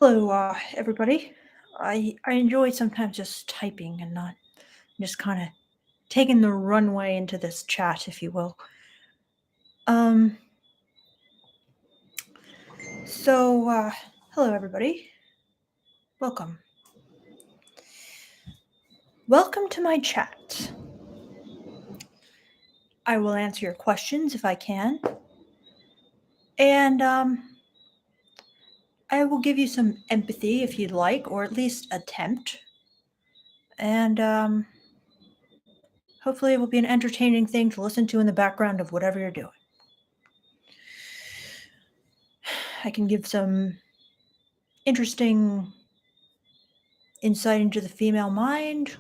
Hello, everybody. I enjoy sometimes just typing and not just kind of taking the runway into this chat, if you will. Um, so hello, everybody. Welcome. Welcome to my chat. I will answer your questions if I can, and I will give you some empathy if you'd like, or at least attempt. And hopefully, it will be an entertaining thing to listen to in the background of whatever you're doing. I can give some interesting insight into the female mind,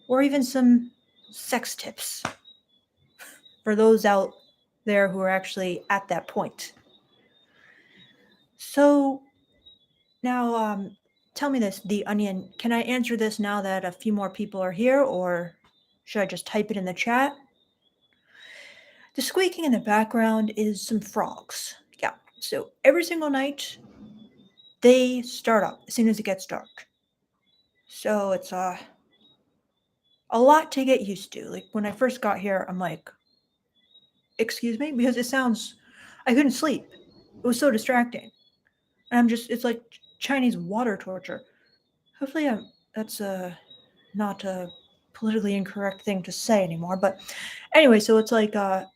or even some sex tips for those out there who are actually at that point. So now, tell me this, the onion. Can I answer this now that a few more people are here, or should I just type it in the chat? The squeaking in the background is some frogs. Yeah. So every single night they start up as soon as it gets dark. So it's a lot to get used to. Like when I first got here, I'm like, excuse me, because it sounds. I couldn't sleep. It was so distracting. And it's like Chinese water torture. Hopefully, that's not a politically incorrect thing to say anymore. But anyway, so it's like, I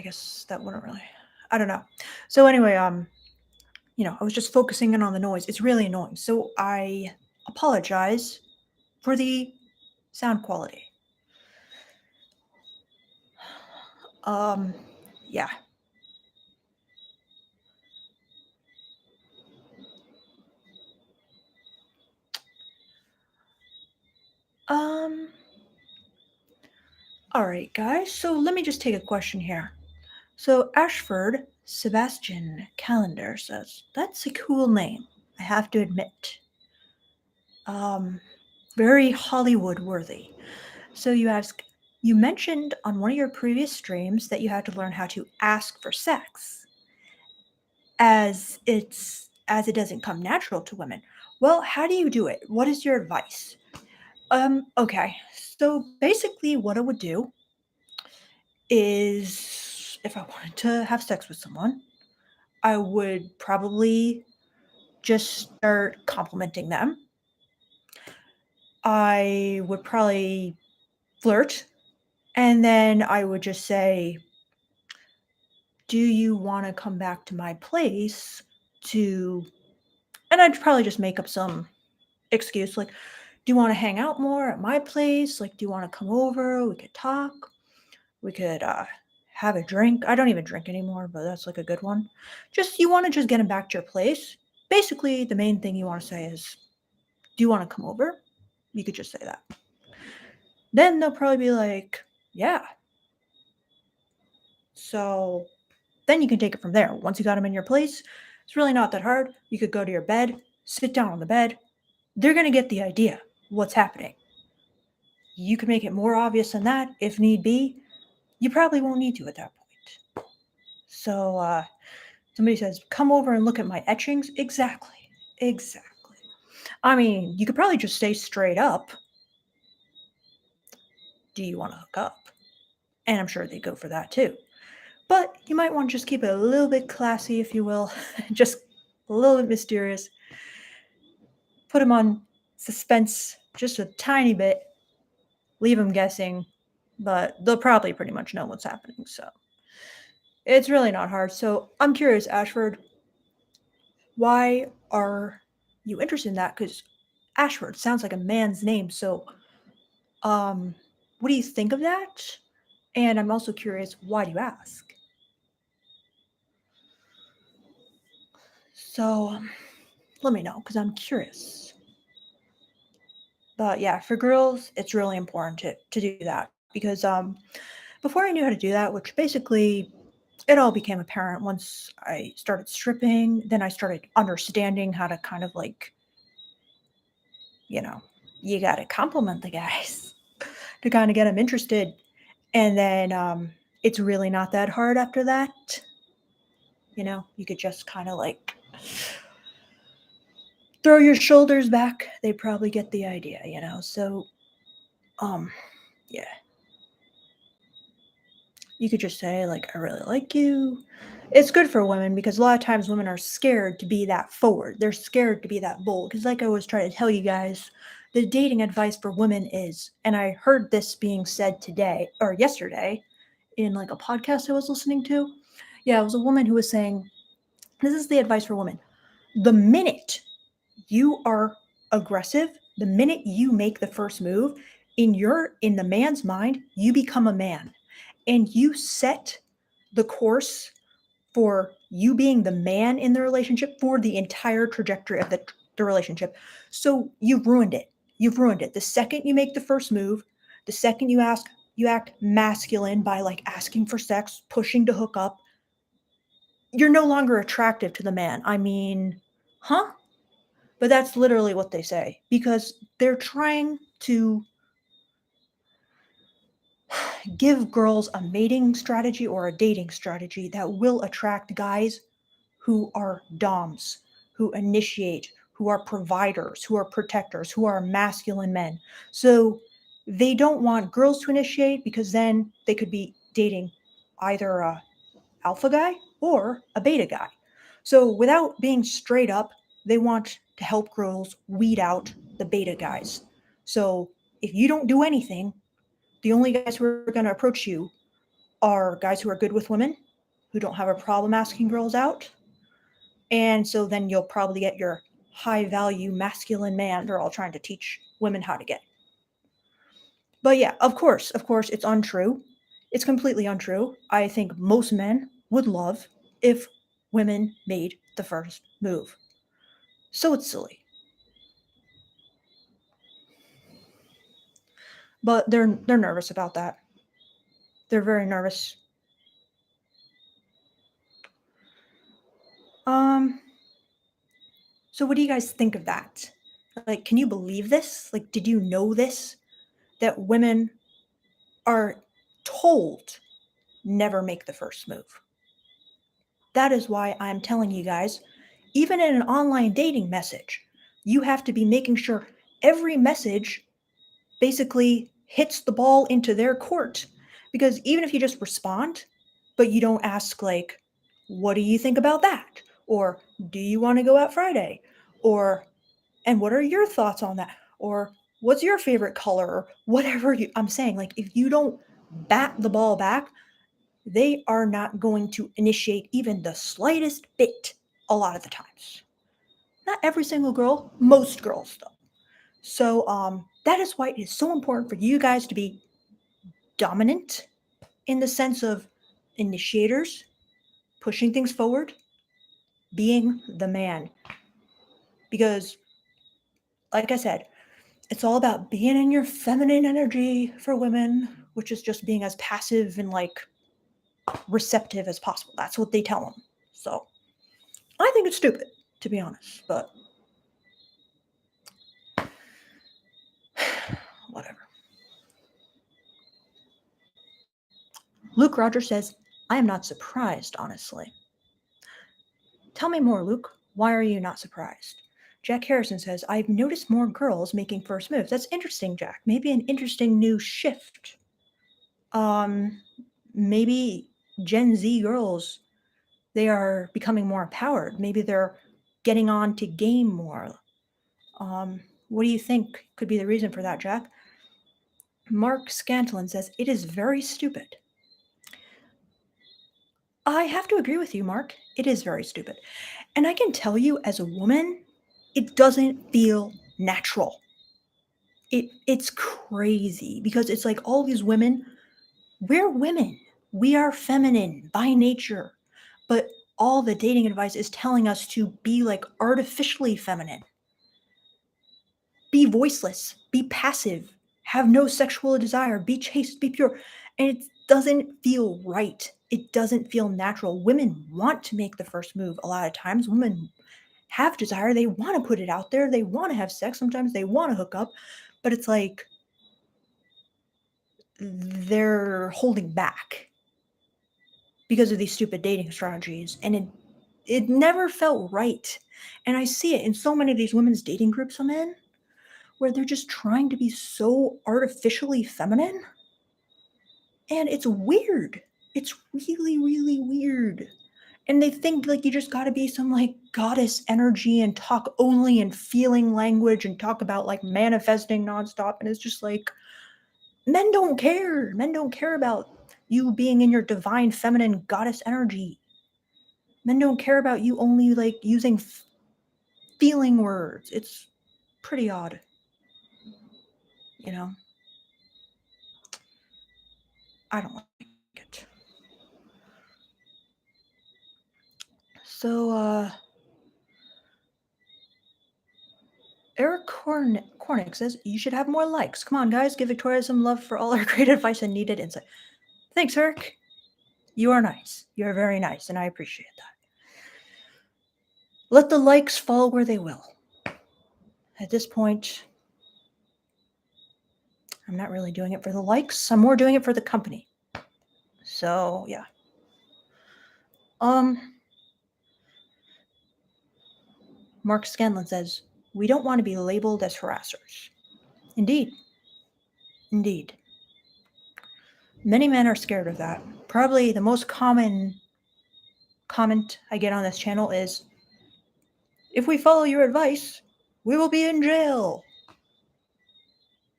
guess that wouldn't really, I don't know. So anyway, I was just focusing in on the noise. It's really annoying. So I apologize for the sound quality. Um, yeah. Um, all right, guys. So let me just take a question here. So Ashford Sebastian Calendar says, that's a cool name, I have to admit. Um, Very Hollywood worthy. So you ask, you mentioned on one of your previous streams that you had to learn how to ask for sex, as it doesn't come natural to women. Well, how do you do it? What is your advice? Okay. So basically what I would do is if I wanted to have sex with someone, I would probably just start complimenting them. I would probably flirt, and then I would just say, do you want to come back to my place to, and I'd probably just make up some excuse like, do you want to hang out more at my place? Like, do you want to come over? We could talk. We could have a drink. I don't even drink anymore, but that's like a good one. Just, you want to just get him back to your place. Basically, the main thing you want to say is, do you want to come over? You could just say that. Then they'll probably be like, yeah. So then you can take it from there. Once you got them in your place, it's really not that hard. You could go to your bed, sit down on the bed. They're going to get the idea what's happening. You can make it more obvious than that if need be. You probably won't need to at that point. So somebody says, come over and look at my etchings. Exactly. Exactly. I mean, you could probably just say straight up, do you want to hook up? And I'm sure they go for that too. But you might want to just keep it a little bit classy, if you will, just a little bit mysterious. Put them on suspense just a tiny bit, leave them guessing, but they'll probably pretty much know what's happening. So it's really not hard. So I'm curious, Ashford, why are you interested in that? Because Ashford sounds like a man's name. So, um, what do you think of that? And I'm also curious, why do you ask? So, let me know because I'm curious. But yeah, for girls, it's really important to do that because before I knew how to do that, which basically it all became apparent once I started stripping, then I started understanding how to kind of like, you know, you got to compliment the guys to kind of get them interested. And then it's really not that hard after that. You know, you could just kind of like throw your shoulders back, they probably get the idea, you know? So, um, yeah. You could just say, like, I really like you. It's good for women because a lot of times women are scared to be that forward. They're scared to be that bold. Because, like I was trying to tell you guys, the dating advice for women is, and I heard this being said today or yesterday in like a podcast I was listening to. Yeah, it was a woman who was saying, this is the advice for women. The minute you are aggressive, the minute you make the first move, in the man's mind, you become a man and you set the course for you being the man in the relationship for the entire trajectory of the relationship. So you've ruined it. You've ruined it. The second you make the first move, the second you act masculine by like asking for sex, pushing to hook up, you're no longer attractive to the man. I mean, huh? But that's literally what they say because they're trying to give girls a mating strategy or a dating strategy that will attract guys who are doms, who initiate, who are providers, who are protectors, who are masculine men. So they don't want girls to initiate because then they could be dating either a alpha guy or a beta guy. So without being straight up, they want to help girls weed out the beta guys. So if you don't do anything, the only guys who are going to approach you are guys who are good with women, who don't have a problem asking girls out. And so then you'll probably get your high value masculine man they're all trying to teach women how to get. But yeah, of course, it's untrue. It's completely untrue. I think most men would love if women made the first move. So it's silly. But they're nervous about that. They're very nervous. Um so what do you guys think of that? Like, can you believe this? Like, did you know this? That women are told never make the first move. That is why I'm telling you guys, even in an online dating message, you have to be making sure every message basically hits the ball into their court. Because even if you just respond, but you don't ask, like, what do you think about that? Or do you want to go out Friday? Or, and what are your thoughts on that? Or what's your favorite color? Or whatever I'm saying, like, if you don't bat the ball back, they are not going to initiate even the slightest bit a lot of the times. Not every single girl, most girls though. So that is why it is so important for you guys to be dominant in the sense of initiators, pushing things forward, being the man. Because like I said, it's all about being in your feminine energy for women, which is just being as passive and like receptive as possible. That's what they tell them. So I think it's stupid, to be honest, but whatever. Luke Rogers says, I am not surprised, honestly. Tell me more, Luke. Why are you not surprised? Jack Harrison says, I've noticed more girls making first moves. That's interesting, Jack. Maybe an interesting new shift. Um, maybe Gen Z girls, they are becoming more empowered. Maybe they're getting on to game more. What do you think could be the reason for that, Jack? Mark Scantlin says, it is very stupid. I have to agree with you, Mark. It is very stupid. And I can tell you, as a woman, it doesn't feel natural. It's crazy because it's like all these women, we're women. We are feminine by nature. But all the dating advice is telling us to be like artificially feminine. Be voiceless, be passive, have no sexual desire, be chaste, be pure. And it doesn't feel right. It doesn't feel natural. Women want to make the first move a lot of times. Women have desire. They want to put it out there. They want to have sex. Sometimes they want to hook up. But it's like they're holding back because of these stupid dating strategies. And It never felt right. And I see it in so many of these women's dating groups I'm in, where they're just trying to be so artificially feminine, and it's weird. It's really, really weird. And they think like you just gotta be some like goddess energy and talk only in feeling language and talk about like manifesting nonstop. And it's just like, men don't care. Men don't care about you being in your divine feminine goddess energy. Men don't care about you only like using feeling words. It's pretty odd, you know? I don't like it. So, Eric Cornick says, you should have more likes. Come on, guys, give Victoria some love for all her great advice and needed insight. Thanks, Eric. You are nice. You are very nice, and I appreciate that. Let the likes fall where they will. At this point, I'm not really doing it for the likes. I'm more doing it for the company. So, yeah. Mark Scanlon says, we don't want to be labeled as harassers. Indeed. Indeed. Many men are scared of that. Probably the most common comment I get on this channel is, if we follow your advice, we will be in jail.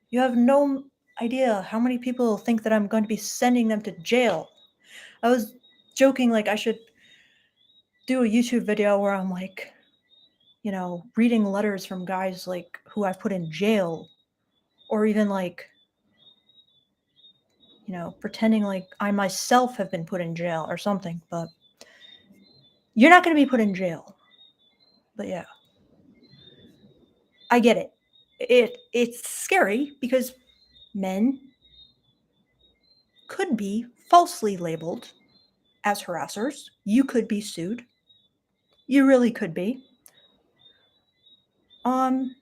You have no idea how many people think that I'm going to be sending them to jail. I was joking like I should do a YouTube video where I'm like, you know, reading letters from guys like who I've put in jail, or even like, you know, pretending like I myself have been put in jail or something. But you're not going to be put in jail. But yeah, I get it. It's scary because men could be falsely labeled as harassers. You could be sued. You really could be. Um,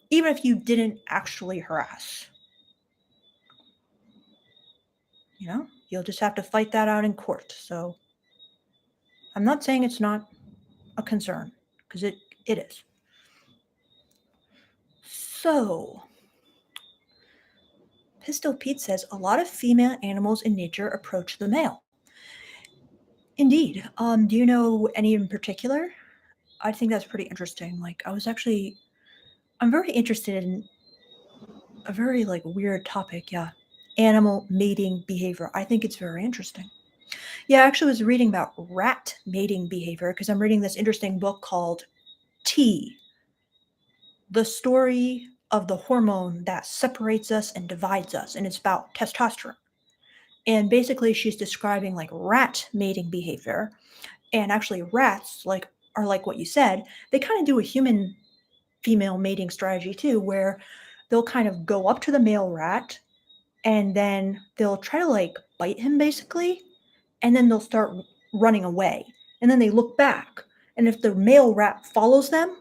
Even if you didn't actually harass. You know, you'll just have to fight that out in court. So I'm not saying it's not a concern, because it is. So Pistol Pete says a lot of female animals in nature approach the male. Indeed. Do you know any in particular? I think that's pretty interesting. Like I'm very interested in a very like weird topic, yeah. Animal mating behavior. I think it's very interesting. Yeah, I actually was reading about rat mating behavior because I'm reading this interesting book called T, the story of the hormone that separates us and divides us, and it's about testosterone. And basically she's describing like rat mating behavior. And actually rats like are like what you said, they kind of do a human female mating strategy too, where they'll kind of go up to the male rat and then they'll try to like bite him basically, and then they'll start running away. And then they look back, and if the male rat follows them,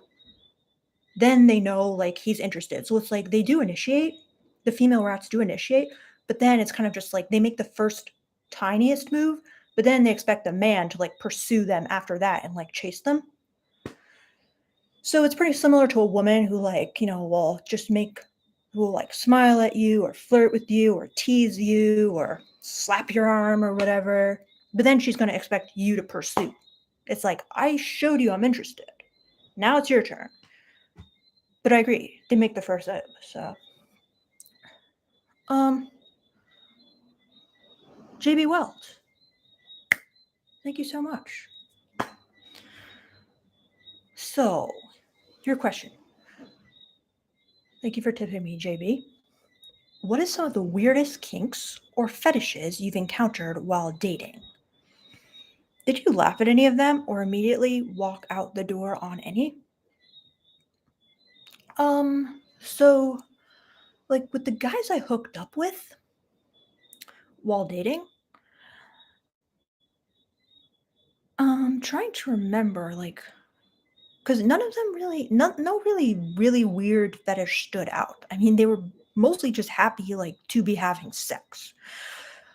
then they know like he's interested. So it's like they do initiate, the female rats do initiate, but then it's kind of just like they make the first tiniest move, but then they expect the man to like pursue them after that and like chase them. So it's pretty similar to a woman who like, you know, will like smile at you or flirt with you or tease you or slap your arm or whatever. But then she's going to expect you to pursue. It's like, I showed you I'm interested. Now it's your turn. But I agree. They make the first move. So, JB Wells, thank you so much. So, your question. Thank you for tipping me, JB. What is some of the weirdest kinks or fetishes you've encountered while dating? Did you laugh at any of them or immediately walk out the door on any? So like with the guys I hooked up with while dating, trying to remember like because none of them really no really really weird fetish stood out. I mean, they were mostly just happy like to be having sex.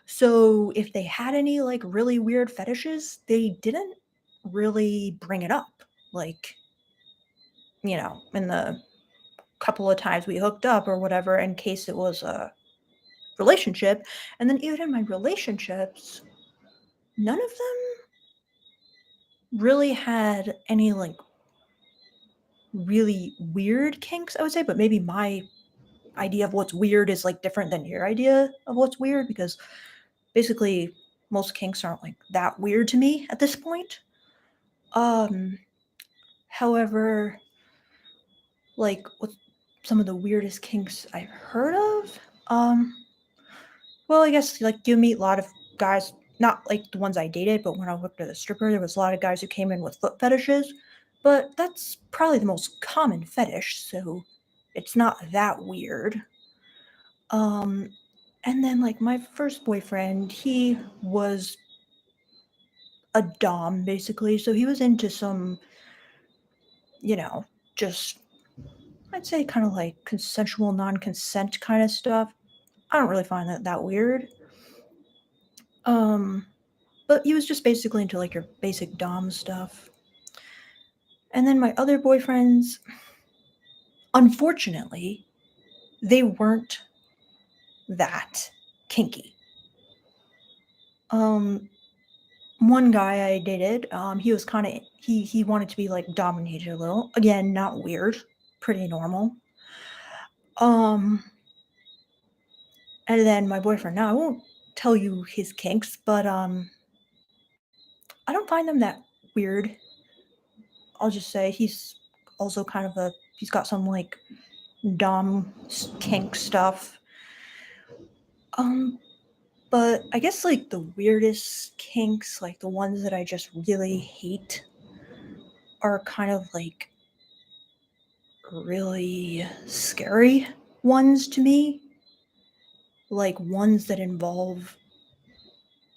So if they had any like really weird fetishes, they didn't. really bring it up. Like, in the couple of times we hooked up or whatever, in case it was a relationship. And then even in my relationships, none of them really had any like really weird kinks, I would say, but maybe my idea of what's weird is like different than your idea of what's weird, because basically most kinks aren't like that weird to me at this point. Um However, like what's some of the weirdest kinks I've heard of? Well, I guess like you meet a lot of guys, not like the ones I dated, but when I worked at a stripper, there was a lot of guys who came in with foot fetishes. But that's probably the most common fetish, so it's not that weird. Um, and then like my first boyfriend, he was a dom basically, so he was into some, you know, just I'd say kind of like consensual non-consent kind of stuff. I don't really find that weird. Um, but he was just basically into like your basic dom stuff. And then my other boyfriends, unfortunately, they weren't that kinky. Um, One guy I dated, he was kind of he wanted to be like dominated a little. Again, not weird, pretty normal. Um, and then my boyfriend. Now I won't tell you his kinks, but I don't find them that weird. I'll just say he's also kind of a he's got some like kink stuff. Um, but I guess like the weirdest kinks, like the ones that I just really hate, are kind of like really scary ones to me. Like ones that involve,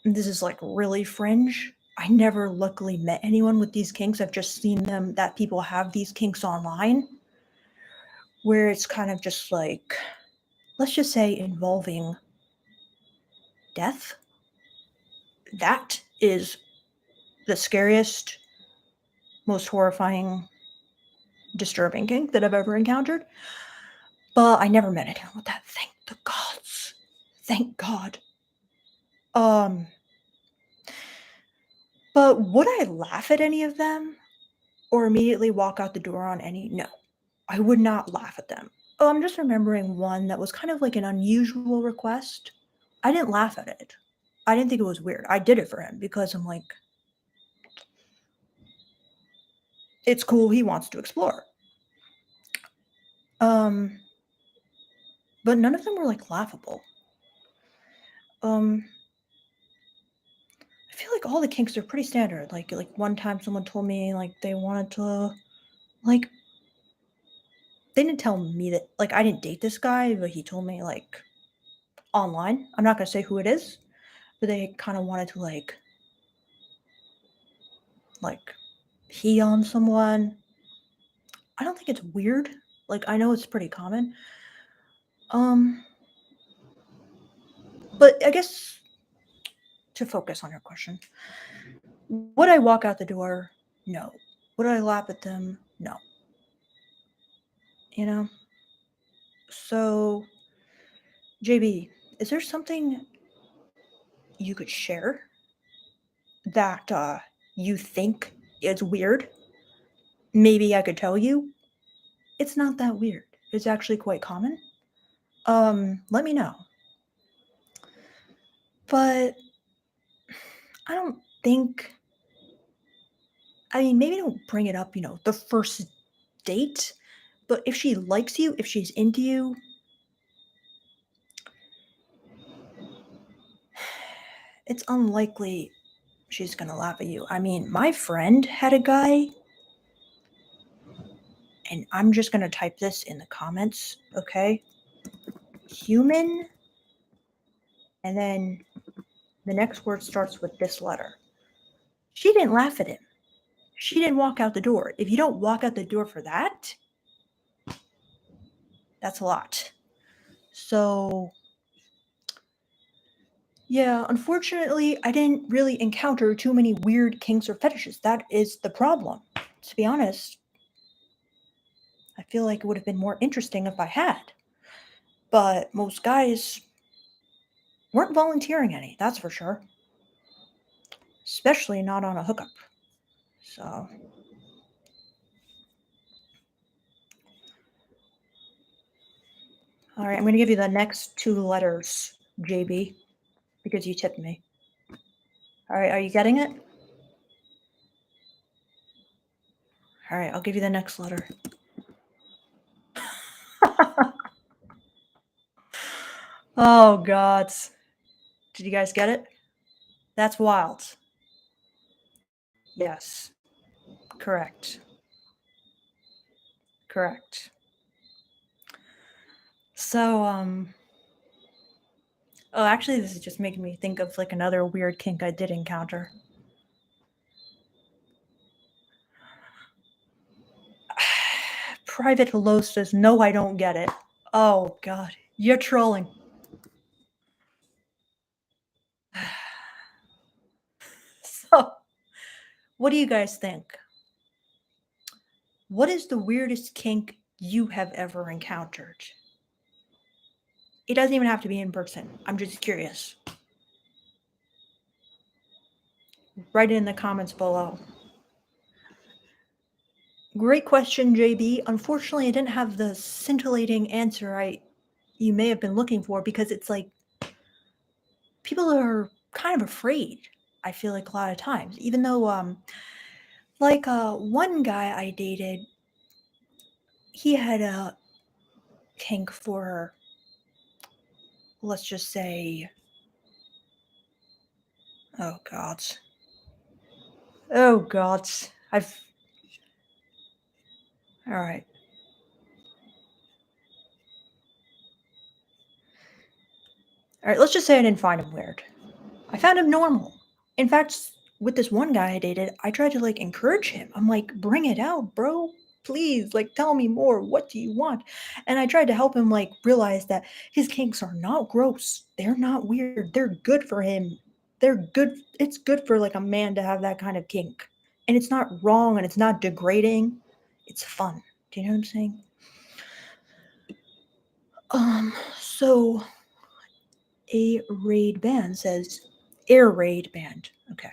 this is like really fringe. I never luckily met anyone with these kinks. I've just seen them that people have these kinks online, where it's kind of just like, let's just say involving death. That is the scariest, most horrifying, disturbing kink that I've ever encountered. But I never met anyone with that. Thank the gods. Thank God. Um, but would I laugh at any of them or immediately walk out the door on any? No, I would not laugh at them. Oh, I'm just remembering one that was kind of like an unusual request. I didn't laugh at it. I didn't think it was weird. I did it for him because I'm like, it's cool. He wants to explore. Um, but none of them were like laughable. Um, I feel like all the kinks are pretty standard. Like one time someone told me like they wanted to like they didn't tell me that like I didn't date this guy, but he told me like online. I'm not gonna say who it is, but they kind of wanted to like pee on someone. I don't think it's weird. Like I know it's pretty common. Um, but I guess to focus on your question, would I walk out the door? No. Would I laugh at them? No. You know. So, JB, is there something you could share that you think is weird? Maybe I could tell you it's not that weird. It's actually quite common. Let me know. But I don't think, I mean, maybe don't bring it up, the first date, but if she likes you, if she's into you, it's unlikely she's gonna laugh at you. I mean, my friend had a guy, and I'm just gonna type this in the comments, okay? Human, and then the next word starts with this letter. She didn't laugh at him. She didn't walk out the door. If you don't walk out the door for that, that's a lot. So Yeah, unfortunately, I didn't really encounter too many weird kinks or fetishes. That is the problem. To be honest, I feel like it would have been more interesting if I had. But most guys weren't volunteering any, that's for sure. Especially not on a hookup. So, all right, I'm going to give you the next two letters, JB, because you tipped me. All right, are you getting it? All right, I'll give you the next letter. Oh, God. Did you guys get it? That's wild. Yes, correct. Correct. So, oh, actually, this is just making me think of like another weird kink I did encounter. Private Hello says, no, I don't get it. Oh, God. You're trolling. So, what do you guys think? What is the weirdest kink you have ever encountered? It doesn't even have to be in person. I'm just curious. Write it in the comments below. Great question, JB. Unfortunately, I didn't have the scintillating answer I you may have been looking for because it's like people are kind of afraid. I feel like a lot of times, even though one guy I dated, he had a kink for, let's just say, oh god, oh god, I've all right. All right, let's just say I didn't find him weird. I found him normal. In fact, with this one guy I dated, I tried to like encourage him. I'm like, bring it out, bro. Please, like, tell me more. What do you want? And I tried to help him like realize that his kinks are not gross. They're not weird. They're good for him. They're good. It's good for like a man to have that kind of kink. And it's not wrong and it's not degrading. It's fun. Do you know what I'm saying? So a raid band says air raid band. Okay.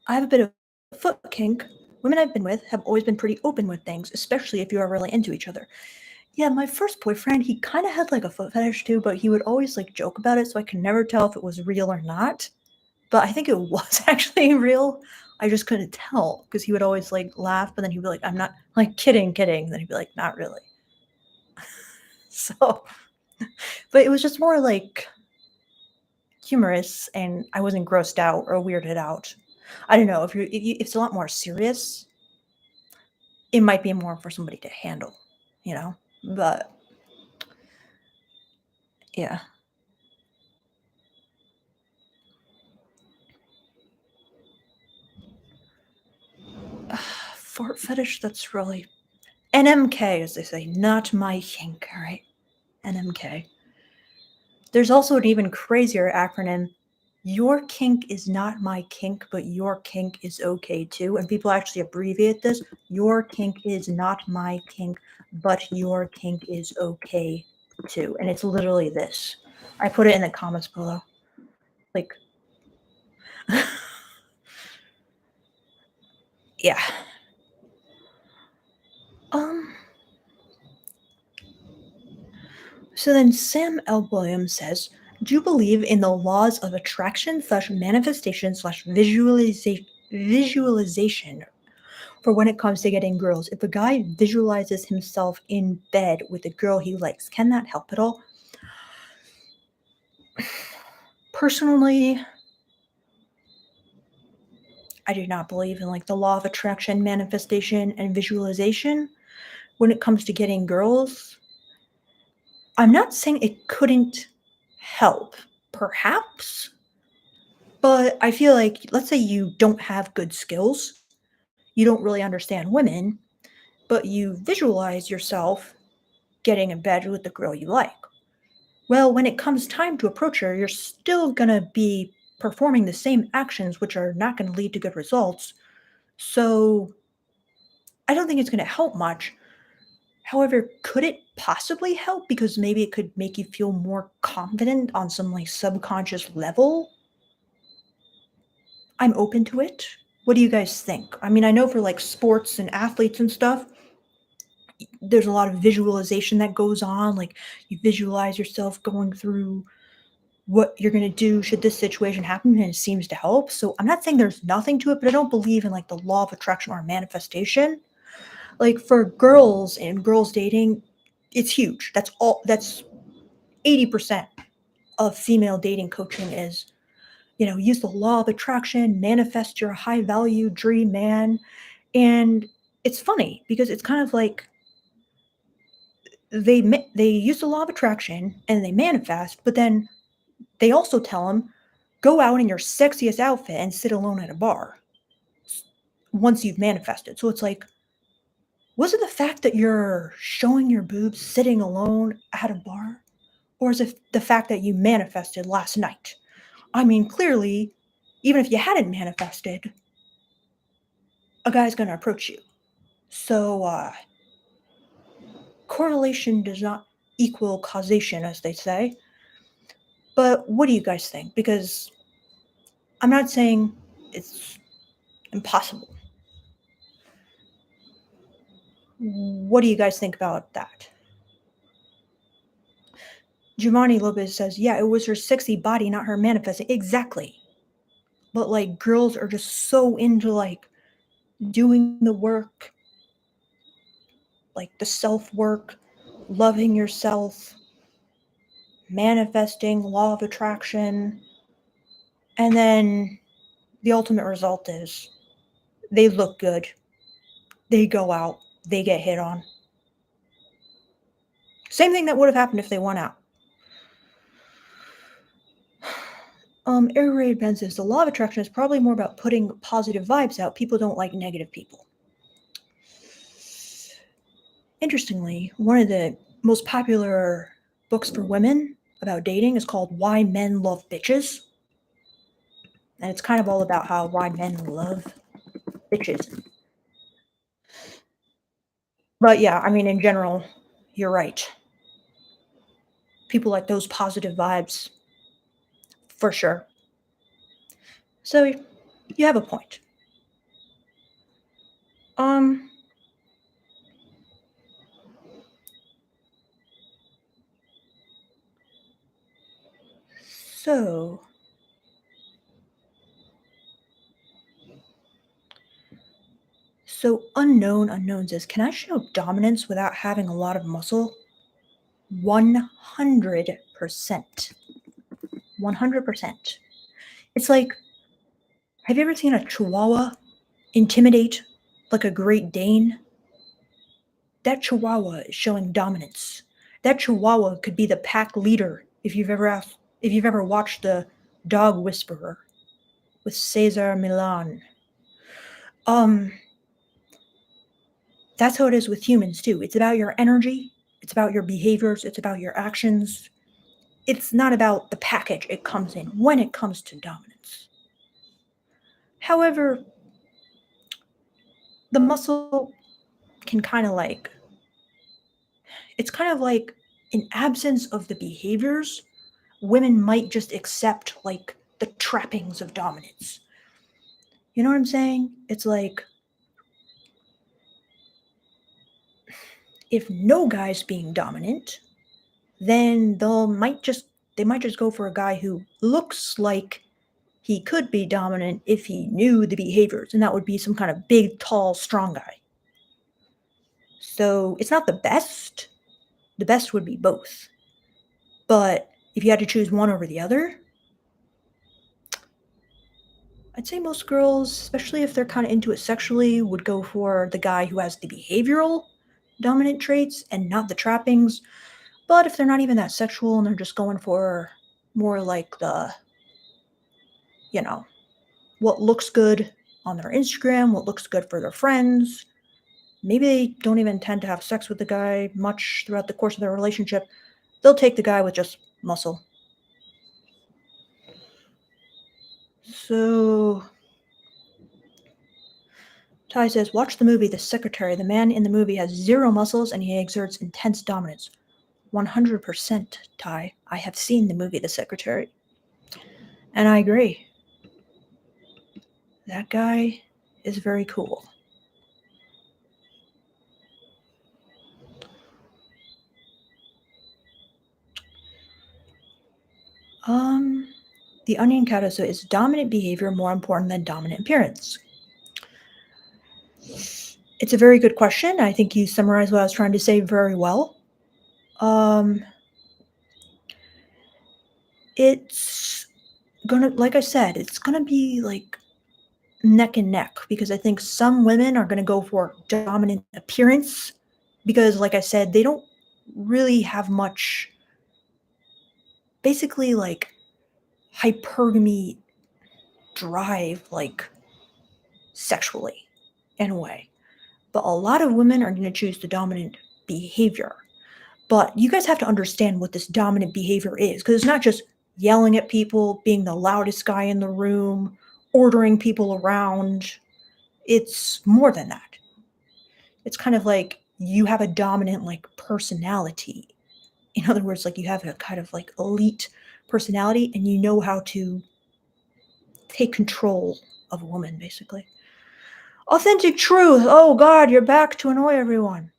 I have a bit of foot kink. Women I've been with have always been pretty open with things, especially if you are really into each other. Yeah, my first boyfriend, he kind of had like a foot fetish too, but he would always like joke about it, so I could never tell if it was real or not. But I think it was actually real. I just couldn't tell because he would always like laugh, but then he'd be like, I'm not like kidding, kidding. Then he'd be like, not really. So, but it was just more like humorous and I wasn't grossed out or weirded out. I don't know if it's a lot more serious, it might be more for somebody to handle, you know? But yeah. Fart fetish, that's really NMK, as they say, not my kink, all right? NMK. There's also an even crazier acronym. Your kink is not my kink, but your kink is okay too. And people actually abbreviate this. Your kink is not my kink, but your kink is okay too. And it's literally this. I put it in the comments below. Like, yeah. Um, so then Sam L. Williams says, do you believe in the laws of attraction slash manifestation slash visualization for when it comes to getting girls? If a guy visualizes himself in bed with a girl he likes, can that help at all? Personally, I do not believe in like the law of attraction, manifestation, and visualization when it comes to getting girls. I'm not saying it couldn't help, perhaps, but I feel like, let's say you don't have good skills, you don't really understand women, but you visualize yourself getting in bed with the girl you like. Well, when it comes time to approach her, you're still gonna be performing the same actions, which are not gonna lead to good results. So I don't think it's gonna help much. However, could it possibly help because maybe it could make you feel more confident on some like subconscious level? I'm open to it. What do you guys think? I mean, I know for like sports and athletes and stuff, there's a lot of visualization that goes on. Like you visualize yourself going through what you're going to do should this situation happen, and it seems to help. So I'm not saying there's nothing to it, but I don't believe in like the law of attraction or manifestation. Like for girls and girls dating, it's huge. That's 80% of female dating coaching is, use the law of attraction, manifest your high value dream man. And it's funny because it's kind of like they use the law of attraction and they manifest, but then they also tell them go out in your sexiest outfit and sit alone at a bar once you've manifested. So it's like, was it the fact that you're showing your boobs sitting alone at a bar? Or is it the fact that you manifested last night? I mean, clearly, even if you hadn't manifested, a guy's going to approach you. So, correlation does not equal causation, as they say. But what do you guys think? Because I'm not saying it's impossible. What do you guys think about that? Giovanni Lopez says, yeah, it was her sexy body, not her manifesting. Exactly. But like girls are just so into like doing the work, like the self work, loving yourself, manifesting, law of attraction. And then the ultimate result is they look good, they go out, they get hit on. Same thing that would have happened if they went out. Air raid Ben says the law of attraction is probably more about putting positive vibes out. People don't like negative people. Interestingly, one of the most popular books for women about dating is called Why Men Love Bitches. And it's kind of all about how why men love bitches. But yeah, I mean, in general, you're right. People like those positive vibes, for sure. So you have a point. Um, so unknown unknowns is can I show dominance without having a lot of muscle? 100%. 100%. It's like, have you ever seen a chihuahua intimidate like a Great Dane? That chihuahua is showing dominance. That chihuahua could be the pack leader if you've ever watched the Dog Whisperer with Cesar Millan. Um that's how it is with humans too. It's about your energy, it's about your behaviors, it's about your actions. It's not about the package it comes in when it comes to dominance. However, the muscle can kind of like it's kind of like in absence of the behaviors, women might just accept like the trappings of dominance. You know what I'm saying? It's like if no guy's being dominant, then they might just go for a guy who looks like he could be dominant if he knew the behaviors, and that would be some kind of big, tall, strong guy. So it's not the best. The best would be both. But if you had to choose one over the other, I'd say most girls, especially if they're kind of into it sexually, would go for the guy who has the behavioral dominant traits and not the trappings. But if they're not even that sexual and they're just going for more like the, you know, what looks good on their Instagram, what looks good for their friends, maybe they don't even tend to have sex with the guy much throughout the course of their relationship. They'll take the guy with just muscle. So Ty says, watch the movie The Secretary. The man in the movie has zero muscles and he exerts intense dominance. 100%, Ty. I have seen the movie The Secretary. And I agree. That guy is very cool. The Onion Cat says, is dominant behavior more important than dominant appearance? It's a very good question. I think you summarized what I was trying to say very well. It's gonna, like I said, it's gonna be like neck and neck because I think some women are gonna go for dominant appearance because, like I said, they don't really have much, basically, like hypergamy drive, like sexually, in a way. But a lot of women are gonna choose the dominant behavior. But you guys have to understand what this dominant behavior is because it's not just yelling at people, being the loudest guy in the room, ordering people around. It's more than that. It's kind of like you have a dominant like personality. In other words, like you have a kind of like elite personality and you know how to take control of a woman, basically. Authentic truth. Oh God, you're back to annoy everyone.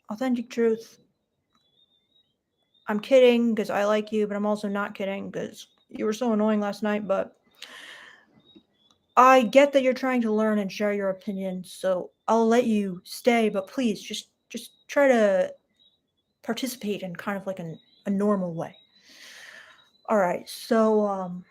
Authentic truth. I'm kidding because I like you, but I'm also not kidding because you were so annoying last night. But I get that you're trying to learn and share your opinion, so I'll let you stay. But please, just try to participate in kind of like a normal way. All right, so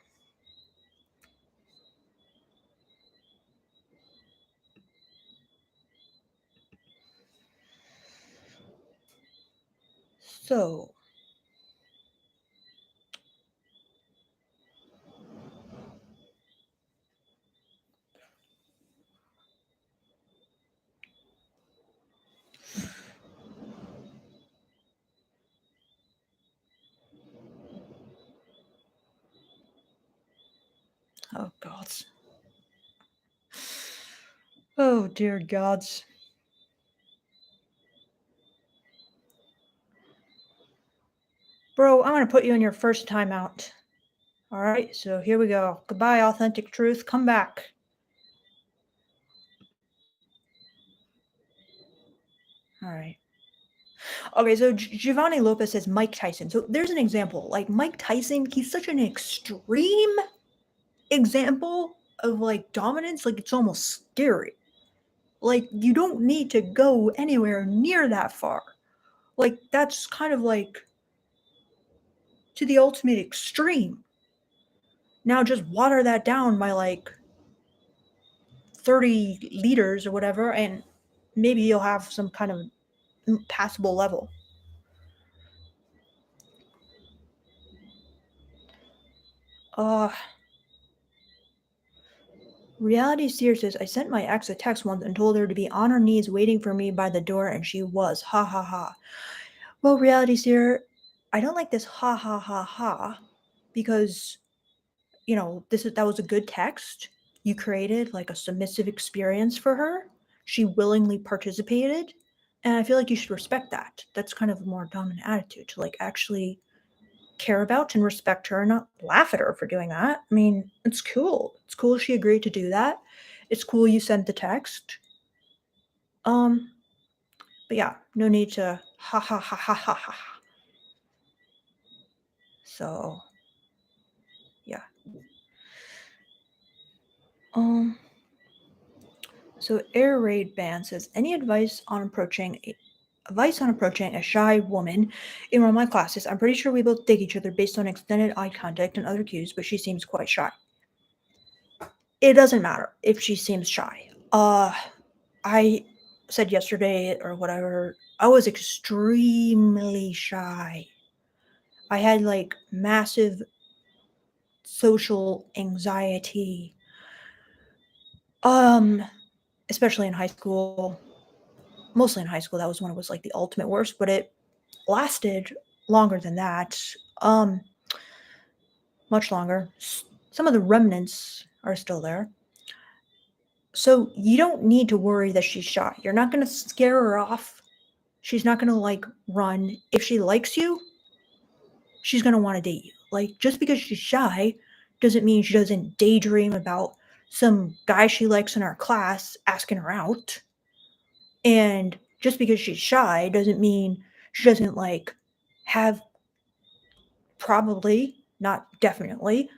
oh gods, oh dear gods. Bro, I'm gonna put you in your first timeout. All right, so here we go. Goodbye, authentic truth. Come back. All right. Okay, so Giovanni Lopez says Mike Tyson. So there's an example. Like Mike Tyson, he's such an extreme example of like dominance. Like it's almost scary. Like you don't need to go anywhere near that far. Like that's kind of like to the ultimate extreme. Now just water that down by like 30 liters or whatever, and maybe you'll have some kind of passable level. Uh, Reality Seer says, I sent my ex a text once and told her to be on her knees waiting for me by the door, and she was. Ha ha ha. Well, Reality Seer, I don't like this ha ha ha ha because, that was a good text. You created like a submissive experience for her. She willingly participated. And I feel like you should respect that. That's kind of a more dominant attitude to like actually care about and respect her and not laugh at her for doing that. I mean, it's cool. It's cool she agreed to do that. It's cool you sent the text. Um, but yeah, no need to ha ha ha ha ha ha. So yeah. Um so Air Raid Band says any advice on approaching a shy woman in one of my classes. I'm pretty sure we both dig each other based on extended eye contact and other cues, but she seems quite shy. It doesn't matter if she seems shy. I said yesterday or whatever, I was extremely shy. I had like massive social anxiety. Um, Especially in high school. Mostly in high school, that was when it was like the ultimate worst, but it lasted longer than that. Um, Much longer. Some of the remnants are still there. So you don't need to worry that she's shy. You're not going to scare her off. She's not going to like run. If she likes you, she's going to want to date you. Like, just because she's shy doesn't mean she doesn't daydream about some guy she likes in our class asking her out. And just because she's shy doesn't mean she doesn't like have, probably, not definitely,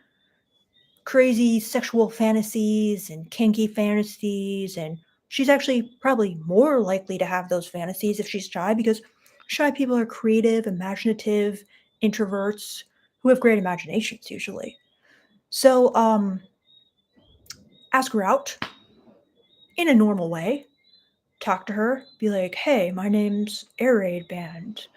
crazy sexual fantasies and kinky fantasies. And she's actually probably more likely to have those fantasies if she's shy, because shy people are creative, imaginative, introverts who have great imaginations usually. So ask her out in a normal way. Talk to her. Be like, hey, my name's Air Raid Band.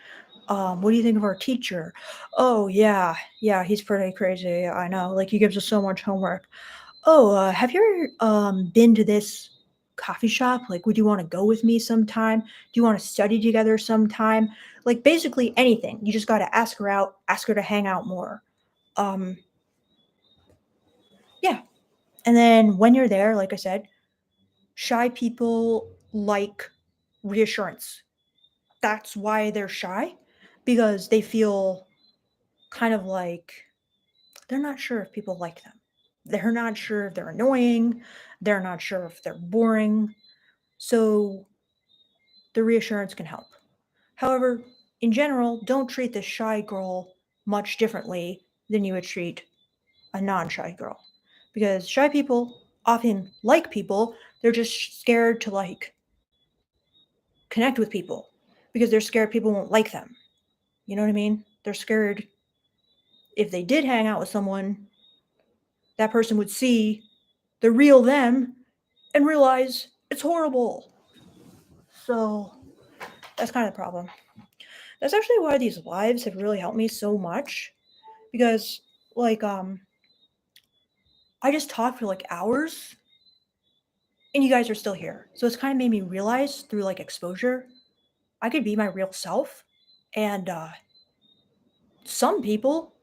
What do you think of our teacher? Oh, yeah, yeah, he's pretty crazy. I know. Like, he gives us so much homework. Oh, have you ever been to this coffee shop? Like, would you want to go with me sometime? Do you want to study together sometime? Like, basically anything. You just got to ask her out, ask her to hang out more. Um, yeah. And then when you're there, like I said, shy people like reassurance. That's why they're shy, because they feel kind of like they're not sure if people like them. They're not sure if they're annoying. They're not sure if they're boring. So the reassurance can help. However, in general, don't treat the shy girl much differently than you would treat a non shy girl. Because shy people often like people, they're just scared to like connect with people because they're scared people won't like them. You know what I mean? They're scared if they did hang out with someone, that person would see the real them and realize it's horrible. So that's kind of the problem. That's actually why these lives have really helped me so much, because like I just talk for like hours and you guys are still here. So it's kind of made me realize through like exposure I could be my real self, and some people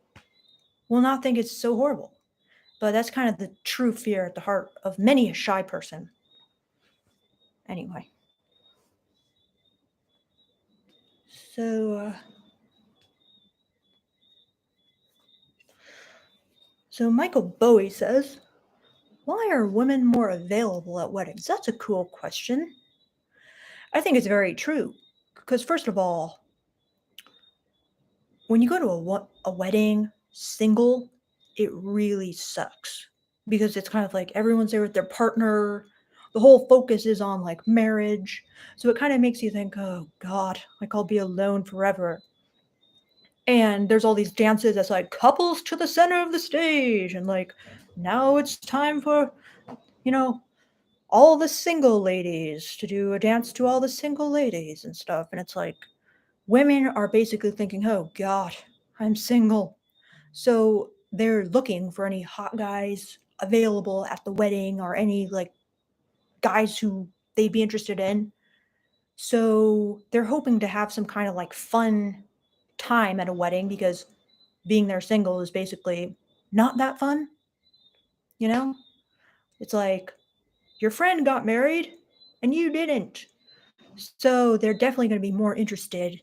will not think it's so horrible. But that's kind of the true fear at the heart of many a shy person. Anyway, so Michael Bowie says, why are women more available at weddings? That's a cool question. I think it's very true. Because, first of all, when you go to a wedding single, it really sucks. Because it's kind of like everyone's there with their partner. The whole focus is on like marriage. So it kind of makes you think, oh God, like I'll be alone forever. And there's all these dances that's like couples to the center of the stage. And like, now it's time for, you know, all the single ladies to do a dance to all the single ladies and stuff. And it's like women are basically thinking, oh God, I'm single. So they're looking for any hot guys available at the wedding or any like guys who they'd be interested in. So they're hoping to have some kind of like fun time at a wedding, because being there single is basically not that fun, you know? It's like your friend got married and you didn't. So they're definitely going to be more interested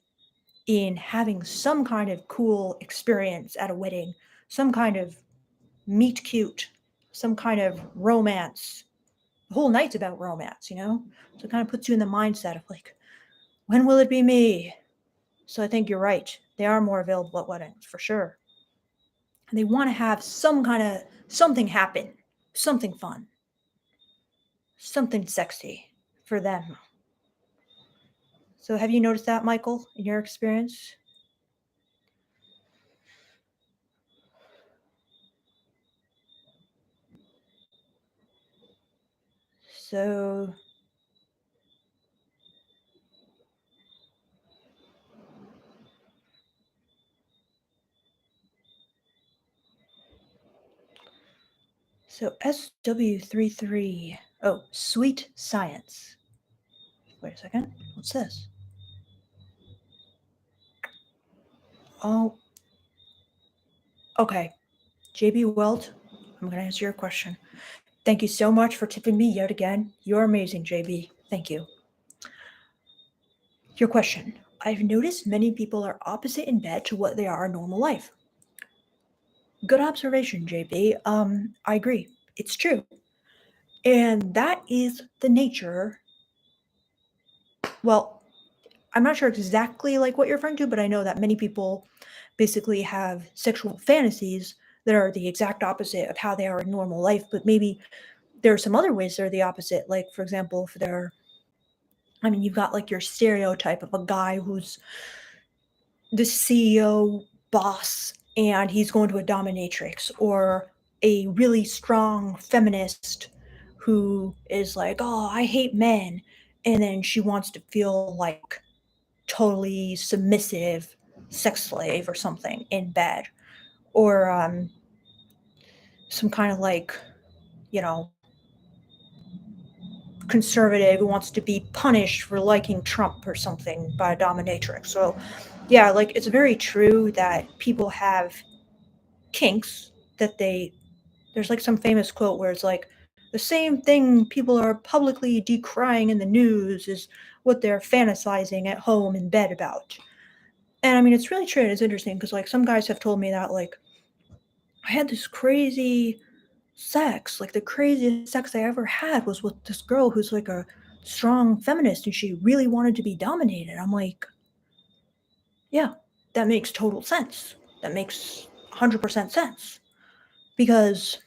in having some kind of cool experience at a wedding, some kind of meet cute, some kind of romance. The whole night's about romance, you know? So it kind of puts you in the mindset of like, when will it be me? So I think you're right. They are more available at weddings for sure. And they want to have some kind of something happen, something fun, something sexy for them. So have you noticed that, Michael, in your experience? So SW33. Oh, sweet science. Wait a second. What's this? Oh, okay. JB Welt, I'm going to answer your question. Thank you so much for tipping me yet again. You're amazing, JB. Thank you. Your question. I've noticed many people are opposite in bed to what they are in normal life. Good observation, JB. I agree. It's true. And that is the nature. Well, I'm not sure exactly like what you're referring to, but I know that many people basically have sexual fantasies that are the exact opposite of how they are in normal life, but maybe there are some other ways they're the opposite. Like, for example, if they're, I mean, you've got like your stereotype of a guy who's the CEO boss and he's going to a dominatrix, or a really strong feminist who is like, oh, I hate men. And then she wants to feel like totally submissive sex slave or something in bed. Or some kind of like, you know, conservative who wants to be punished for liking Trump or something by a dominatrix. So, yeah, like it's very true that people have kinks that there's like some famous quote where it's like the same thing people are publicly decrying in the news is what they're fantasizing at home in bed about. And I mean, it's really true. And it's interesting because like some guys have told me that like I had this crazy sex. Like the craziest sex I ever had was with this girl who's like a strong feminist and she really wanted to be dominated. I'm like, yeah, that makes total sense. That makes 100% sense because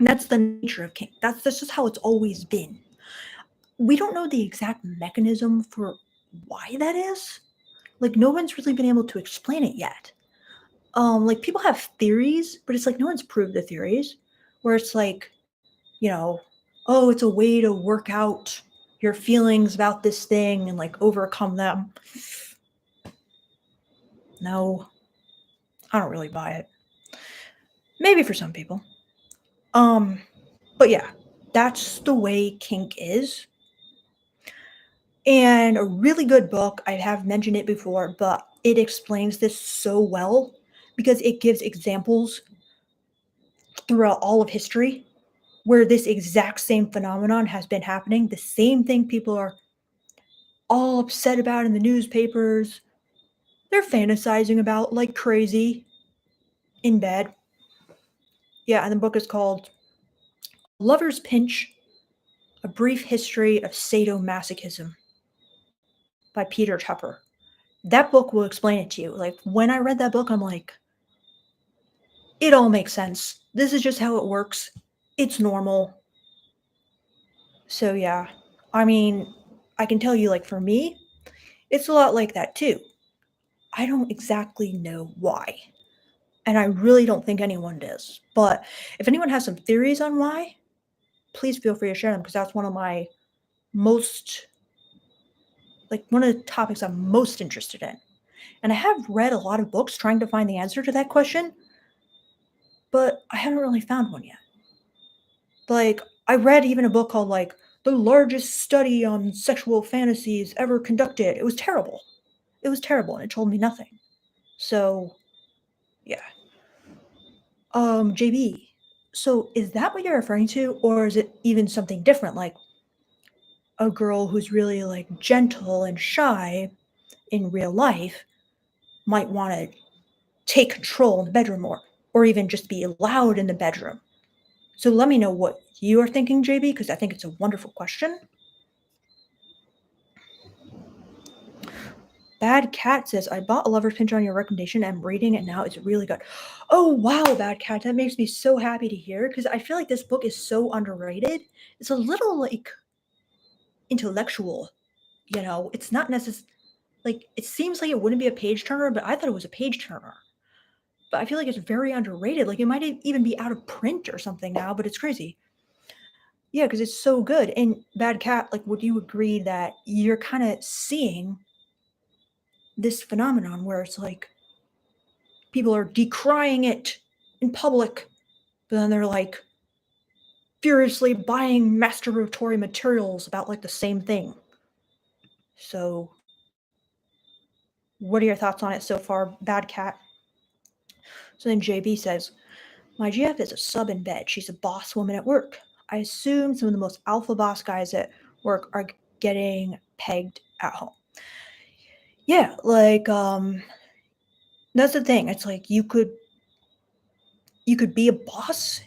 that's the nature of kink. That's just how it's always been. We don't know the exact mechanism for why that is. Like no one's really been able to explain it yet. Like people have theories, but it's like no one's proved the theories. Where it's like, you know, oh, it's a way to work out your feelings about this thing and like overcome them. No, I don't really buy it. Maybe for some people. Um, but yeah, that's the way kink is. And a really good book, I have mentioned it before, but it explains this so well because it gives examples throughout all of history where this exact same phenomenon has been happening. The same thing people are all upset about in the newspapers, they're fantasizing about like crazy in bed. Yeah, and the book is called Lover's Pinch: A Brief History of Sadomasochism by Peter Tupper. That book will explain it to you. Like when I read that book, I'm like, it all makes sense. This is just how it works. It's normal. So yeah. I mean, I can tell you like for me, it's a lot like that too. I don't exactly know why. And I really don't think anyone does. But if anyone has some theories on why, please feel free to share them because that's one of my most like one of the topics I'm most interested in. And I have read a lot of books trying to find the answer to that question, but I haven't really found one yet. Like I read even a book called like The Largest Study on Sexual Fantasies Ever Conducted. It was terrible. It was terrible and it told me nothing. So, yeah. JB. So, is that what you're referring to or is it even something different like a girl who's really like gentle and shy in real life might want to take control in the bedroom more, or even just be loud in the bedroom. So let me know what you are thinking, JB, because I think it's a wonderful question. Bad Cat says, I bought a Lover's Pinch on your recommendation. I'm reading it now. It's really good. Oh, wow, Bad Cat. That makes me so happy to hear because I feel like this book is so underrated. It's a little like intellectual, you know? It's not necessarily like, it seems like it wouldn't be a page turner, but I thought it was a page turner. But I feel like it's very underrated. Like, it might even be out of print or something now, but it's crazy. Yeah, because it's so good. And Bad Cat, like, would you agree that you're kind of seeing this phenomenon where it's like people are decrying it in public, but then they're like furiously buying masturbatory materials about like the same thing. So, What are your thoughts on it so far, Bad Cat? So then JB says, my GF is a sub in bed. She's a boss woman at work. I assume some of the most alpha boss guys at work are getting pegged at home. Yeah, like that's the thing. It's like you could be a boss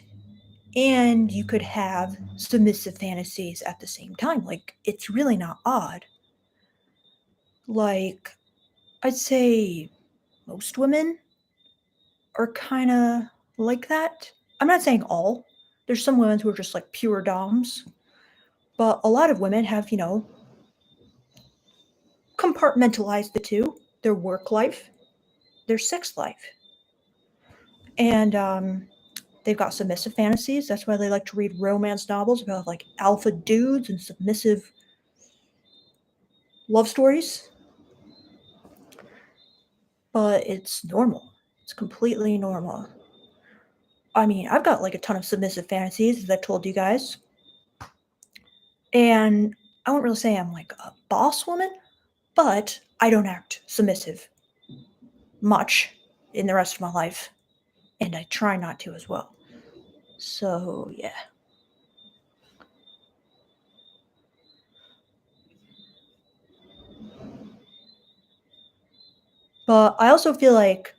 and you could have submissive fantasies at the same time. Like it's really not odd. Like I'd say most women are kind of like that. I'm not saying all. There's some women who are just like pure doms, but a lot of women have, compartmentalized the two, their work life, their sex life. And they've got submissive fantasies. That's why they like to read romance novels about like alpha dudes and submissive love stories. But it's normal. It's completely normal. I mean, I've got like a ton of submissive fantasies, as I've told you guys. And I won't really say I'm like a boss woman, but I don't act submissive much in the rest of my life. And I try not to as well. So, yeah. But I also feel like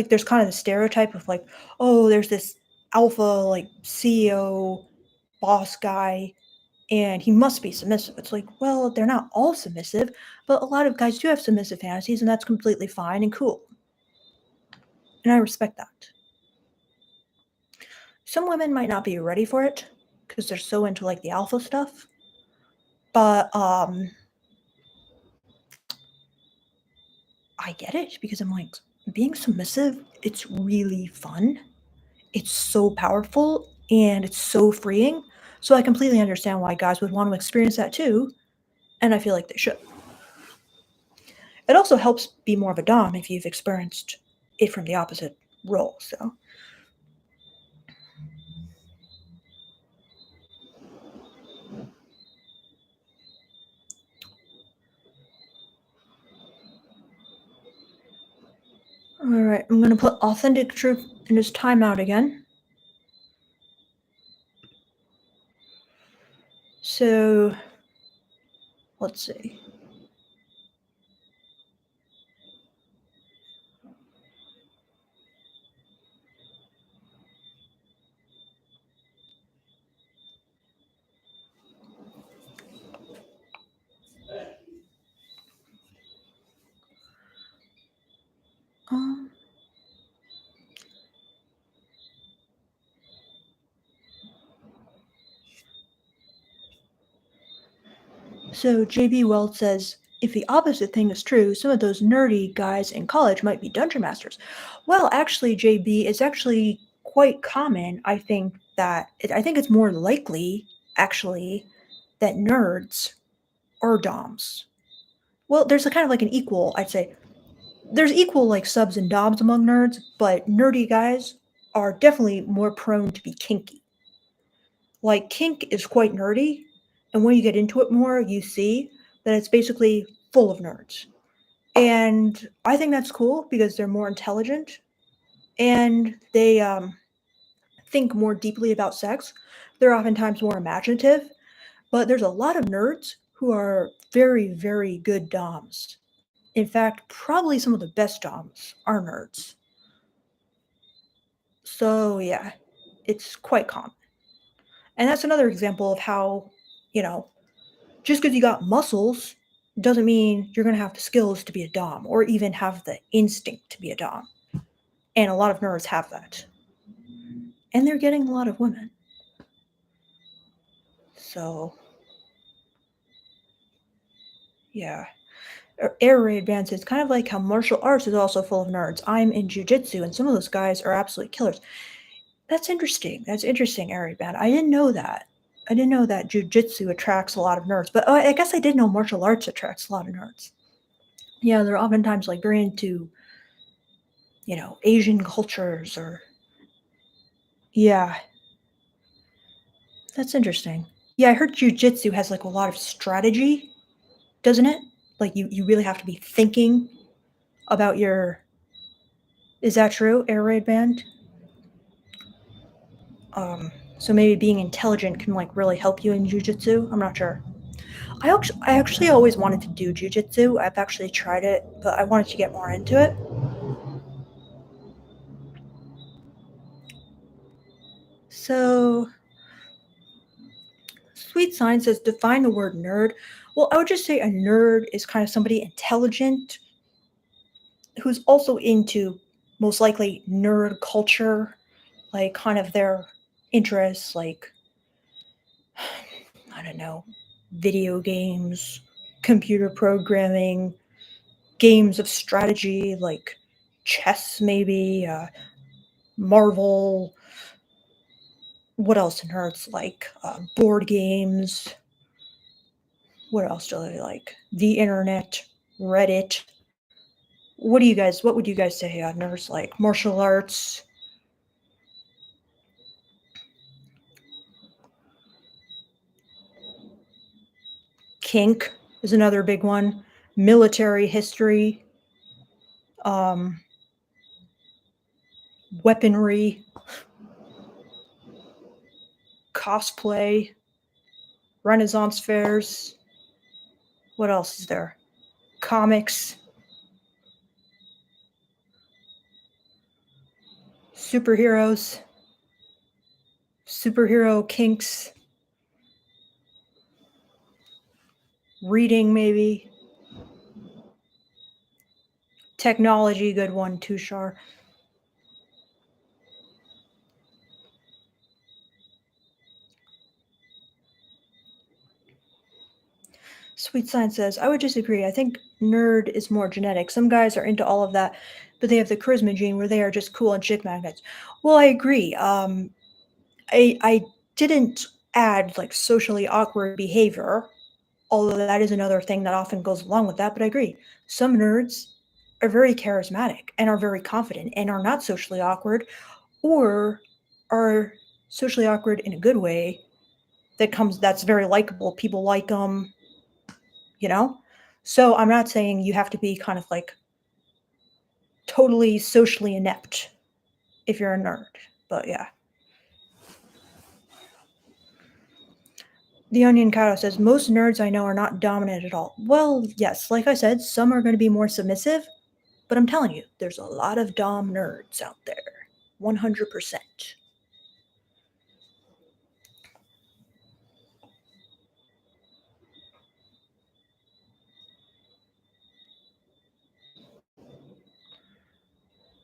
there's kind of the stereotype of like, oh, there's this alpha like CEO boss guy and he must be submissive. It's like, well, they're not all submissive, but a lot of guys do have submissive fantasies and that's completely fine and cool. And I respect that. Some women might not be ready for it because they're so into like the alpha stuff. But I get it because I'm like, being submissive, it's really fun. It's so powerful and it's so freeing. So I completely understand why guys would want to experience that too, and I feel like they should. It also helps be more of a dom if you've experienced it from the opposite role. So all right, I'm gonna put authentic truth in his timeout again. So let's see. Um, so JB Weld says, if the opposite thing is true, some of those nerdy guys in college might be dungeon masters. Well, actually, JB, it's actually quite common. I think it's more likely, actually, that nerds are doms. Well, there's a kind of like an equal, I'd say. There's equal like subs and doms among nerds, but nerdy guys are definitely more prone to be kinky. Like kink is quite nerdy, and when you get into it more, you see that it's basically full of nerds. And I think that's cool because they're more intelligent and they think more deeply about sex. They're oftentimes more imaginative, but there's a lot of nerds who are very, very good DOMs. In fact, probably some of the best DOMs are nerds. So, yeah, it's quite common. And that's another example of how, you know, just because you got muscles doesn't mean you're going to have the skills to be a Dom or even have the instinct to be a Dom. And a lot of nerds have that. And they're getting a lot of women. So, yeah. Air raid band says kind of like how martial arts is also full of nerds. I'm in jujitsu, and some of those guys are absolute killers. That's interesting. That's interesting, air raid band. I didn't know that. I didn't know that jujitsu attracts a lot of nerds, but I guess I did know martial arts attracts a lot of nerds. Yeah, they're oftentimes like very into, Asian cultures or yeah, that's interesting. Yeah, I heard jujitsu has like a lot of strategy, doesn't it? Like you really have to be thinking about your is that true, air raid band? Um, so maybe being intelligent can like really help you in jujitsu. I'm not sure. I actually always wanted to do jujitsu. I've actually tried it, but I wanted to get more into it. So Sweet Science says define the word nerd. Well, I would just say a nerd is kind of somebody intelligent who's also into most likely nerd culture, like kind of their interests, like I don't know, video games, computer programming, games of strategy, like chess, maybe, Marvel. What else nerds like? Board games. What else do they like? The internet, Reddit. What would you guys say nerds like? Martial arts, kink is another big one. Military history, um, weaponry, cosplay, Renaissance fairs. What else is there? Comics, superheroes, superhero kinks, reading maybe, technology, good one, Tushar. Sweet Science says, I would disagree. I think nerd is more genetic. Some guys are into all of that, but they have the charisma gene where they are just cool and chick magnets. Well, I agree. I didn't add like socially awkward behavior, although that is another thing that often goes along with that, but I agree. Some nerds are very charismatic and are very confident and are not socially awkward or are socially awkward in a good way that's very likable. People like them, you know? So I'm not saying you have to be kind of like totally socially inept if you're a nerd. But yeah. The Onion Cow says most nerds I know are not dominant at all. Well, yes, like I said, some are going to be more submissive, but I'm telling you, there's a lot of dom nerds out there. 100%.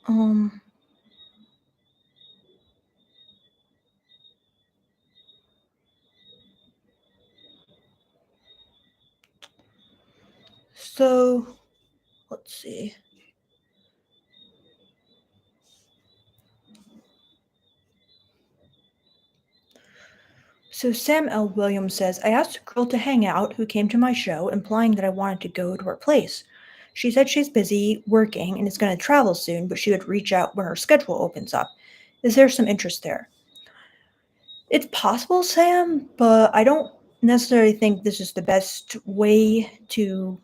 Um, so let's see. So Sam L. Williams says, I asked a girl to hang out who came to my show, implying that I wanted to go to her place. She said she's busy working and is going to travel soon, but she would reach out when her schedule opens up. Is there some interest there? It's possible, Sam, but I don't necessarily think this is the best way to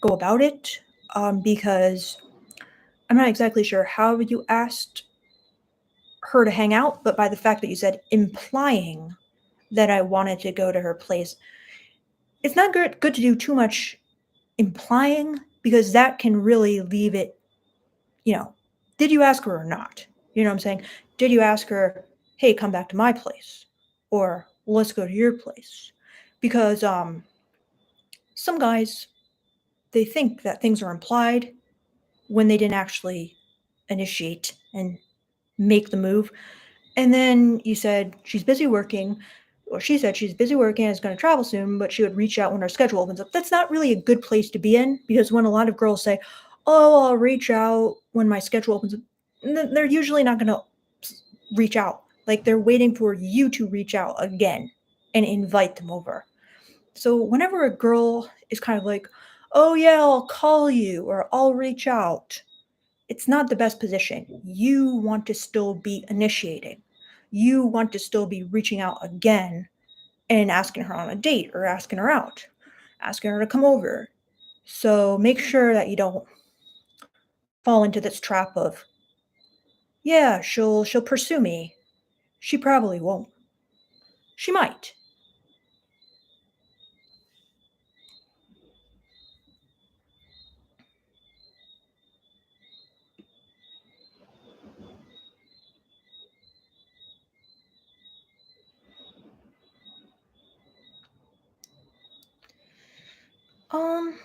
go about it because I'm not exactly sure how you asked her to hang out, but by the fact that you said implying that I wanted to go to her place, it's not good to do too much implying because that can really leave it, you know, did you ask her or not? You know what I'm saying? Did you ask her, hey, come back to my place? Or let's go to your place? Because some guys, they think that things are implied when they didn't actually initiate and make the move. And then you said she's busy working, or she said she's busy working and is going to travel soon, but she would reach out when her schedule opens up. That's not really a good place to be in because when a lot of girls say, oh, I'll reach out when my schedule opens up, they're usually not going to reach out. Like they're waiting for you to reach out again and invite them over. So whenever a girl is kind of like, oh, yeah, I'll call you or I'll reach out, it's not the best position. You want to still be initiating. You want to still be reaching out again and asking her on a date or asking her out, asking her to come over. So make sure that you don't fall into this trap of, yeah, she'll pursue me. She probably won't. She might. Um,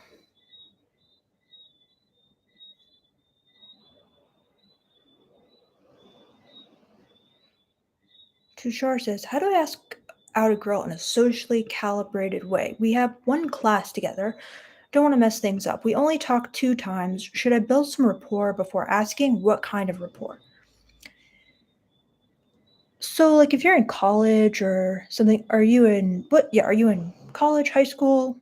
Tushar says, how do I ask out a girl in a socially calibrated way? We have one class together. Don't want to mess things up. We only talk 2 times. Should I build some rapport before asking? What kind of rapport? So, like, if you're in college or something, are you in what? Yeah, are you in college, high school,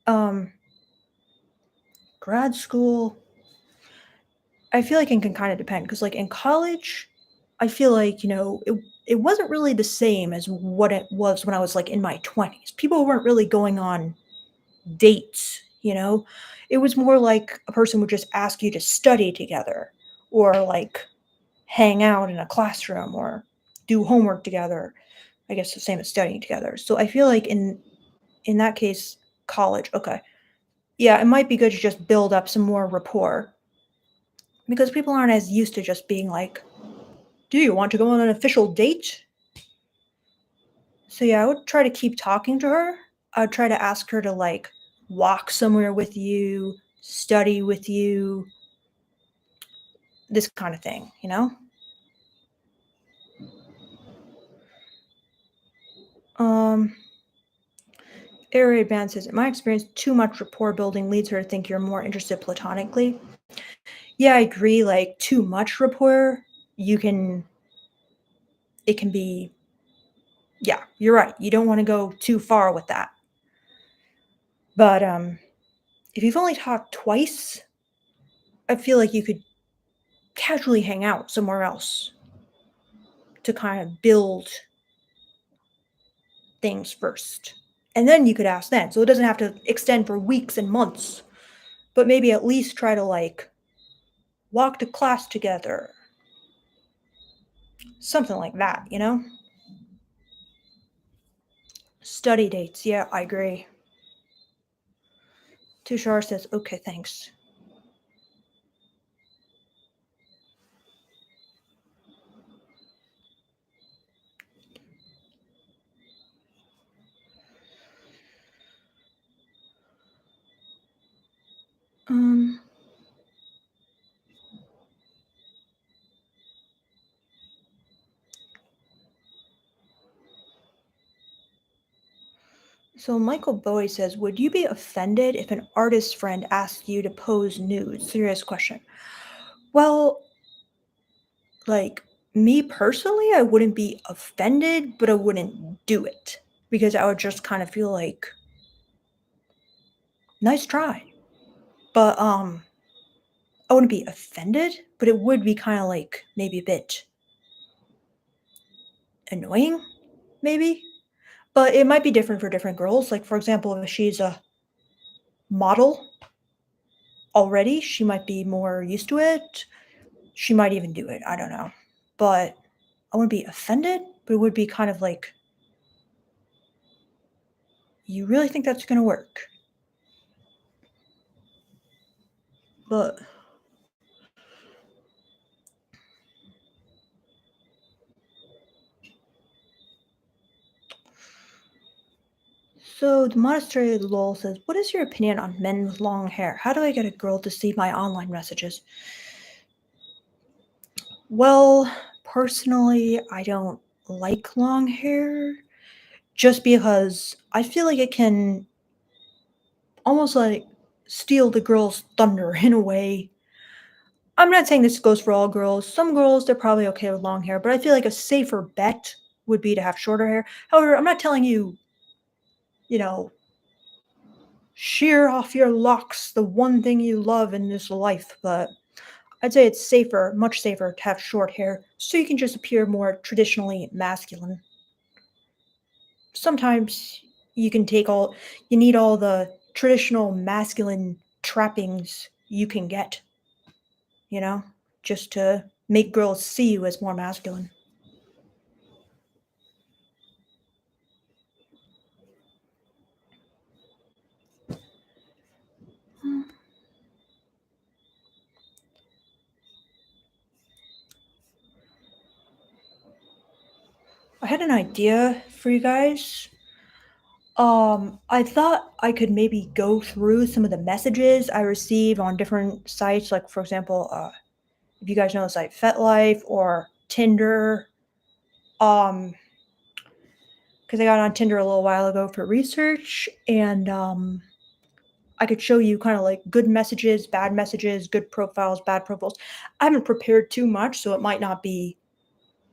um, grad school? I feel like it can kind of depend because, like, in college, I feel like it wasn't really the same as what it was when I was like in my 20s. People weren't really going on dates. It was more like a person would just ask you to study together, or like hang out in a classroom, or do homework together. I guess the same as studying together. So I feel like in that case, college, okay. Yeah, it might be good to just build up some more rapport because people aren't as used to just being like, "Do you want to go on an official date?" So yeah, I would try to keep talking to her. I would try to ask her to like walk somewhere with you, study with you, this kind of thing. Um, Area Band says, in my experience, too much rapport building leads her to think you're more interested platonically. Yeah, I agree. Like too much rapport, you can it can be yeah, you're right. You don't want to go too far with that. But if you've only talked twice, I feel like you could casually hang out somewhere else to kind of build things first. And then you could ask then. So it doesn't have to extend for weeks and months, but maybe at least try to like walk to class together. Something like that. Study dates. Yeah, I agree. Tushar says, okay, thanks. Um, so Michael Bowie says, would you be offended if an artist friend asked you to pose nude? Serious question. Well, like me personally, I wouldn't be offended, but I wouldn't do it because I would just kind of feel like, nice try. But I wouldn't be offended, but it would be kind of like maybe a bit annoying, maybe. But it might be different for different girls. Like for example, if she's a model already, she might be more used to it. She might even do it. I don't know. But I wouldn't be offended, but it would be kind of like, you really think that's going to work? But so the monastery lol says, "What is your opinion on men with long hair? How do I get a girl to see my online messages?" Well, personally, I don't like long hair just because I feel like it can almost like steal the girl's thunder in a way. I'm not saying this goes for all girls. Some girls, they're probably okay with long hair, but I feel like a safer bet would be to have shorter hair. However, I'm not telling you, you know, shear off your locks, the one thing you love in this life, but I'd say it's safer, much safer to have short hair so you can just appear more traditionally masculine. Sometimes you need all the traditional masculine trappings you can get, you know, just to make girls see you as more masculine. Hmm. I had an idea for you guys. I thought I could maybe go through some of the messages I receive on different sites, like for example, if you guys know the site FetLife or Tinder, um, because I got on Tinder a little while ago for research, and I could show you kind of like good messages, good profiles, bad profiles. I haven't prepared too much, so it might not be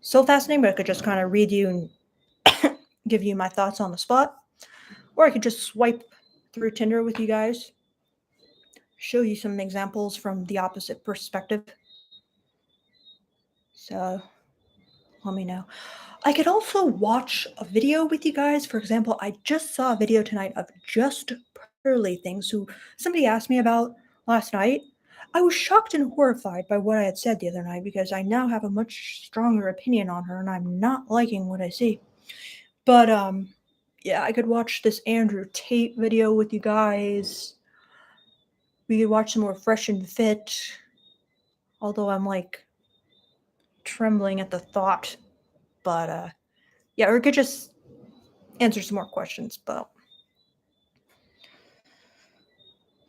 so fascinating, but I could just kind of read you and give you my thoughts on the spot. Or I could just swipe through Tinder with you guys, show you some examples from the opposite perspective. So let me know. I could also watch a video with you guys. For example, I just saw a video tonight of just pearly things who somebody asked me about last night. I was shocked and horrified by what I had said the other night because I now have a much stronger opinion on her and I'm not liking what I see. But yeah, I could watch this Andrew Tate video with you guys. We could watch some more Fresh and Fit, although I'm like trembling at the thought. But yeah, or we could just answer some more questions. But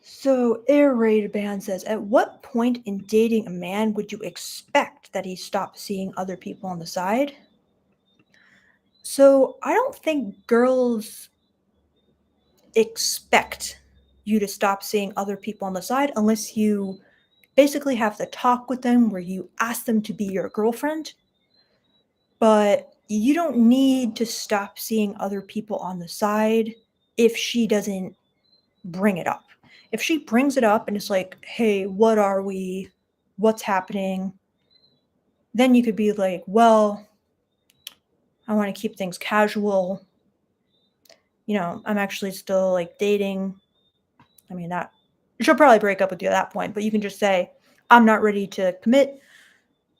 so Air Raid Band says, at what point in dating a man would you expect that he stop seeing other people on the side? So I don't think girls expect you to stop seeing other people on the side unless you basically have the talk with them where you ask them to be your girlfriend, but you don't need to stop seeing other people on the side if she doesn't bring it up. If she brings it up and it's like, hey, what are we? What's happening? Then you could be like, well, I want to keep things casual. I'm actually still like dating. I mean, that she'll probably break up with you at that point, but you can just say, I'm not ready to commit,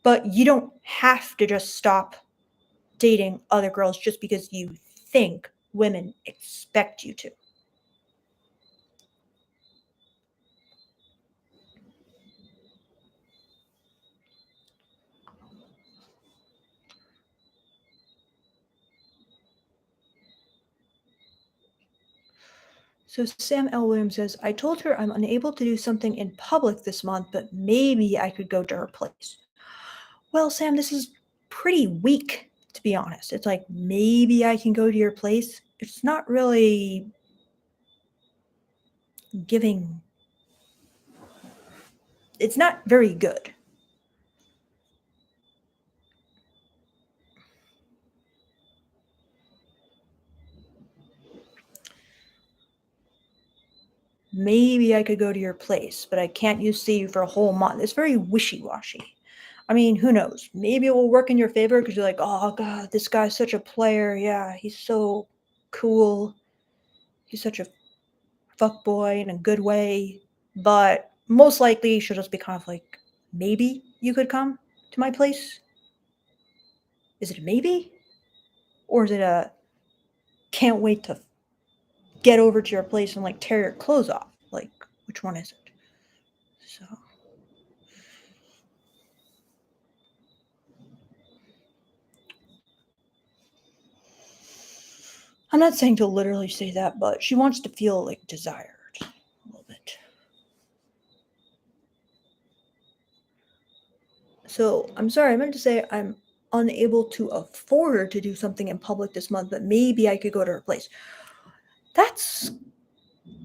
but you don't have to just stop dating other girls just because you think women expect you to. So Sam L. Williams says, I told her I'm unable to do something in public this month, but maybe I could go to her place. Well, Sam, this is pretty weak, to be honest. It's like, maybe I can go to your place. It's not really giving, it's not very good. Maybe I could go to your place, but I can't see you for a whole month. It's very wishy washy. I mean, who knows? Maybe it will work in your favor because you're like, oh, God, this guy's such a player. Yeah, he's so cool. He's such a fuck boy in a good way. But most likely, she'll just be kind of like, maybe you could come to my place. Is it a maybe? Or is it a can't wait to get over to your place and like tear your clothes off? Like, which one is it? So. I'm not saying to literally say that, but she wants to feel like desired a little bit. So I'm sorry, I meant to say I'm unable to afford to do something in public this month, but maybe I could go to her place. That's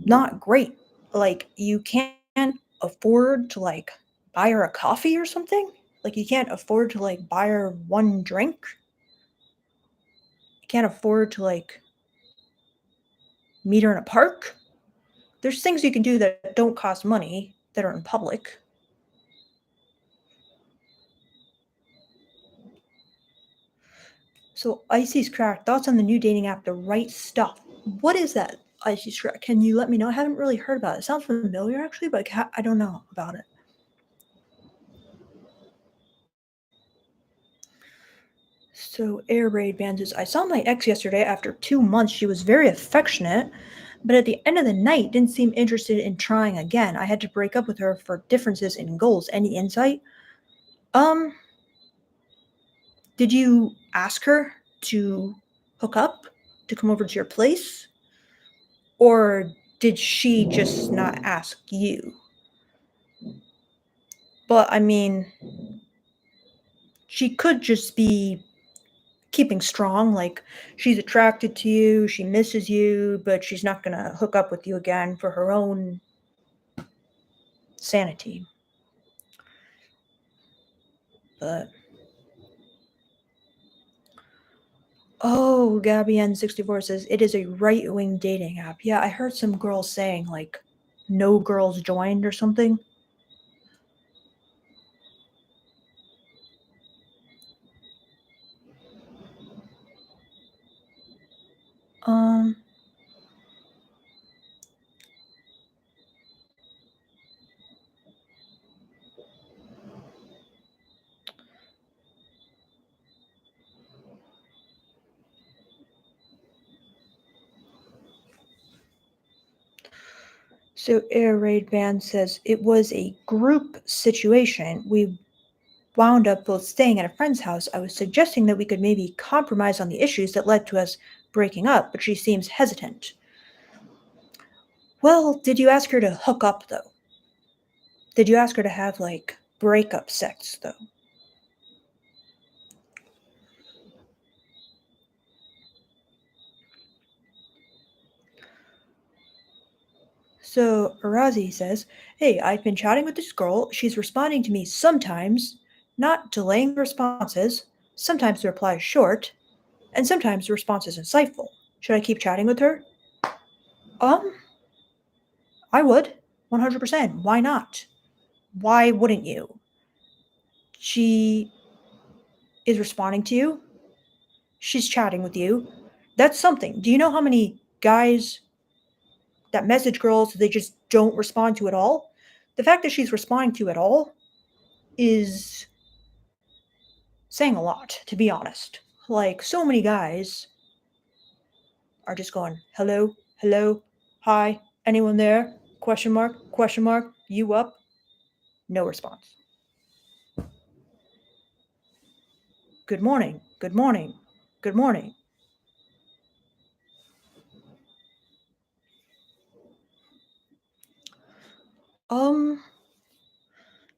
not great. Like, you can't afford to like buy her a coffee or something? Like, you can't afford to like buy her one drink? You can't afford to like meet her in a park? There's things you can do that don't cost money that are in public. So, Icy's cracked. Thoughts on the new dating app, The Right Stuff. What is that? Icy Shrek. Can you let me know? I haven't really heard about it. It sounds familiar actually, but I don't know about it. So Air Raid Band says, I saw my ex yesterday. After 2 months, she was very affectionate, but at the end of the night, didn't seem interested in trying again. I had to break up with her for differences in goals. Any insight? Um, did you ask her to hook up, to come over to your place, or did she just not ask you? But I mean, she could just be keeping strong, like she's attracted to you, she misses you, but she's not gonna hook up with you again for her own sanity. But oh, Gabby N64 says it is a right wing dating app. Yeah, I heard some girls saying like no girls joined or something. Um so Air Raid Band says it was a group situation. We wound up both staying at a friend's house. I was suggesting that we could maybe compromise on the issues that led to us breaking up, but she seems hesitant. Well, did you ask her to hook up though? Did you ask her to have like breakup sex though? So Arazi says, hey, I've been chatting with this girl. She's responding to me sometimes, not delaying responses. Sometimes the reply is short, and sometimes the response is insightful. Should I keep chatting with her? Um, I would. 100%. Why not? Why wouldn't you? She is responding to you. She's chatting with you. That's something. Do you know how many guys that message girls they just don't respond to at all? The fact that she's responding to you at all is saying a lot, to be honest. Like, so many guys are just going, hello, hello, hi, anyone there? Question mark, you up? No response. Good morning, good morning, good morning. Um,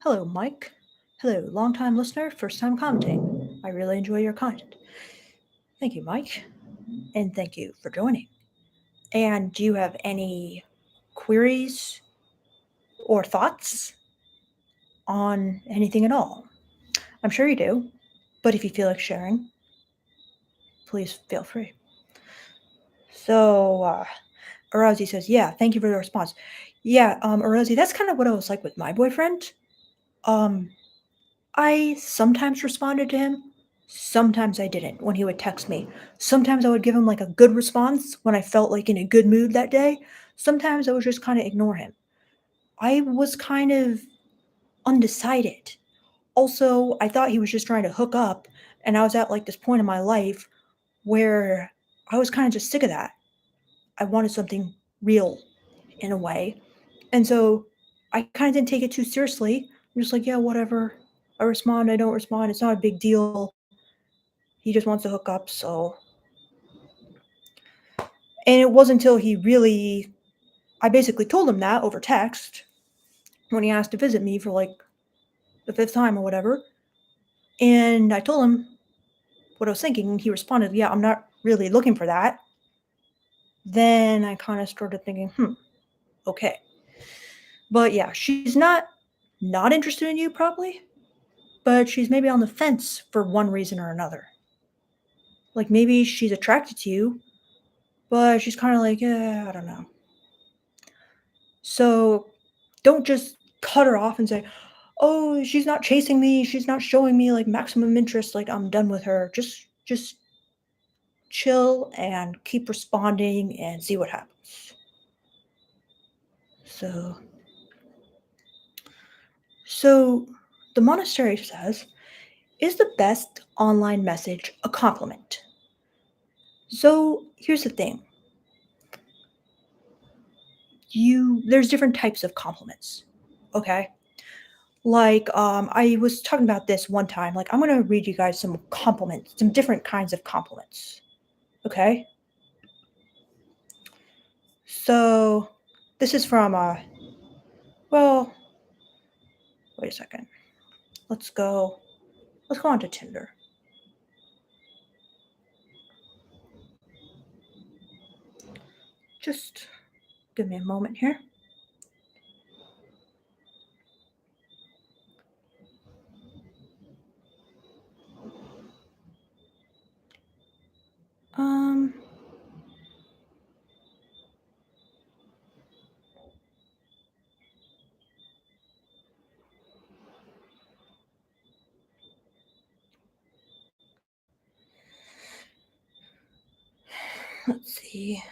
Hello, Mike. Hello, long time listener, first time commenting. I really enjoy your content. Thank you, Mike, and thank you for joining. And do you have any queries or thoughts on anything at all? I'm sure you do, but if you feel like sharing, please feel free. So, Arazi says, yeah, thank you for the response. Yeah, Arazi, that's kind of what I was like with my boyfriend. Um, I sometimes responded to him, sometimes I didn't when he would text me. Sometimes I would give him like a good response when I felt like in a good mood that day. Sometimes I would just kind of ignore him. I was kind of undecided. Also, I thought he was just trying to hook up, and I was at like this point in my life where I was kind of just sick of that. I wanted something real in a way. And so I kind of didn't take it too seriously. I'm just like, yeah, whatever. I respond, I don't respond. It's not a big deal. He just wants to hook up, so. And it wasn't until I basically told him that over text when he asked to visit me for like the fifth time or whatever. And I told him what I was thinking, and he responded, yeah, I'm not really looking for that. Then I kind of started thinking, okay. But yeah, she's not interested in you probably, but she's maybe on the fence for one reason or another. Like maybe she's attracted to you, but she's kind of like, yeah, I don't know. So don't just cut her off and say, oh, she's not chasing me, she's not showing me like maximum interest, like I'm done with her. Just chill and keep responding and see what happens. So, so the monastery says, is the best online message a compliment? So here's the thing. There's different types of compliments. Okay? Like, I was talking about this one time. Like, I'm gonna read you guys some compliments, some different kinds of compliments. Okay? So this is from well, wait a second. Let's go let's go on to Tinder. Just give me a moment here. Um, let's see.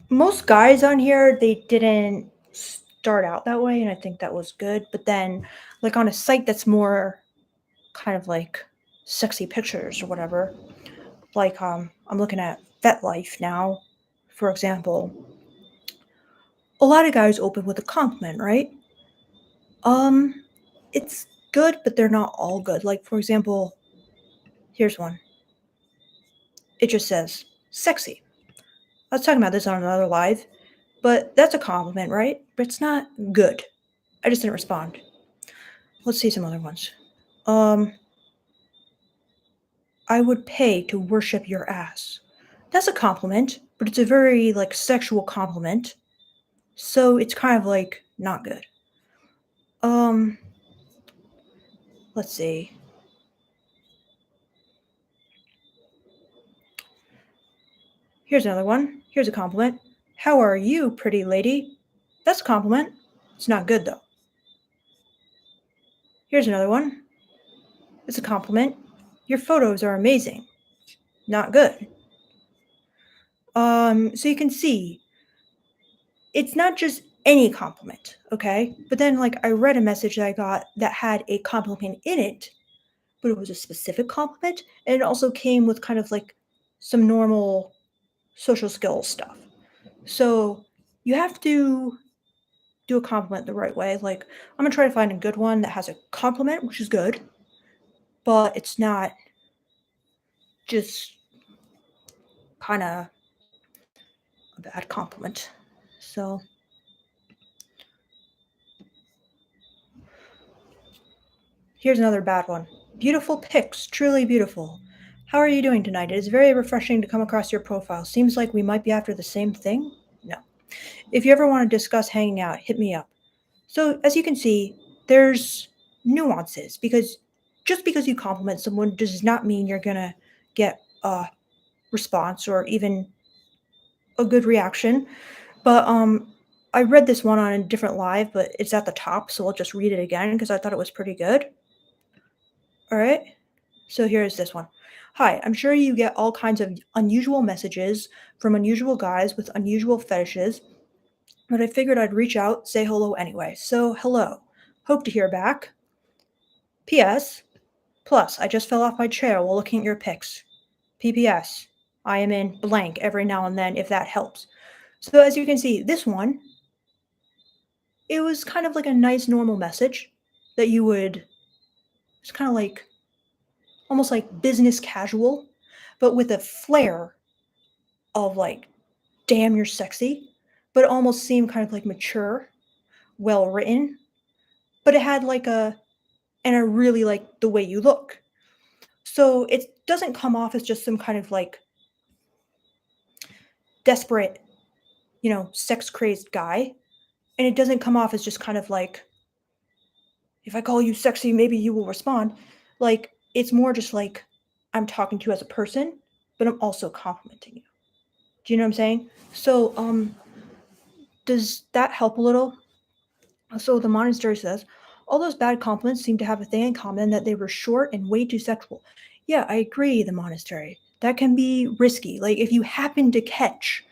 Most guys on here, they didn't start out that way, and I think that was good. But then, like on a site that's more kind of like sexy pictures or whatever, like I'm looking at FetLife now, for example. A lot of guys open with a compliment, right? Um, it's good, but they're not all good. Like for example, here's one. It just says sexy. I was talking about this on another live, but that's a compliment, right? But it's not good. I just didn't respond. Let's see some other ones. Um, I would pay to worship your ass. That's a compliment, but it's a very like sexual compliment. So it's kind of like not good. Um, let's see. Here's another one. Here's a compliment. How are you, pretty lady? That's a compliment. It's not good though. Here's another one. It's a compliment. Your photos are amazing. Not good. So you can see it's not just any compliment, okay? But then like I read a message that I got that had a compliment in it, but it was a specific compliment and it also came with kind of like some normal social skills stuff. So you have to do a compliment the right way. Like I'm gonna try to find a good one that has a compliment, which is good, but it's not just kind of a bad compliment. So here's another bad one. Beautiful pics, truly beautiful. How are you doing tonight? It is very refreshing to come across your profile. Seems like we might be after the same thing? No. If you ever want to discuss hanging out, hit me up. So, as you can see, there's nuances because just because you compliment someone does not mean you're going to get a response or even a good reaction. But I read this one on a different live, but it's at the top, so I'll just read it again because I thought it was pretty good. All right. So here's this one. Hi, I'm sure you get all kinds of unusual messages from unusual guys with unusual fetishes, but I figured I'd reach out, say hello anyway. So, hello. Hope to hear back. P.S. Plus, I just fell off my chair while looking at your pics. P.P.S. I am in blank every now and then if that helps. So, as you can see, this one, it was kind of like a nice normal message that you would, it's kind of like almost like business casual, but with a flair of like, damn, you're sexy, but it almost seemed kind of like mature, well written, but it had like and I really like the way you look. So it doesn't come off as just some kind of like desperate, sex crazed guy. And it doesn't come off as just kind of like, if I call you sexy, maybe you will respond. Like, it's more just like, I'm talking to you as a person, but I'm also complimenting you. Do you know what I'm saying? So, does that help a little? So the monastery says, All those bad compliments seem to have a thing in common that they were short and way too sexual. Yeah, I agree, the monastery. That can be risky. Like, if you happen to catch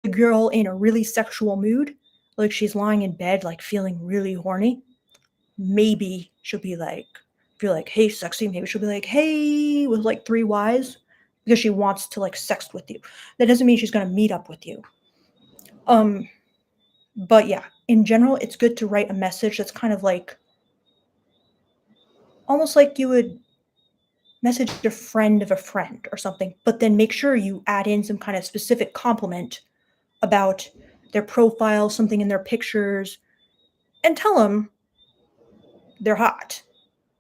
a girl in a really sexual mood, like she's lying in bed, like feeling really horny, maybe she'll be like, if you're like, hey, sexy, maybe she'll be like, hey, with like three Y's, because she wants to like sex with you. That doesn't mean she's gonna meet up with you. Um, but yeah, in general, it's good to write a message that's kind of like almost like you would message a friend of a friend or something, but then make sure you add in some kind of specific compliment about their profile, something in their pictures, and tell them they're hot.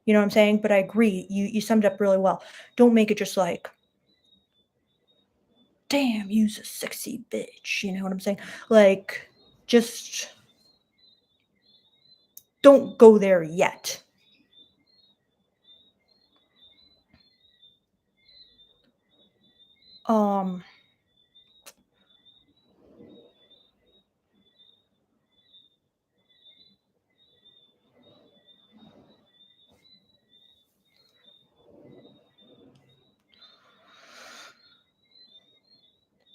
You know what I'm saying? But I agree, you summed up really well. Don't make it just like, "Damn, you's a sexy bitch," you know what I'm saying? Like, just don't go there yet. Um,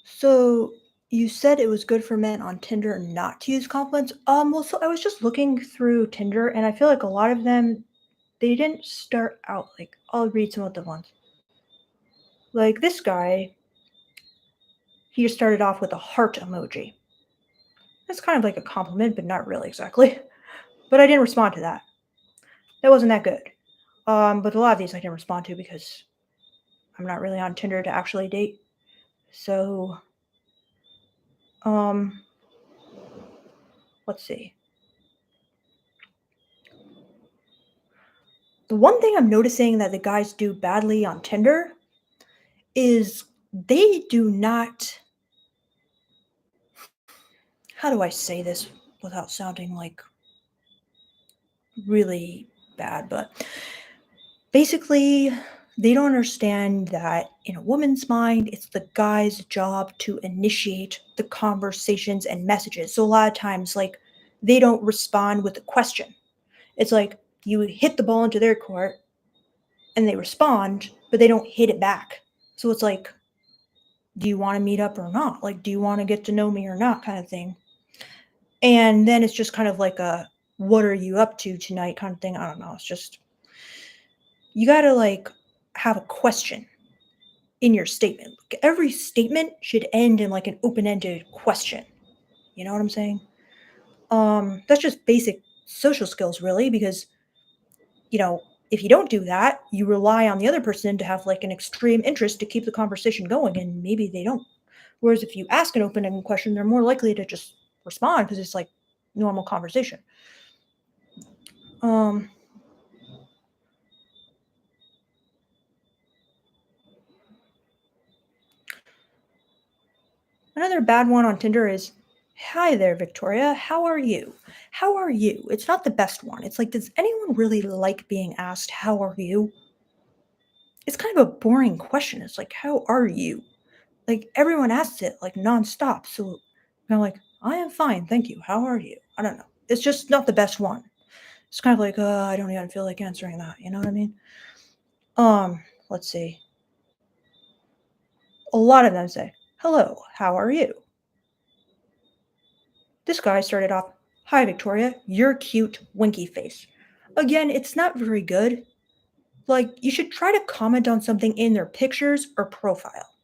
so you said it was good for men on Tinder not to use compliments? Well, so I was just looking through Tinder, and I feel like a lot of them, they didn't start out like I'll read some of the ones. Like this guy, he just started off with a heart emoji. That's kind of like a compliment, but not really exactly. But I didn't respond to that. That wasn't that good. But a lot of these I didn't respond to because I'm not really on Tinder to actually date. So, um, let's see. The one thing I'm noticing that the guys do badly on Tinder is they do not, how do I say this without sounding like really bad, but basically, they don't understand that in a woman's mind, it's the guy's job to initiate the conversations and messages. So a lot of times, like, they don't respond with a question. It's like you hit the ball into their court and they respond, but they don't hit it back. So it's like, do you want to meet up or not? Like, do you want to get to know me or not kind of thing? And then it's just kind of like a, what are you up to tonight kind of thing. I don't know. It's just, you got to like have a question in your statement. Like, every statement should end in like an open-ended question. You know what I'm saying? That's just basic social skills, really, because you know if you don't do that, you rely on the other person to have like an extreme interest to keep the conversation going, and maybe they don't. Whereas if you ask an open-ended question, they're more likely to just respond because it's like normal conversation. Um, Another bad one on Tinder is, "Hi there, Victoria. How are you?" How are you? It's not the best one. It's like, does anyone really like being asked, "How are you?" It's kind of a boring question. It's like, "How are you?" Like, everyone asks it like nonstop. So I'm like, "I am fine. Thank you. How are you?" I don't know. It's just not the best one. It's kind of like, I don't even feel like answering that. You know what I mean? Let's see. A lot of them say, "Hello, how are you?" This guy started off, "Hi, Victoria, you're cute, winky face." Again, it's not very good. Like, you should try to comment on something in their pictures or profile.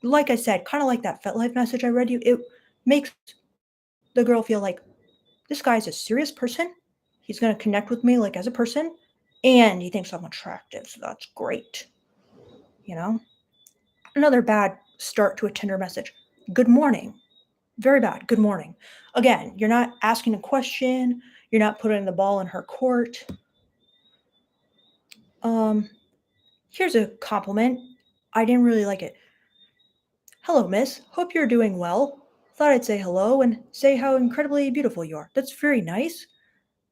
Like I said, kind of like that FetLife message I read you, it makes the girl feel like this guy's a serious person. He's going to connect with me like as a person, and he thinks I'm attractive. So that's great. You know? Another bad start to a Tinder message. "Good morning." Very bad. "Good morning." Again, you're not asking a question, you're not putting the ball in her court. Um, Here's a compliment. I didn't really like it. "Hello, miss. Hope you're doing well. Thought I'd say hello and say how incredibly beautiful you are." That's very nice,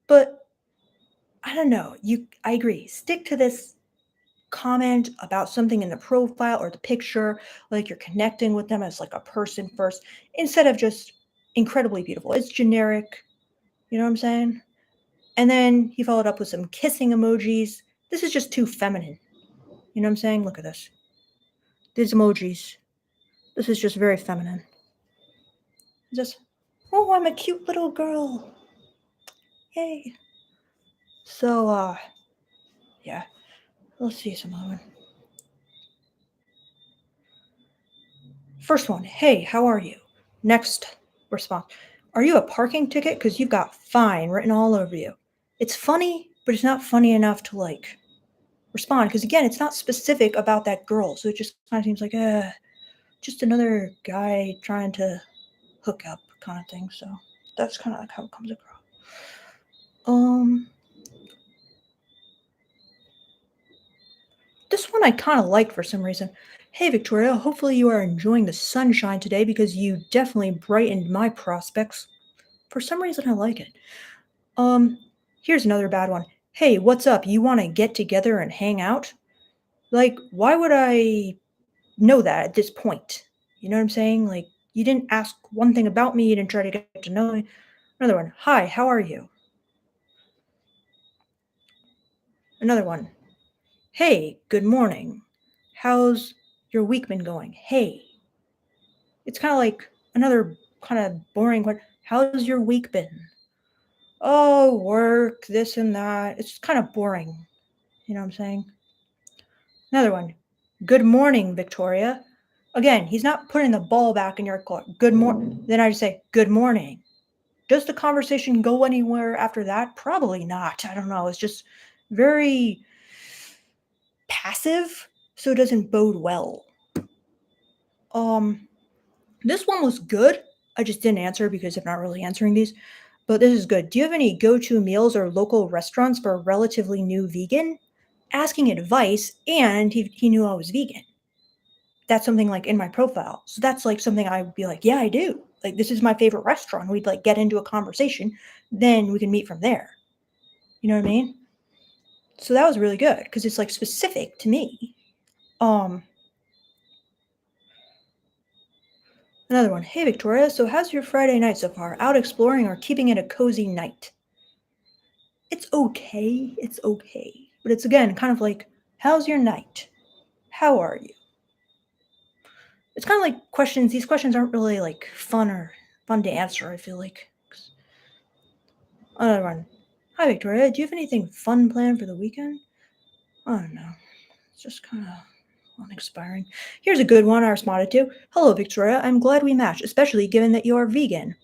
but I don't know. I agree. Stick to this comment about something in the profile or the picture, like you're connecting with them as like a person first, instead of just incredibly beautiful. It's generic. You know what I'm saying? And then he followed up with some kissing emojis. This is just too feminine. You know what I'm saying? Look at this. These emojis. This is just very feminine. Just, oh, I'm a cute little girl. Yay. So, yeah. Let's see some other one. First one, hey, how are you? Next response, are you a parking ticket? Because you've got fine written all over you. It's funny, but it's not funny enough to like respond. Because again, it's not specific about that girl. So it just kind of seems like, just another guy trying to hook up kind of thing. So that's kind of like how it comes across. This one I kind of liked for some reason. Hey Victoria, hopefully you are enjoying the sunshine today because you definitely brightened my prospects. For some reason I like it. Um, Here's another bad one. Hey, what's up? You want to get together and hang out? Like, why would I know that at this point? You know what I'm saying? Like, you didn't ask one thing about me, you didn't try to get to know me. Another one. Hi, how are you? Another one. Hey, good morning. How's your week been going? Hey. It's kind of like another kind of boring one. How's your week been? Oh, work, this and that. It's kind of boring. You know what I'm saying? Another one. Good morning, Victoria. Again, he's not putting the ball back in your court. Good morning. Then I just say, good morning. Does the conversation go anywhere after that? Probably not. I don't know. It's just very passive, so it doesn't bode well. This one was good. I just didn't answer because I'm not really answering these. But this is good. Do you have any go-to meals or local restaurants for a relatively new vegan? Asking advice, and he knew I was vegan. That's something like in my profile. So that's like something I would be like, yeah, I do. Like this is my favorite restaurant. We'd like get into a conversation, then we can meet from there. You know what I mean? So that was really good because it's like specific to me. Um Another one. Hey Victoria, so how's your Friday night so far? Out exploring or keeping it a cozy night? It's okay. It's okay. But it's again kind of like, how's your night? How are you? It's kind of like questions. These questions aren't really like fun to answer, I feel like. Another one. Hi, Victoria. Do you have anything fun planned for the weekend? I don't know. It's just kind of uninspiring. Here's a good one I responded to. Hello, Victoria. I'm glad we matched, especially given that you are vegan.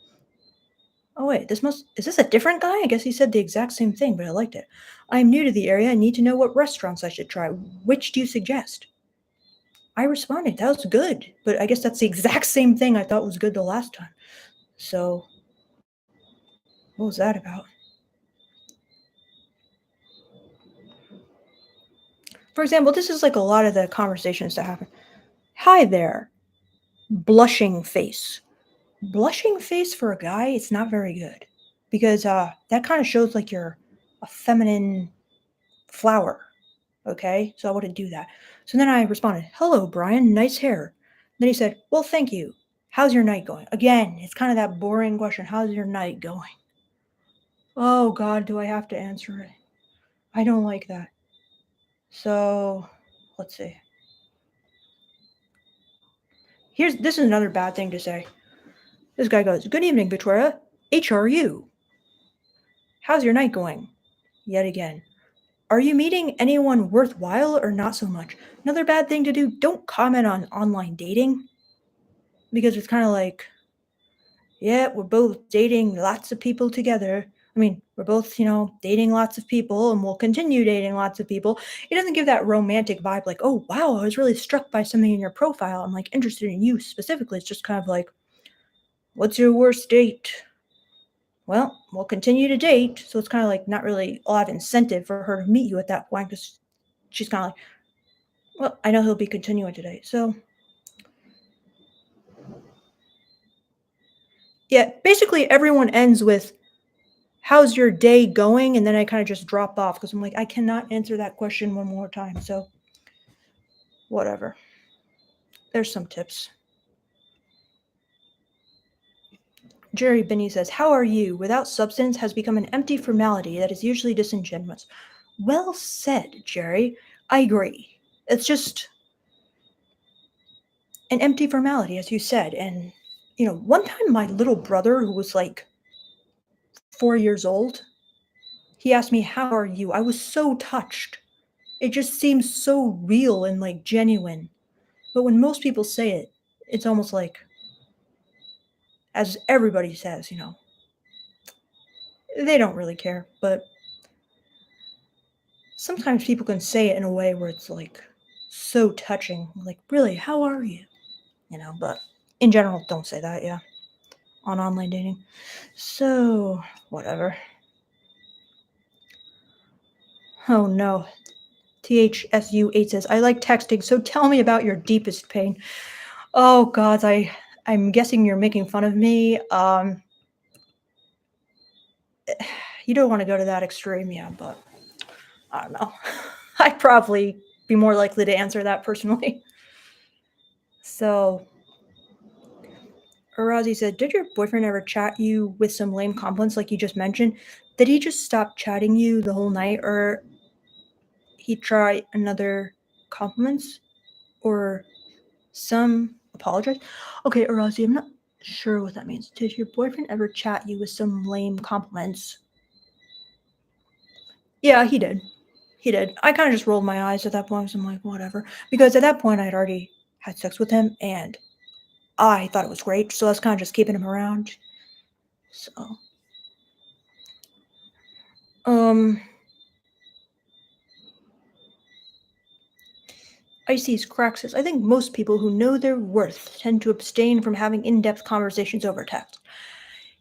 Oh, wait. Is this a different guy? I guess he said the exact same thing, but I liked it. I'm new to the area and need to know what restaurants I should try. Which do you suggest? I responded. That was good. But I guess that's the exact same thing I thought was good the last time. So, what was that about? For example, this is like a lot of the conversations that happen. Hi there. Blushing face. Blushing face for a guy, it's not very good. Because that kind of shows like you're a feminine flower. Okay? So I wouldn't do that. So then I responded, hello, Brian, nice hair. Then he said, well, thank you. How's your night going? Again, it's kind of that boring question. How's your night going? Oh, God, do I have to answer it? I don't like that. So let's see. This is another bad thing to say. This guy goes, good evening, Victoria. HRU. How's your night going? Yet again. Are you meeting anyone worthwhile or not so much? Another bad thing to do, don't comment on online dating. Because it's kind of like, yeah, we're both dating lots of people together. I mean, we're both, dating lots of people and we'll continue dating lots of people. It doesn't give that romantic vibe like, oh, wow, I was really struck by something in your profile. I'm like interested in you specifically. It's just kind of like, what's your worst date? Well, we'll continue to date. So it's kind of like not really a lot of incentive for her to meet you at that point because she's kind of like, well, I know he'll be continuing today. So, yeah, basically everyone ends with, how's your day going? And then I kind of just drop off because I'm like, I cannot answer that question one more time. So, whatever. There's some tips. Jerry Binney says, "How are you?" without substance has become an empty formality that is usually disingenuous. Well said, Jerry. I agree. It's just an empty formality, as you said. And, one time my little brother, who was like 4 years old, he asked me, "How are you?" I was so touched. It just seems so real and like genuine. But when most people say it, it's almost like, as everybody says, they don't really care. But sometimes people can say it in a way where it's like so touching. Like, really, how are you? But in general, don't say that, yeah, on online dating. So, whatever. Oh no. THSU8 says, "I like texting, so tell me about your deepest pain." Oh God, I'm guessing you're making fun of me. You don't want to go to that extreme, yeah, but I don't know. I'd probably be more likely to answer that personally. So, Arazi said, "Did your boyfriend ever chat you with some lame compliments like you just mentioned? Did he just stop chatting you the whole night, or he try another compliments, or some apologize?" Okay, Arazi, I'm not sure what that means. Did your boyfriend ever chat you with some lame compliments? Yeah, he did. He did. I kind of just rolled my eyes at that point. So I'm like, whatever. Because at that point, I'd already had sex with him, and I thought it was great. So I was kind of just keeping him around. So, um, Icy's Crack says, "I think most people who know their worth tend to abstain from having in-depth conversations over text."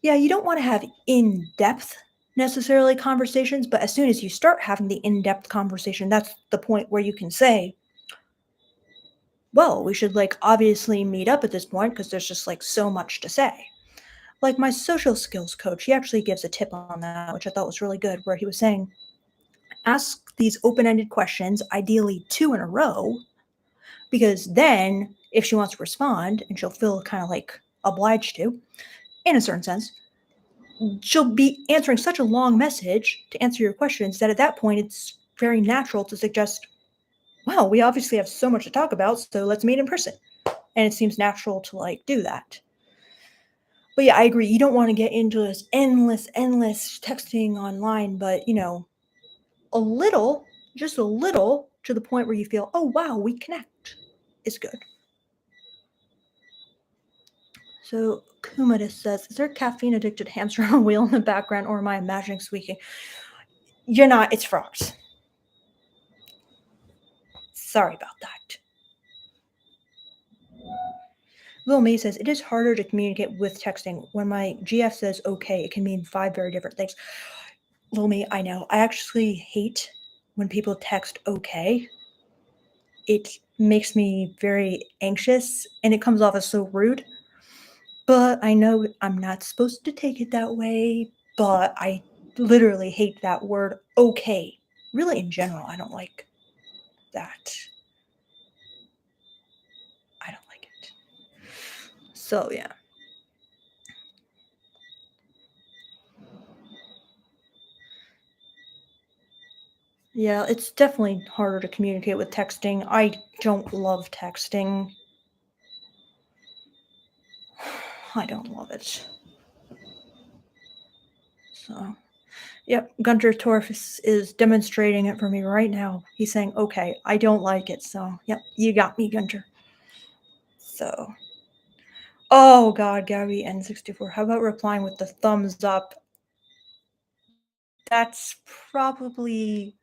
Yeah, you don't want to have in-depth necessarily conversations, but as soon as you start having the in-depth conversation, that's the point where you can say, well, we should like obviously meet up at this point because there's just like so much to say. Like my social skills coach, he actually gives a tip on that, which I thought was really good, where he was saying, ask these open ended questions, ideally two in a row, because then if she wants to respond and she'll feel kind of like obliged to, in a certain sense, she'll be answering such a long message to answer your questions that at that point it's very natural to suggest, well, we obviously have so much to talk about, so let's meet in person. And it seems natural to like do that. But yeah, I agree. You don't want to get into this endless texting online, but a little, just a little, to the point where you feel, oh wow, we connect, is good. So Kumadis says, "Is there a caffeine addicted hamster on a wheel in the background, or am I imagining squeaking?" You're not, it's frogs. Sorry about that. Lil Me says, "It is harder to communicate with texting. When my GF says okay, it can mean five very different things." Lil Me, I know. I actually hate when people text okay. It makes me very anxious and it comes off as so rude. But I know I'm not supposed to take it that way, but I literally hate that word okay. Really, in general, I don't like that. I don't like it. So, yeah. Yeah, it's definitely harder to communicate with texting. I don't love texting. I don't love it. So, yep, Gunter Torf is demonstrating it for me right now. He's saying, okay, I don't like it. So, yep, you got me, Gunter. So, oh God, Gabby N64. How about replying with the thumbs up? That's probably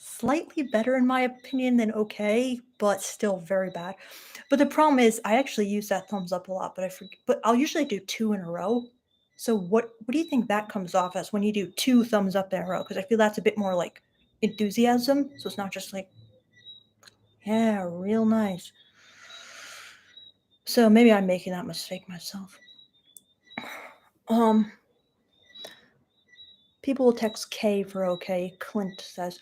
slightly better in my opinion than okay, but still very bad. But the problem is I actually use that thumbs up a lot, but I forget, but I'll usually do two in a row. So what do you think that comes off as when you do two thumbs up in a row? Because I feel that's a bit more like enthusiasm. So it's not just like, yeah, real nice. So maybe I'm making that mistake myself. Um People will text K for okay, Clint says.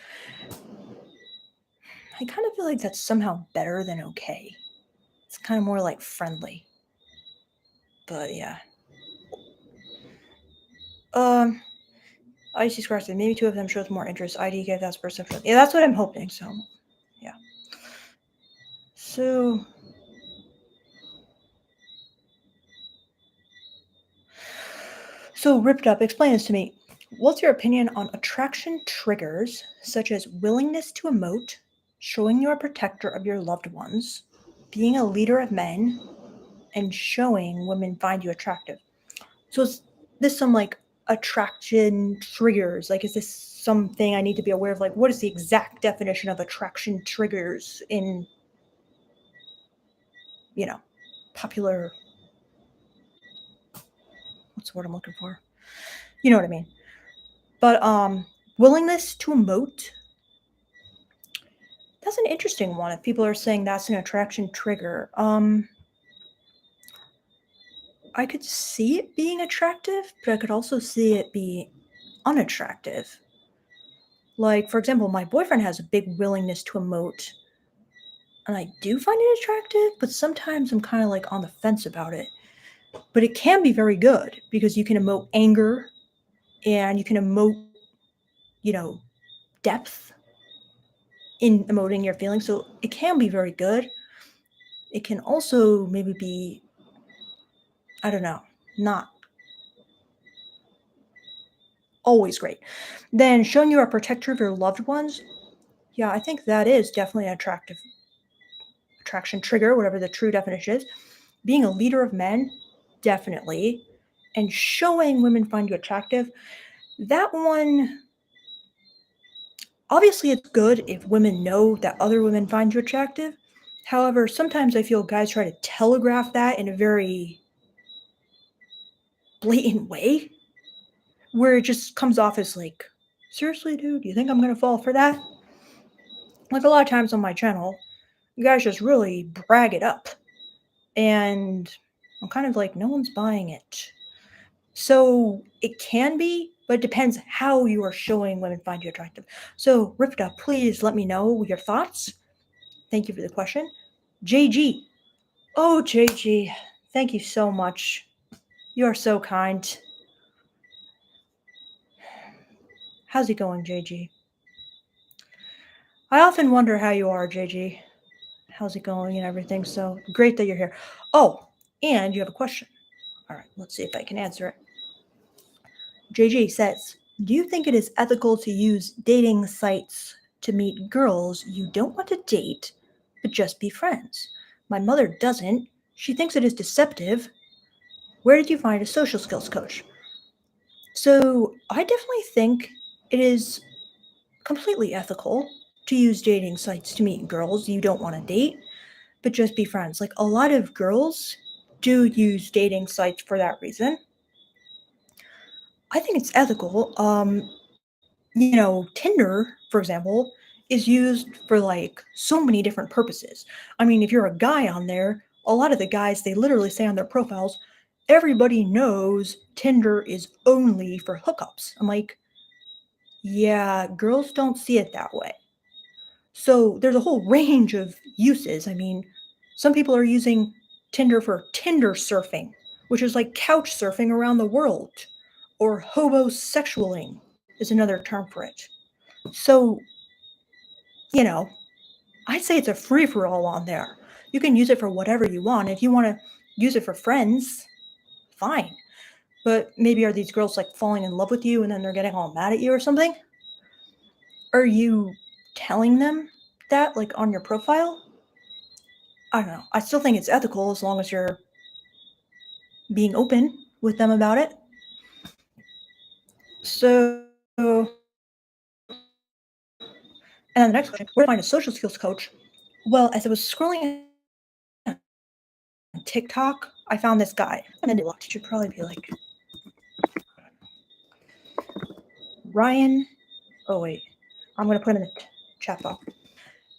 I kind of feel like that's somehow better than okay. It's kind of more like friendly. But yeah. Um, IC scratched it. Maybe two of them shows more interest. ID gave that perception. Yeah, that's what I'm hoping. So, yeah. So, ripped up. Explain this to me. What's your opinion on attraction triggers such as willingness to emote, showing you're a protector of your loved ones, being a leader of men, and showing women find you attractive? So is this some like attraction triggers? Like, is this something I need to be aware of? Like, what is the exact definition of attraction triggers in, you know, popular, what's the word I'm looking for? You know what I mean. But willingness to emote, that's an interesting one. If people are saying that's an attraction trigger, I could see it being attractive, but I could also see it be unattractive. Like, for example, my boyfriend has a big willingness to emote, and I do find it attractive, but sometimes I'm kind of like on the fence about it. But it can be very good because you can emote anger and you can emote, you know, depth in emoting your feelings. So it can be very good. It can also maybe be, I don't know, not always great. Then showing you're a protector of your loved ones, yeah, I think that is definitely an attraction trigger, whatever the true definition is. Being a leader of men, definitely. And showing women find you attractive, that one, obviously it's good if women know that other women find you attractive. However, sometimes I feel guys try to telegraph that in a very blatant way where it just comes off as like, seriously, dude, you think I'm gonna fall for that? Like a lot of times on my channel, you guys just really brag it up. And I'm kind of like, no one's buying it. So it can be, but it depends how you are showing women find you attractive. So, Ripta, please let me know your thoughts. Thank you for the question. JG. Oh, JG, thank you so much. You are so kind. How's it going, JG? I often wonder how you are, JG. How's it going and everything? So great that you're here. Oh, and you have a question. All right, let's see if I can answer it. JG says, do you think it is ethical to use dating sites to meet girls you don't want to date, but just be friends? My mother doesn't. She thinks it is deceptive. Where did you find a social skills coach? So I definitely think it is completely ethical to use dating sites to meet girls you don't want to date, but just be friends. Like a lot of girls do use dating sites for that reason. I think it's ethical. Tinder, for example, is used for like so many different purposes. I mean, if you're a guy on there, a lot of the guys, they literally say on their profiles, everybody knows Tinder is only for hookups. I'm like, yeah, girls don't see it that way. So there's a whole range of uses. I mean, some people are using Tinder for Tinder surfing, which is like couch surfing around the world, or hobosexualing is another term for it. So, you know, I'd say it's a free for all on there. You can use it for whatever you want. If you want to use it for friends, fine. But maybe are these girls like falling in love with you and then they're getting all mad at you or something? Are you telling them that like on your profile? I don't know. I still think it's ethical as long as you're being open with them about it. So, and then the next question, where to find a social skills coach? Well, as I was scrolling on TikTok, I found this guy. And then it should probably be like Ryan. Oh, wait. I'm going to put him in the chat box.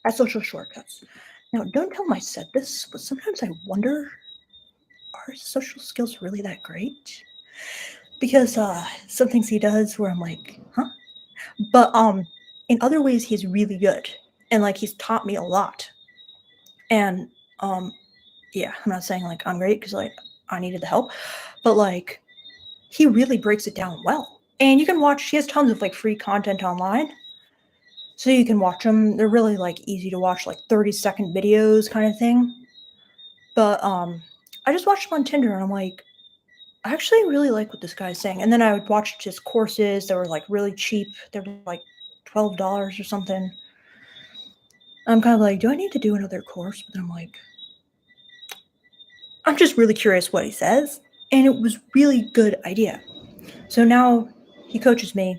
At Social Shortcuts. Now, don't tell him I said this, but sometimes I wonder, are his social skills really that great? Because some things he does where I'm like, huh? But in other ways he's really good. And like he's taught me a lot. And yeah, I'm not saying like I'm great because like I needed the help. But like he really breaks it down well. And you can watch, he has tons of like free content online. So you can watch them. They're really like easy to watch, like 30-second videos kind of thing. But I just watched him on Tinder and I'm like, I actually really like what this guy's saying. And then I would watch his courses that were like really cheap. They were like $12 or something. I'm kind of like, do I need to do another course? But then I'm like, I'm just really curious what he says. And it was really good idea. So now he coaches me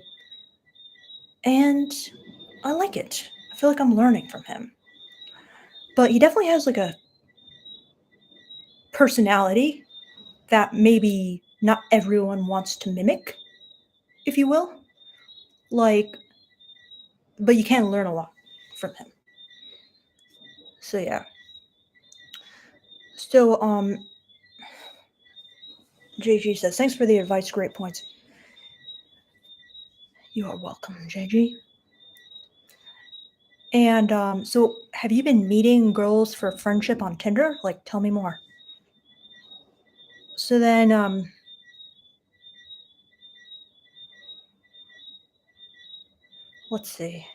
and I like it. I feel like I'm learning from him. But he definitely has like a personality that maybe not everyone wants to mimic, if you will. Like, but you can learn a lot from him. So yeah. So JG says, thanks for the advice, great points. You are welcome, JG. And so have you been meeting girls for friendship on Tinder? Like, tell me more. So then let's see.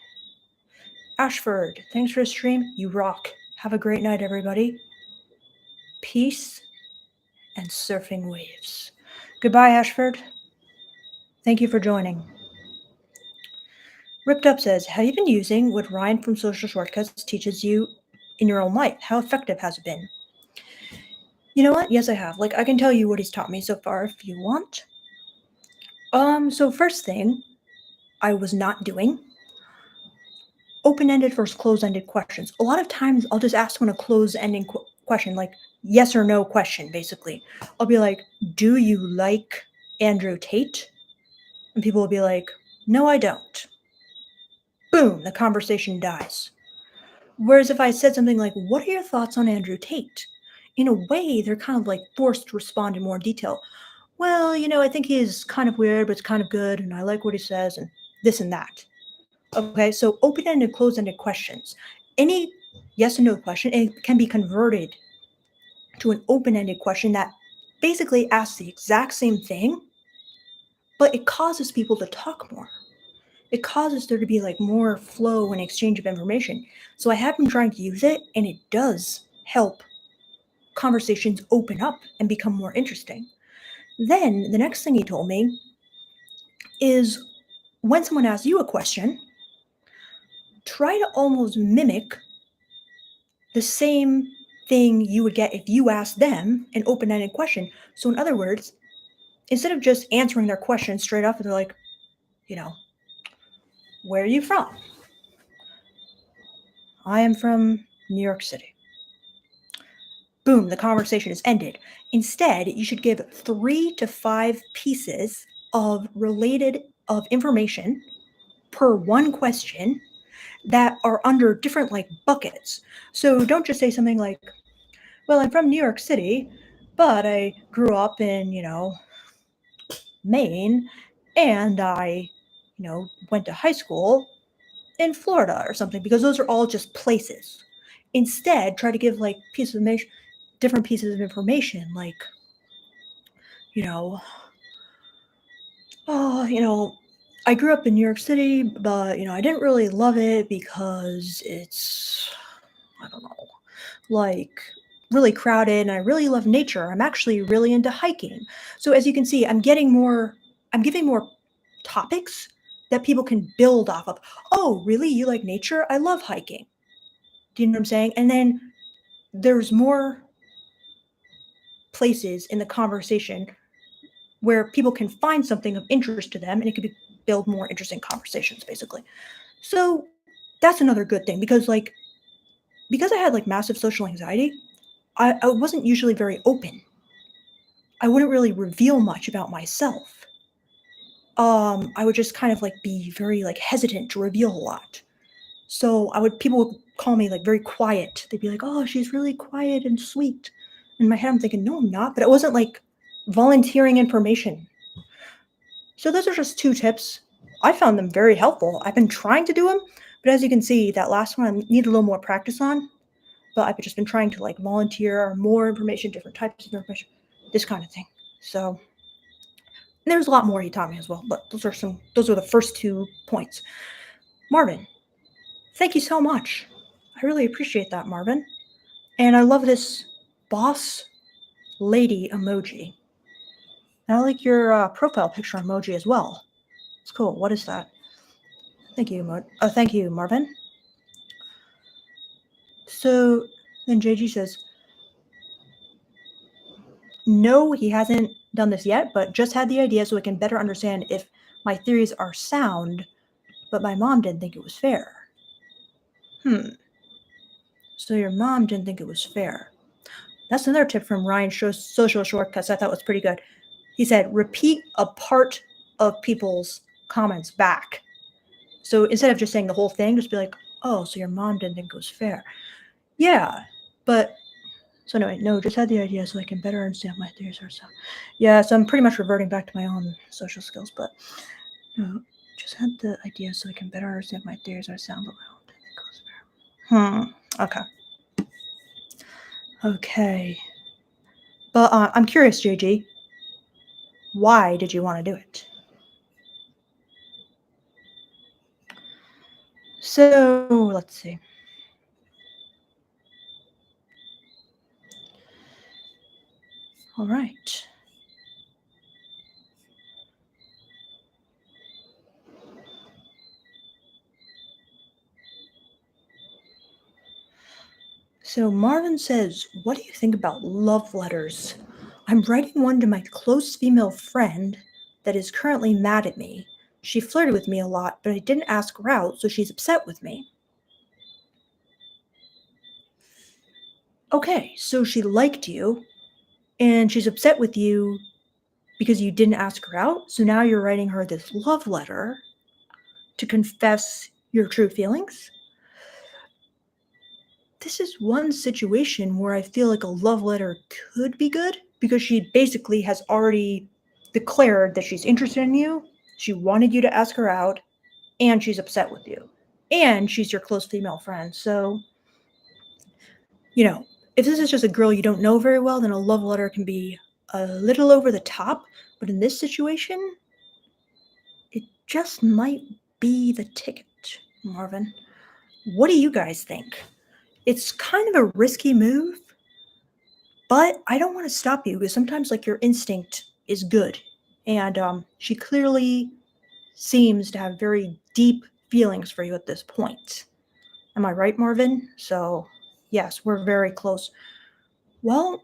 Ashford, thanks for the stream. You rock. Have a great night, everybody. Peace and surfing waves. Goodbye, Ashford. Thank you for joining. Ripped Up says, have you been using what Ryan from Social Shortcuts teaches you in your own life? How effective has it been? You know what? Yes, I have. Like, I can tell you what he's taught me so far if you want. So first thing I was not doing open-ended versus closed-ended questions. A lot of times I'll just ask someone a closed-ended question, like yes or no question, basically. I'll be like, do you like Andrew Tate? And people will be like, no, I don't. Boom, the conversation dies. Whereas if I said something like, what are your thoughts on Andrew Tate? In a way, they're kind of like forced to respond in more detail. Well, I think he's kind of weird, but it's kind of good, and I like what he says, and this and that. Okay, so open-ended, closed-ended questions. Any yes and no question, it can be converted to an open-ended question that basically asks the exact same thing, but it causes people to talk more. It causes there to be like more flow and exchange of information. So I have been trying to use it, and it does help conversations open up and become more interesting. Then the next thing he told me is when someone asks you a question, try to almost mimic the same thing you would get if you asked them an open-ended question. So in other words, instead of just answering their question straight up, they're like, where are you from? I am from New York City. Boom, the conversation is ended. Instead, you should give 3 to 5 pieces of information per one question that are under different like buckets. So don't just say something like, well, I'm from New York City, but I grew up in, Maine, and I, went to high school in Florida or something, because those are all just places. Instead, try to give like different pieces of information, like, oh, I grew up in New York City, but I didn't really love it because it's, I don't know, like really crowded, and I really love nature. I'm actually really into hiking. So as you can see, I'm giving more topics that people can build off of. Oh, really? You like nature? I love hiking. Do you know what I'm saying? And then there's more places in the conversation where people can find something of interest to them, and it could build more interesting conversations, basically. So that's another good thing, because I had like massive social anxiety, I wasn't usually very open. I wouldn't really reveal much about myself. I would just kind of like be very like hesitant to reveal a lot. So people would call me like very quiet. They'd be like, "Oh, she's really quiet and sweet." In my head, I'm thinking, "No, I'm not." But it wasn't like volunteering information. So those are just 2 tips. I found them very helpful. I've been trying to do them, but as you can see, that last one I need a little more practice on. But I've just been trying to like volunteer more information, different types of information, this kind of thing. So And there's a lot more he taught me as well, but those are the first 2 points. Marvin, thank you so much. I really appreciate that, Marvin. And I love this boss lady emoji. And I like your profile picture emoji as well. It's cool. What is that? Thank you, Marvin. So then JG says, no, he hasn't done this yet, but just had the idea so I can better understand if my theories are sound, but my mom didn't think it was fair. So your mom didn't think it was fair. That's another tip from Ryan Social Shortcuts I thought was pretty good. He said, repeat a part of people's comments back. So instead of just saying the whole thing, just be like, oh, so your mom didn't think it was fair. Yeah, but so anyway, no, just had the idea so I can better understand my theories or so. Yeah, so I'm pretty much reverting back to my own social skills, but no, just had the idea so I can better understand my theories or sound, but I don't think it goes fair. Okay. But I'm curious, JG. Why did you want to do it? So let's see. All right. So Marvin says, what do you think about love letters? I'm writing one to my close female friend that is currently mad at me. She flirted with me a lot, but I didn't ask her out, so she's upset with me. Okay, so she liked you, and she's upset with you because you didn't ask her out, so now you're writing her this love letter to confess your true feelings? This is one situation where I feel like a love letter could be good because she basically has already declared that she's interested in you. She wanted you to ask her out, and she's upset with you. And she's your close female friend. So, if this is just a girl you don't know very well, then a love letter can be a little over the top. But in this situation, it just might be the ticket, Marvin. What do you guys think? It's kind of a risky move, but I don't want to stop you because sometimes, like, your instinct is good. And she clearly seems to have very deep feelings for you at this point. Am I right, Marvin? So, yes, we're very close. Well,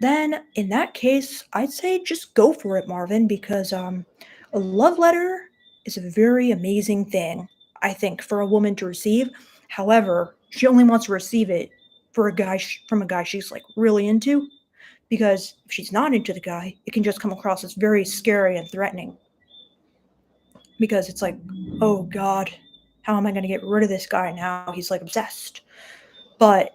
then in that case, I'd say just go for it, Marvin, because a love letter is a very amazing thing, I think, for a woman to receive. However, she only wants to receive it for a guy from a guy she's like really into, because if she's not into the guy, it can just come across as very scary and threatening. Because it's like, oh God, how am I going to get rid of this guy now? He's like obsessed. But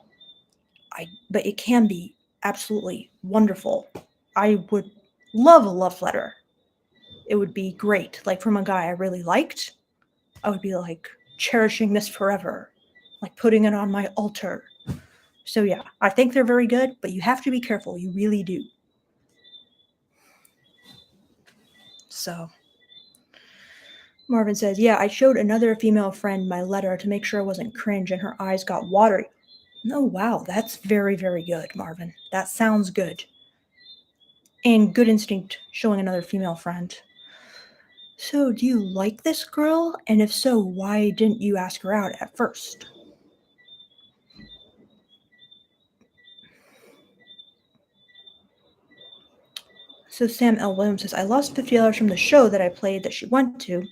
but it can be absolutely wonderful. I would love a love letter. It would be great. Like from a guy I really liked, I would be like cherishing this forever, like putting it on my altar. So yeah, I think they're very good, but you have to be careful. You really do. So Marvin says, yeah, I showed another female friend my letter to make sure I wasn't cringe, and her eyes got watery. Oh, wow, that's very, very good, Marvin. That sounds good. And good instinct showing another female friend. So, do you like this girl? And if so, why didn't you ask her out at first? So, Sam L. Williams says, I lost $50 from the show that I played that she went to.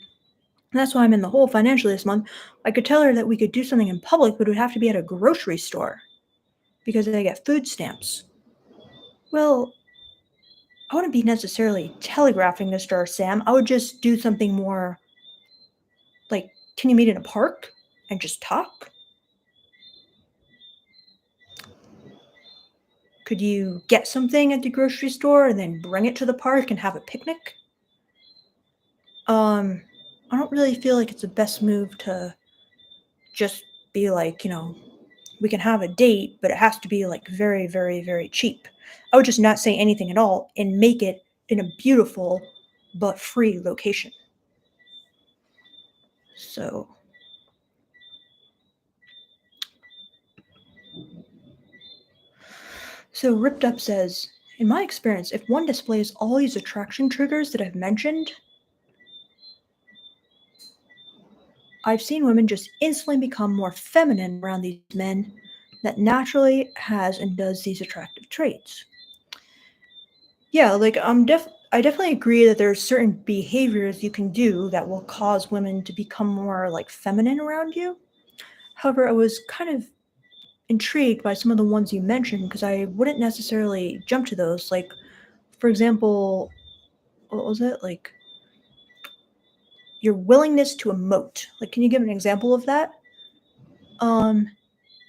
And that's why I'm in the hole financially this month. I could tell her that we could do something in public, but it would have to be at a grocery store because they get food stamps. Well, I wouldn't be necessarily telegraphing this to her, Sam. I would just do something more like, can you meet in a park and just talk? Could you get something at the grocery store and then bring it to the park and have a picnic? Um, I don't really feel like it's the best move to just be like, we can have a date, but it has to be like very, very, very cheap. I would just not say anything at all and make it in a beautiful but free location. So, so Ripped Up says, in my experience, if one displays all these attraction triggers that I've mentioned, I've seen women just instantly become more feminine around these men that naturally has and does these attractive traits. Yeah, like I definitely agree that there's certain behaviors you can do that will cause women to become more like feminine around you. However, I was kind of intrigued by some of the ones you mentioned because I wouldn't necessarily jump to those. Like, for example, what was it? Like your willingness to emote. Like, can you give an example of that? Um,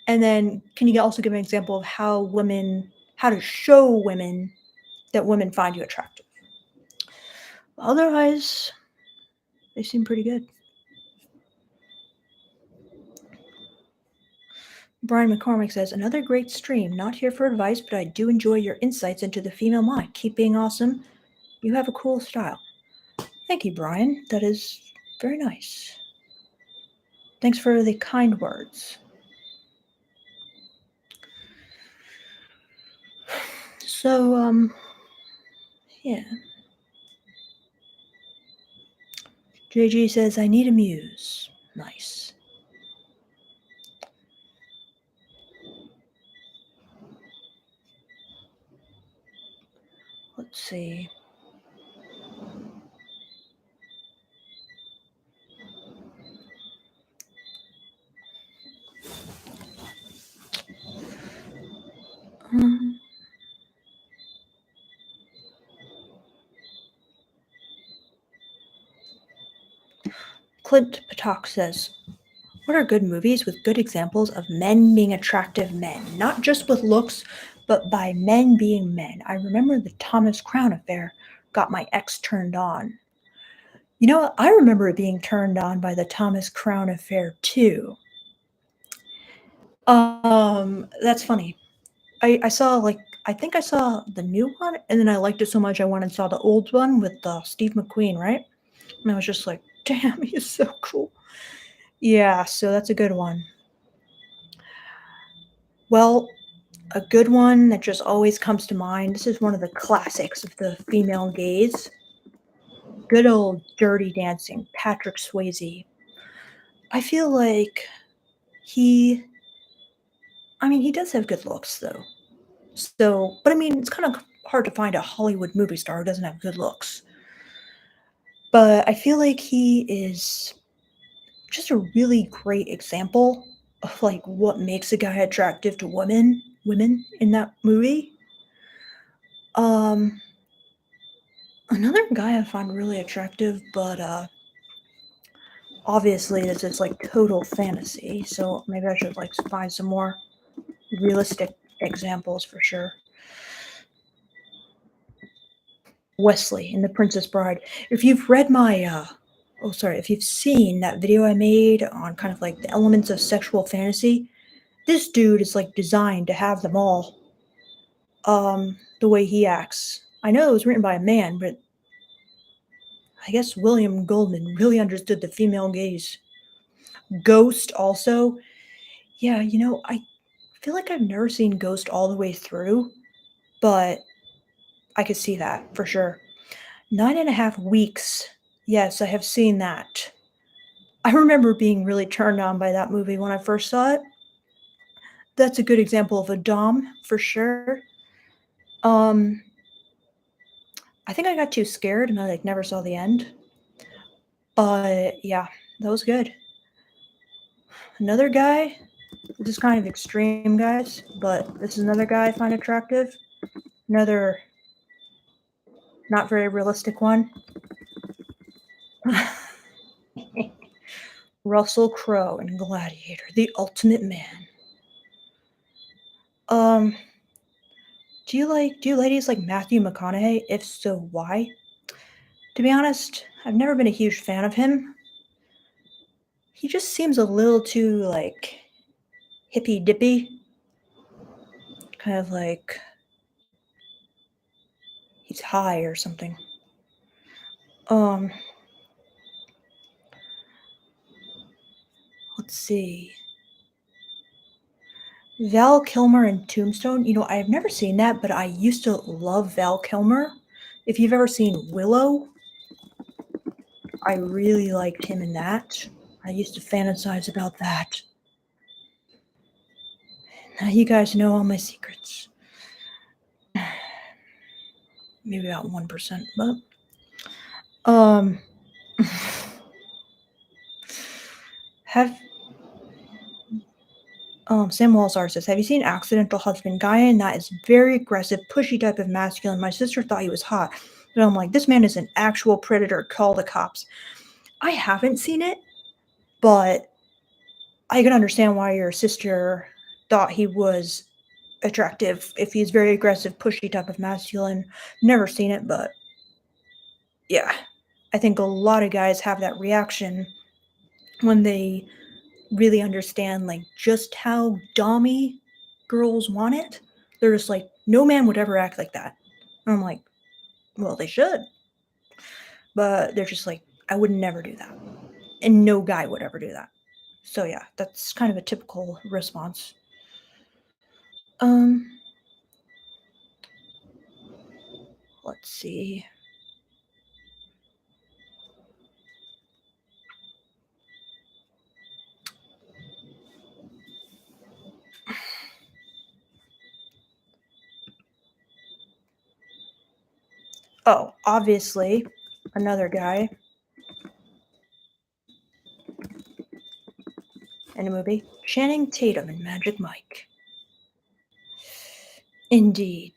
and then can you also give an example of how to show women that women find you attractive? Otherwise, they seem pretty good. Brian McCormick says, another great stream. Not here for advice, but I do enjoy your insights into the female mind. Keep being awesome. You have a cool style. Thank you, Brian. That is very nice. Thanks for the kind words. So, yeah. JG says, I need a muse. Nice. Let's see. Um, Clint Patak says, what are good movies with good examples of men being attractive men? Not just with looks, but by men being men. I remember the Thomas Crown Affair got my ex turned on. You know what? I remember being turned on by the Thomas Crown Affair too. That's funny. I saw like I think I saw the new one, and then I liked it so much I went and saw the old one with Steve McQueen, right? And I was just like, damn, he's so cool. Yeah, so that's a good one. Well, a good one that just always comes to mind. This is one of the classics of the female gaze. Good old Dirty Dancing, Patrick Swayze. I feel like he I mean, he does have good looks though. So, but I mean, it's kind of hard to find a Hollywood movie star who doesn't have good looks. But I feel like he is just a really great example of like what makes a guy attractive to women in that movie. Um Another guy I find really attractive, but obviously this is like total fantasy, so maybe I should like find some more realistic examples for sure. Wesley in The Princess Bride. If you've read my if you've seen that video I made on kind of like the elements of sexual fantasy, this dude is like designed to have them all. The way he acts. I know it was written by a man, but I guess William Goldman really understood the female gaze. Ghost also. Yeah, I feel like I've never seen Ghost all the way through, but I could see that for sure. 9.5 Weeks. Yes, I have seen that. I remember being really turned on by that movie when I first saw it. That's a good example of a dom for sure. Um, I think I got too scared and I like never saw the end. But yeah, that was good. Another guy, this is kind of extreme, guys, but this is another guy I find attractive. Another not very realistic one. Russell Crowe in Gladiator, the ultimate man. Um, do you ladies like Matthew McConaughey? If so, why? To be honest, I've never been a huge fan of him. He just seems a little too like hippy dippy, kind of like he's high or something. Um, let's see. Val Kilmer in Tombstone. I've never seen that, but I used to love Val Kilmer. If you've ever seen Willow, I really liked him in that. I used to fantasize about that. Now you guys know all my secrets. Maybe about 1%, but um have Sam Walsar says, have you seen Accidental Husband Guy? And that is very aggressive, pushy type of masculine. My sister thought he was hot. And I'm like, this man is an actual predator. Call the cops. I haven't seen it, but I can understand why your sister thought he was attractive if he's very aggressive, pushy type of masculine. Never seen it, but yeah. I think a lot of guys have that reaction when they really understand like just how dommy girls want it. They're just like, no man would ever act like that. And I'm like, well, they should. But they're just like, I would never do that. And no guy would ever do that. So yeah, that's kind of a typical response. Um, let's see. Oh, obviously, another guy in a movie. Channing Tatum in Magic Mike. Indeed.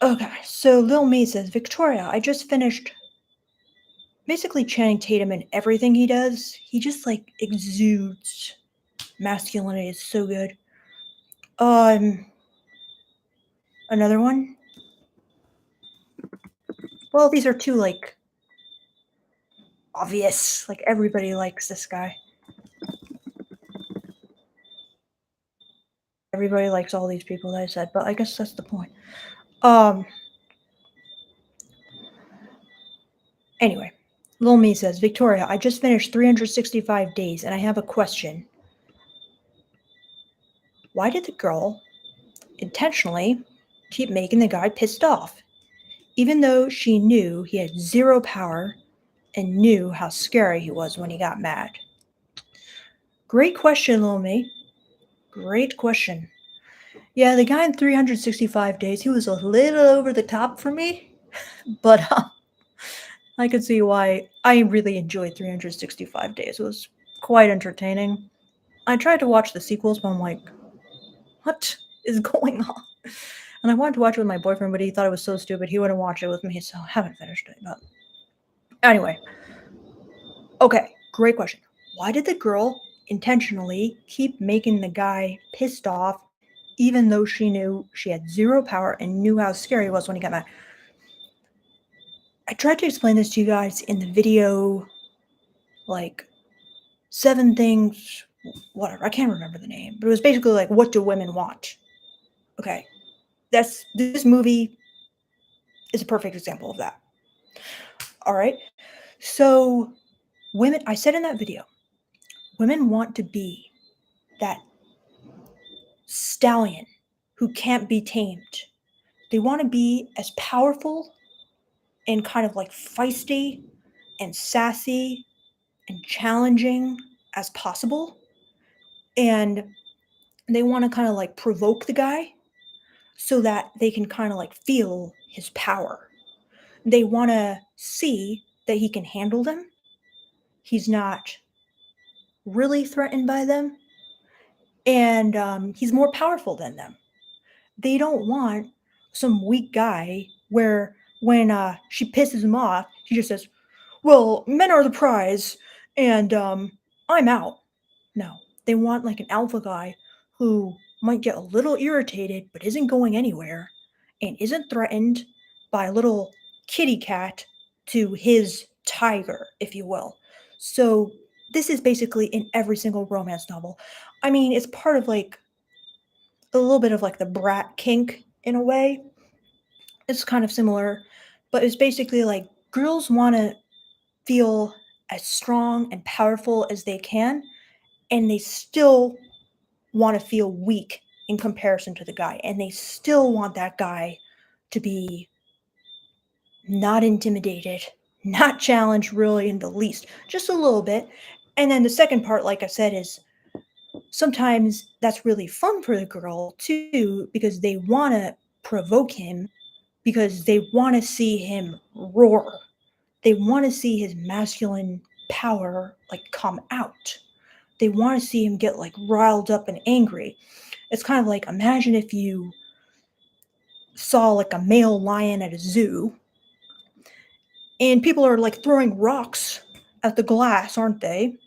Okay, so Lil Me says, Victoria, I just finished basically Channing Tatum in everything he does. He just like exudes masculinity. It's so good. Um, another one. Well, these are two like obvious. Like everybody likes this guy. Everybody likes all these people that I said, but I guess that's the point. Um, anyway, Lil Me says, Victoria, I just finished 365 days and I have a question. Why did the girl intentionally keep making the guy pissed off, even though she knew he had zero power and knew how scary he was when he got mad? Great question, Lil Me. Great question. Yeah, the guy in 365 days, he was a little over the top for me, but I could see why I really enjoyed 365 days. It was quite entertaining. I tried to watch the sequels, but I'm like, what is going on? And I wanted to watch it with my boyfriend, but he thought it was so stupid he wouldn't watch it with me, so I haven't finished it. But anyway, okay, great question. Why did the girl intentionally keep making the guy pissed off, even though she knew she had zero power and knew how scary he was when he got mad? I tried to explain this to you guys in the video, like 7 things, whatever. I can't remember the name, but it was basically like, what do women want? Okay, this movie is a perfect example of that. All right, so women, I said in that video, women want to be that stallion who can't be tamed. They want to be as powerful and kind of like feisty and sassy and challenging as possible. And they want to kind of like provoke the guy so that they can kind of like feel his power. They want to see that he can handle them. He's not really threatened by them. And he's more powerful than them. They don't want some weak guy where when she pisses him off, he just says, well, men are the prize and I'm out. No, they want like an alpha guy who might get a little irritated but isn't going anywhere and isn't threatened by a little kitty cat to his tiger, if you will. So this is basically in every single romance novel. I mean, it's part of like a little bit of like the brat kink in a way. It's kind of similar but it's basically like girls want to feel as strong and powerful as they can, and they still want to feel weak in comparison to the guy, and they still want that guy to be not intimidated, not challenged really in the least, just a little bit. And then the second part, like I said, is sometimes that's really fun for the girl too because they want to provoke him because they want to see him roar. They want to see his masculine power like come out. They want to see him get like riled up and angry. It's kind of like imagine if you saw like a male lion at a zoo and people are like throwing rocks at the glass, aren't they?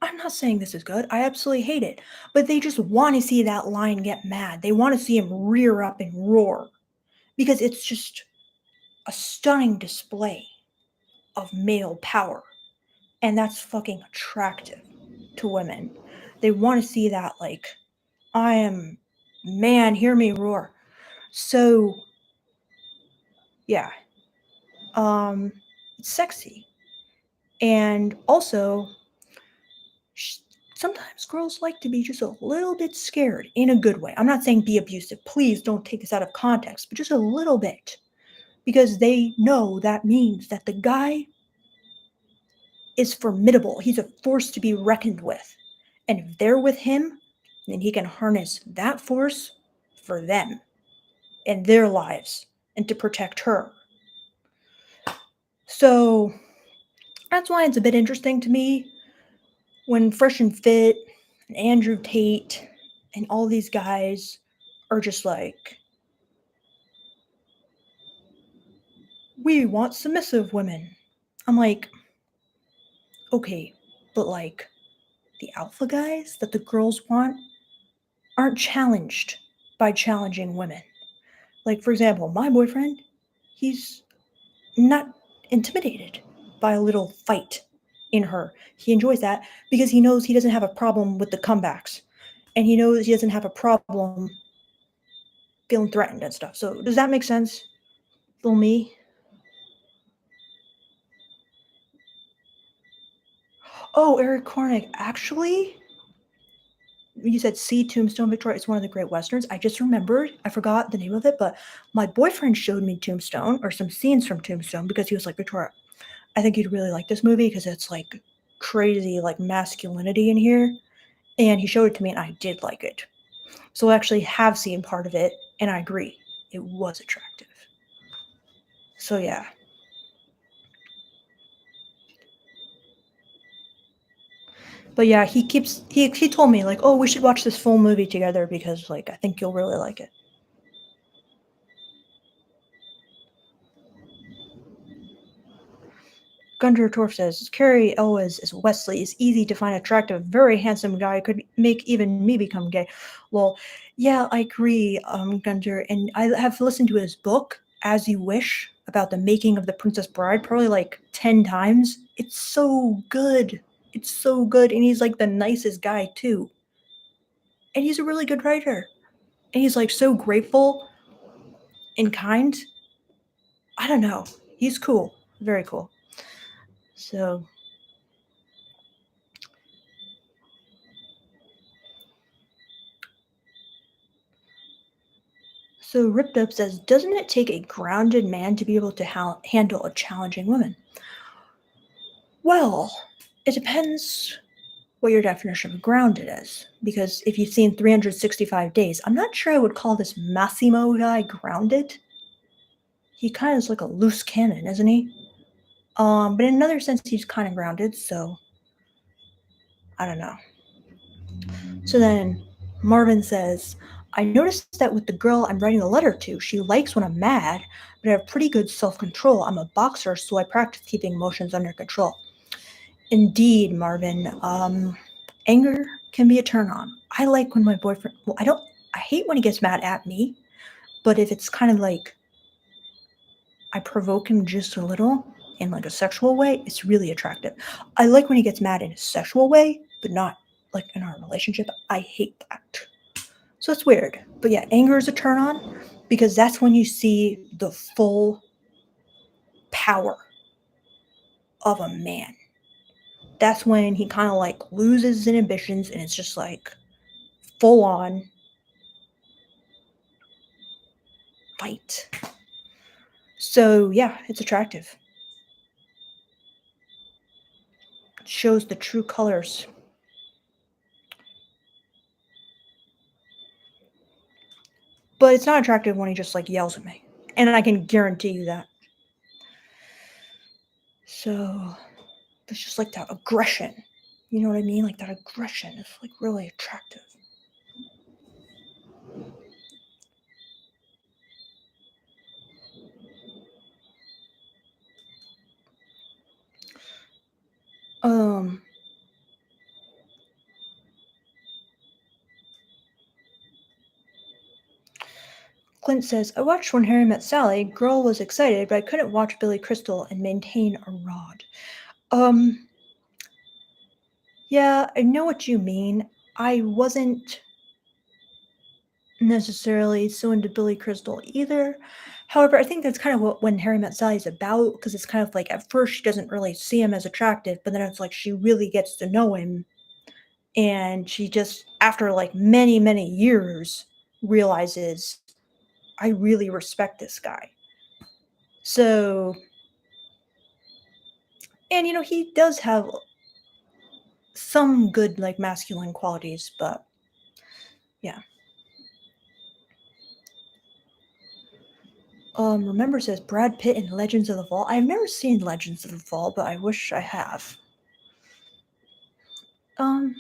I'm not saying this is good. I absolutely hate it. But they just want to see that lion get mad. They want to see him rear up and roar because it's just a stunning display of male power. And that's fucking attractive to women. They want to see that, like, I am man, hear me roar. So, yeah, um, it's sexy. And also, sh- sometimes girls like to be just a little bit scared in a good way. I'm not saying be abusive. Please don't take this out of context, but just a little bit. Because they know that means that the guy is formidable. He's a force to be reckoned with. And if they're with him, then he can harness that force for them and their lives and to protect her. So that's why it's a bit interesting to me when Fresh and Fit and Andrew Tate and all these guys are just like, we want submissive women. I'm like, okay, but like the alpha guys that the girls want aren't challenged by challenging women. Like, for example, my boyfriend, he's not intimidated by a little fight in her. He enjoys that because he knows he doesn't have a problem with the comebacks. And he knows he doesn't have a problem feeling threatened and stuff. So, does that make sense? Little me? Oh, Eric Cornick. Actually, you said see Tombstone, Victoria. It's one of the great westerns. I just remembered. I forgot the name of it, but my boyfriend showed me Tombstone or some scenes from Tombstone because he was like, Victoria, I think you'd really like this movie because it's like crazy, like masculinity in here. And he showed it to me, and I did like it. So I actually have seen part of it, and I agree. It was attractive. So yeah. But yeah, he told me like, oh, we should watch this full movie together because like I think you'll really like it. Gunter Torf says, Carrie Elwes is Wesley is easy to find attractive, very handsome guy, could make even me become gay. Well, yeah, I agree, Gunter, and I have listened to his book, As You Wish, about the making of The Princess Bride, probably like 10 times. It's so good. It's so good, and he's like the nicest guy too. And he's a really good writer. And he's like so grateful and kind. I don't know. He's cool. Very cool. So So Ripped Up says, doesn't it take a grounded man to be able to handle a challenging woman? Well, it depends what your definition of grounded is. Because if you've seen 365 days, I'm not sure I would call this Massimo guy grounded. He kind of is like a loose cannon, isn't he? But in another sense, he's kind of grounded, so I don't know. So then Marvin says, I noticed that with the girl I'm writing a letter to, she likes when I'm mad, but I have pretty good self control. I'm a boxer, so I practice keeping emotions under control. Indeed, Marvin. Anger can be a turn on. I like when my boyfriend, well, I hate when he gets mad at me, but if it's kind of like I provoke him just a little in like a sexual way, it's really attractive. I like when he gets mad in a sexual way, but not like in our relationship. I hate that. So it's weird. But yeah, anger is a turn on. because that's when you see the full power of a man. That's when he kind of like loses his inhibitions and it's just like full on fight. So, yeah, it's attractive. It shows the true colors. But it's not attractive when he just like yells at me. And I can guarantee you that. So, it's just like that aggression. You know what I mean? Like that aggression is like really attractive. Um, Clint says, I watched When Harry Met Sally. Girl was excited, but I couldn't watch Billy Crystal and maintain a rod. Um, yeah, I know what you mean. I wasn't necessarily so into Billy Crystal either. However, I think that's kind of what When Harry Met Sally is about, because it's kind of like at first she doesn't really see him as attractive, but then it's like she really gets to know him, and she just, after like many, many years, realizes I really respect this guy. So, and he does have some good like masculine qualities, but yeah. Remember says Brad Pitt in Legends of the Fall. I've never seen Legends of the Fall, but I wish I have. Um,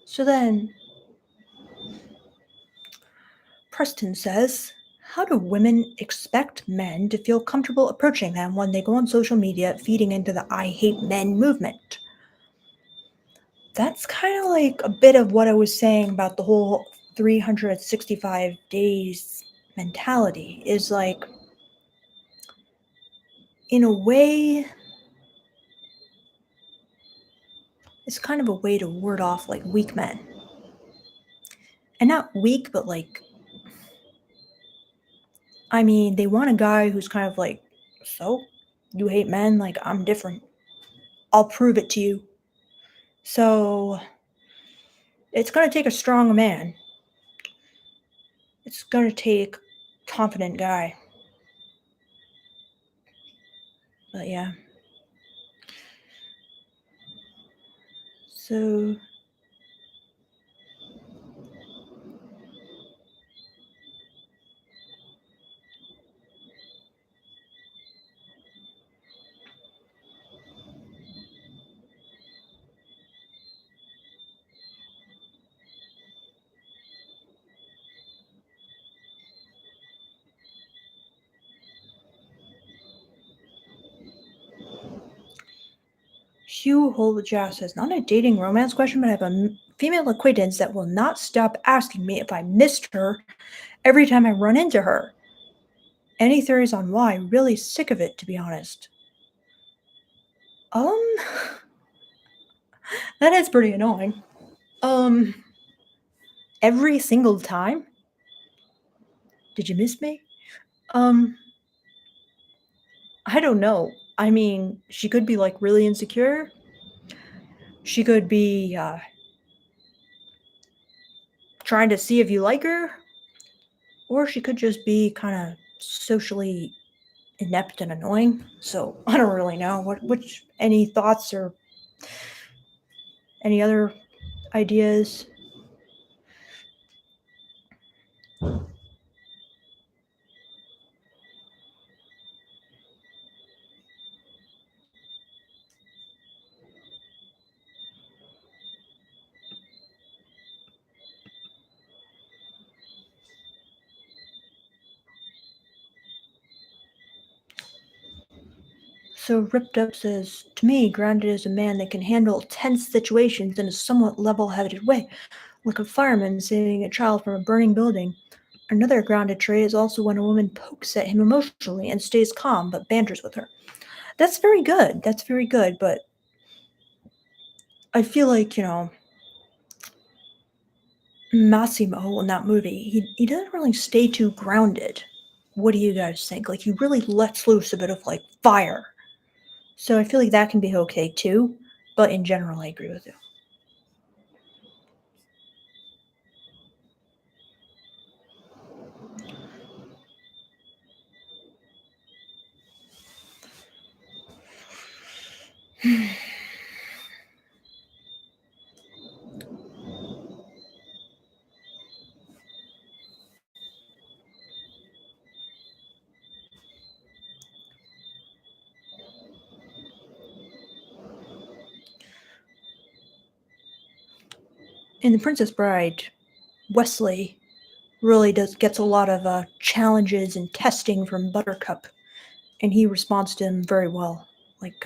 so then Preston says, how do women expect men to feel comfortable approaching them when they go on social media feeding into the I hate men movement? That's kind of like a bit of what I was saying about the whole 365 days mentality is like, in a way, it's kind of a way to ward off like weak men. And not weak, but like, I mean, they want a guy who's kind of like, so you hate men? Like, I'm different. I'll prove it to you. So it's going to take a strong man. It's going to take confident guy. But yeah. So Hugh Holjaw says, not a dating romance question, but I have a female acquaintance that will not stop asking me if I missed her every time I run into her. Any theories on why? Really sick of it, to be honest. Um, that is pretty annoying. Um, every single time? Did you miss me? Um, I don't know. I mean, she could be like really insecure. She could be trying to see if you like her, or she could just be kind of socially inept and annoying. So I don't really know. Which any thoughts or any other ideas? So Ripped Up says, to me, grounded is a man that can handle tense situations in a somewhat level-headed way, like a fireman saving a child from a burning building. Another grounded trait is also when a woman pokes at him emotionally and stays calm but banters with her. That's very good. That's very good, but I feel like, Massimo in that movie, he doesn't really stay too grounded. What do you guys think? Like, he really lets loose a bit of, like, fire. So I feel like that can be okay, too. But in general, I agree with you. In The Princess Bride, Wesley really gets a lot of challenges and testing from Buttercup, and he responds to him very well, like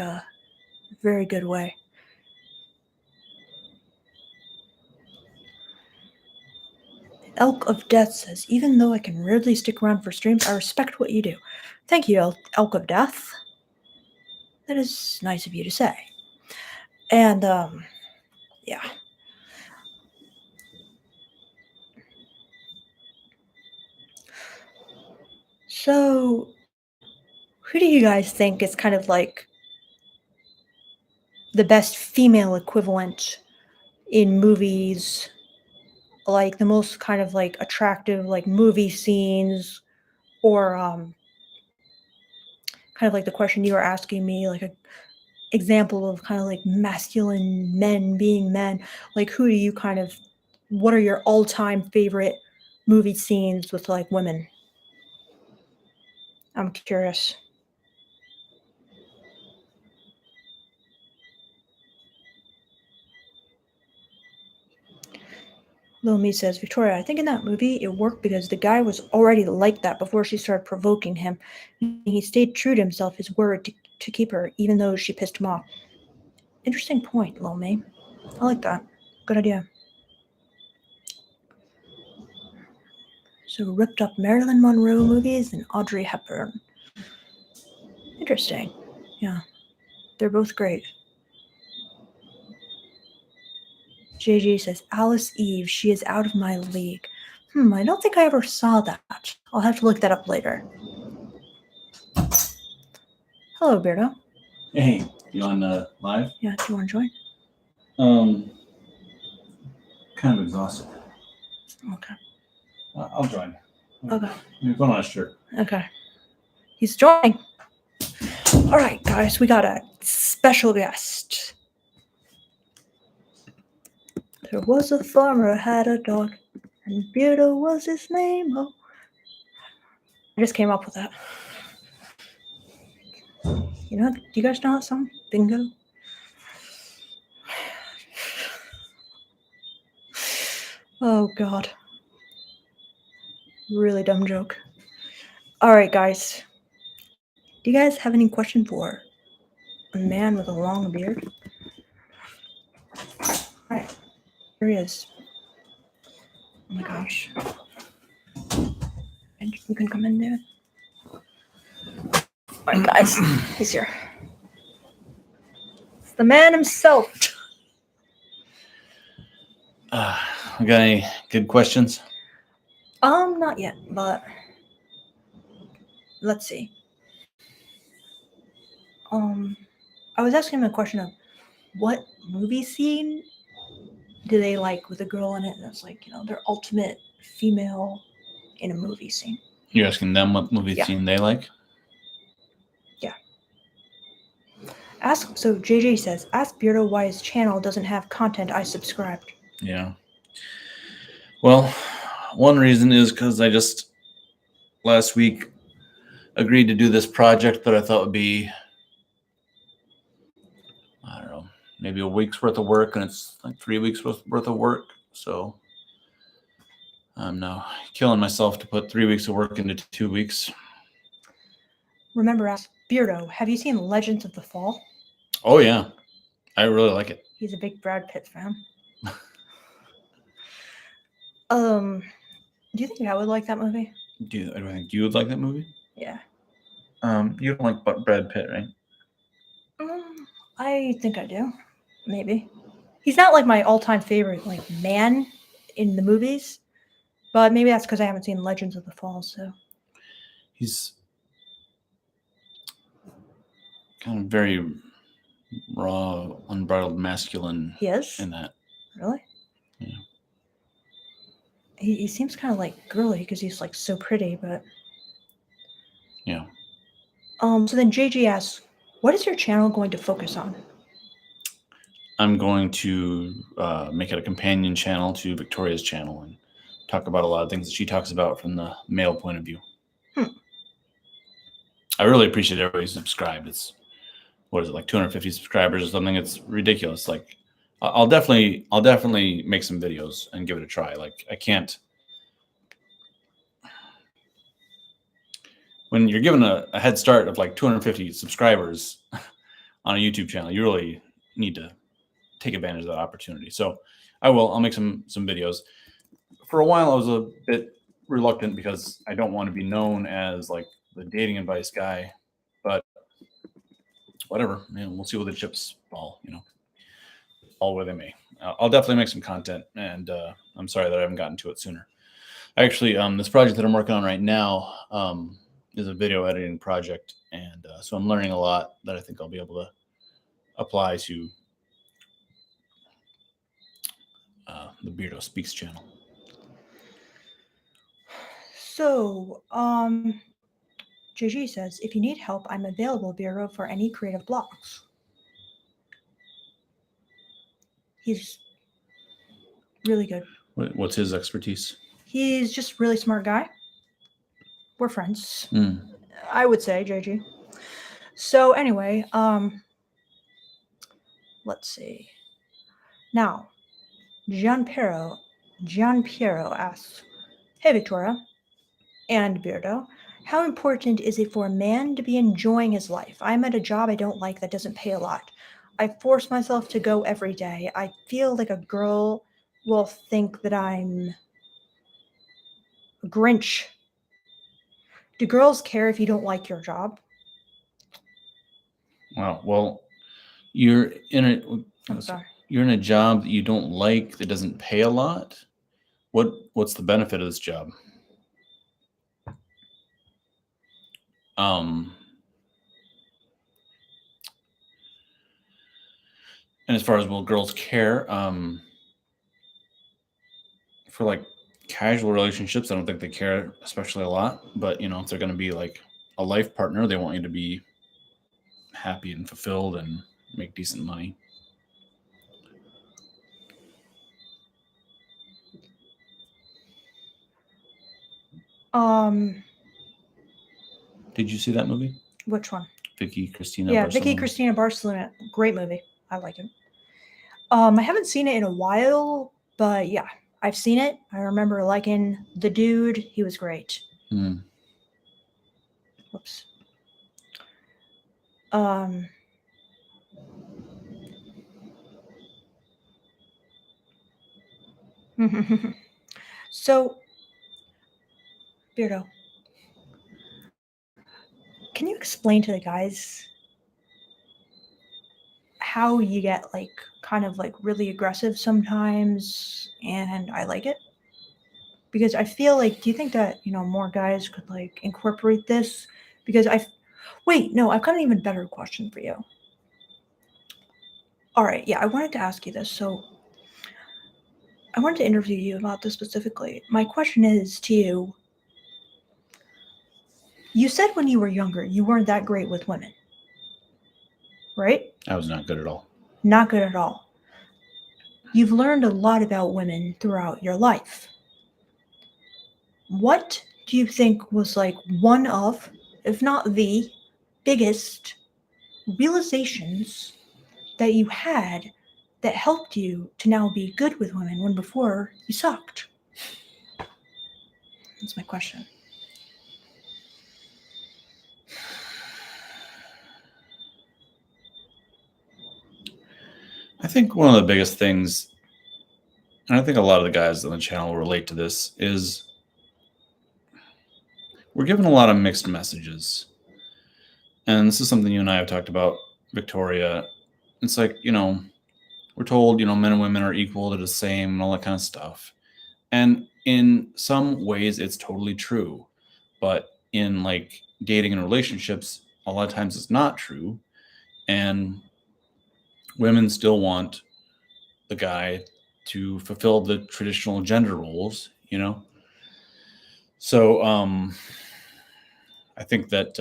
very good way. Elk of Death says, even though I can rarely stick around for streams, I respect what you do. Thank you, Elk of Death. That is nice of you to say. And yeah. So, who do you guys think is kind of like the best female equivalent in movies? Like the most kind of like attractive like movie scenes, or kind of like the question you were asking me, like a example of kind of like masculine men being men. Like, who do you kind of, what are your all-time favorite movie scenes with like women? I'm curious. Little Me says, Victoria, I think in that movie it worked because the guy was already like that before she started provoking him. He stayed true to himself, his word, to keep her, even though she pissed him off. Interesting point, Little Me. I like that. Good idea. So ripped up Marilyn Monroe movies and Audrey Hepburn. Interesting. Yeah. They're both great. JJ says, Alice Eve, she is out of my league. I don't think I ever saw that. I'll have to look that up later. Hello, Beardo. Hey, you on live? Yeah, do you want to join? Kind of exhausted. Okay. I'll join. Okay. You put on a shirt. Okay. He's joining. All right, guys, we got a special guest. There was a farmer had a dog, and Beardo was his name. Oh, I just came up with that. You know, do you guys know that song? Bingo. Oh God. Really dumb joke. All right, guys. Do you guys have any question for a man with a long beard? All right, here he is. Oh my gosh. And you can come in there. All right, guys. He's here. It's the man himself. We got any good questions? Not yet, but let's see. I was asking him a question of what movie scene do they like with a girl in it that's like, you know, their ultimate female in a movie scene. You're asking them what movie scene they like? Yeah. So JJ says, ask Beardo why his channel doesn't have content I subscribed. Yeah. Well, one reason is because I just last week agreed to do this project that I thought would be, I don't know, maybe a week's worth of work, and it's like 3 weeks worth of work. So I'm now killing myself to put 3 weeks of work into 2 weeks. Remember, ask Beardo, have you seen Legends of the Fall? Oh yeah, I really like it. He's a big Brad Pitt fan. Do you think I would like that movie? Do you think you would like that movie? Yeah. You don't like Brad Pitt, right? I think I do. Maybe. He's not like my all-time favorite like man in the movies, but maybe that's because I haven't seen Legends of the Fall. So He's kind of very raw, unbridled masculine he is in that. really. Yeah. He seems kind of like girly because he's like so pretty, but Yeah. so then JG asks, what is your channel going to focus on? I'm going to make it a companion channel to Victoria's channel and talk about a lot of things that she talks about from the male point of view. I really appreciate everybody who's subscribed. It's, what is it, like 250 subscribers or something? It's ridiculous. Like, I'll definitely make some videos and give it a try. Like, I can't. When you're given a head start of like 250 subscribers on a YouTube channel, you really need to take advantage of that opportunity. So I'll make some videos. For a while, I was a bit reluctant because I don't want to be known as like the dating advice guy, but whatever, man, we'll see where the chips fall, fall where they may. I'll definitely make some content, and I'm sorry that I haven't gotten to it sooner. Actually, this project that I'm working on right now is a video editing project, and so I'm learning a lot that I think I'll be able to apply to the Beardo Speaks channel. So, JG says, if you need help, I'm available, Bureau, for any creative blocks. He's really good. What's his expertise? He's just really smart guy. We're friends. Mm. I would say, JG. So anyway, let's see. Now, Gian Piero asks, hey Victoria and Beardo, how important is it for a man to be enjoying his life? I'm at a job I don't like that doesn't pay a lot. I force myself to go every day. I feel like a girl will think that I'm a Grinch. Do girls care if you don't like your job? Wow. Well, you're in I'm sorry. You're in a job that you don't like that doesn't pay a lot. What's the benefit of this job? And as far as will girls care, for like casual relationships, I don't think they care especially a lot. But if they're going to be like a life partner, they want you to be happy and fulfilled and make decent money. Did you see that movie? Which one? Vicky Cristina. Yeah, Barcelona. Vicky Cristina Barcelona. Great movie. I like it. I haven't seen it in a while, but yeah, I've seen it. I remember liking the dude. He was great. Whoops. So, Beardo, can you explain to the guys how you get like kind of like really aggressive sometimes, and I like it? Because I feel like, do you think that more guys could like incorporate this? Because wait, no, I've got an even better question for you. All right, yeah, I wanted to ask you this. So I wanted to interview you about this specifically. My question is to you. You said when you were younger, you weren't that great with women, right? I was not good at all. Not good at all. You've learned a lot about women throughout your life. What do you think was like one of, if not the biggest realizations that you had that helped you to now be good with women when before you sucked? That's my question. I think one of the biggest things, and I think a lot of the guys on the channel will relate to this, is we're given a lot of mixed messages. And this is something you and I have talked about, Victoria. It's like, we're told, men and women are equal, they're the same, and all that kind of stuff. And in some ways, it's totally true. But in like dating and relationships, a lot of times it's not true. And women still want the guy to fulfill the traditional gender roles, you know? So I think that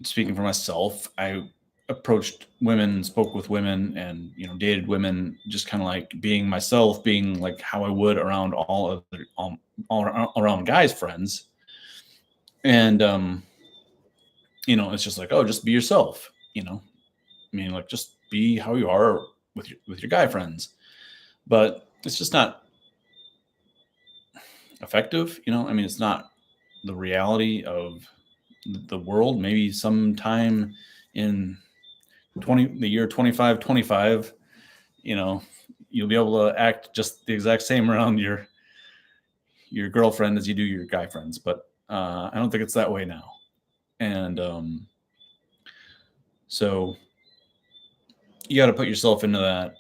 speaking for myself, I approached women, spoke with women, and dated women, just kind of like being myself, being like how I would around all around guys friends, and it's just like, oh, just be yourself, I mean, like, just be how you are with your guy friends, but it's just not effective, I mean, it's not the reality of the world. Maybe sometime in the year 2525, you'll be able to act just the exact same around your girlfriend as you do your guy friends, but I don't think it's that way now. And so you got to put yourself into that.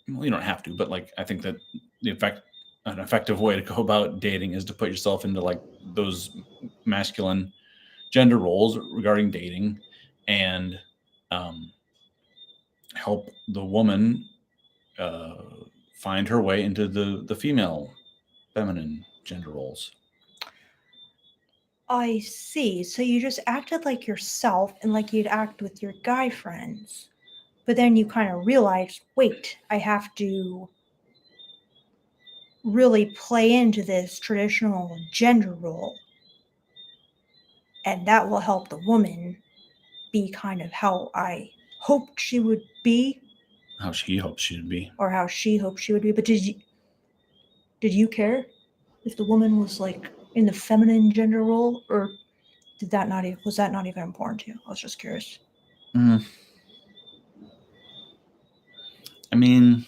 Well, you don't have to, but like, I think that an effective way to go about dating is to put yourself into like those masculine gender roles regarding dating, and um, help the woman uh, find her way into the female feminine gender roles. I see. So you just acted like yourself and like you'd act with your guy friends. But then you kind of realized, wait, I have to really play into this traditional gender role. And that will help the woman be kind of how I hoped she would be, How she hopes she'd be. or how she hoped she would be. But did you care if the woman was like in the feminine gender role, or did that not even was that not even important to you? I was just curious. Mm. I mean,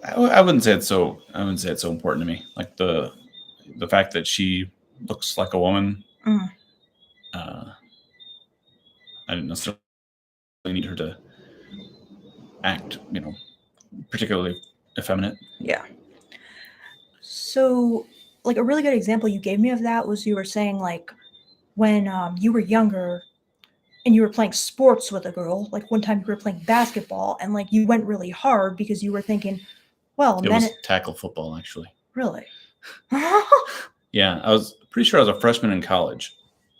I wouldn't say it's so. I wouldn't say it's so important to me. Like the fact that she looks like a woman. Mm. Uh, I didn't necessarily need her to act, particularly effeminate. Yeah. So, like a really good example you gave me of that was you were saying like when you were younger and you were playing sports with a girl, like one time you were playing basketball and like you went really hard because you were thinking, well, It men was tackle football, actually. really. Yeah, I was pretty sure I was a freshman in college,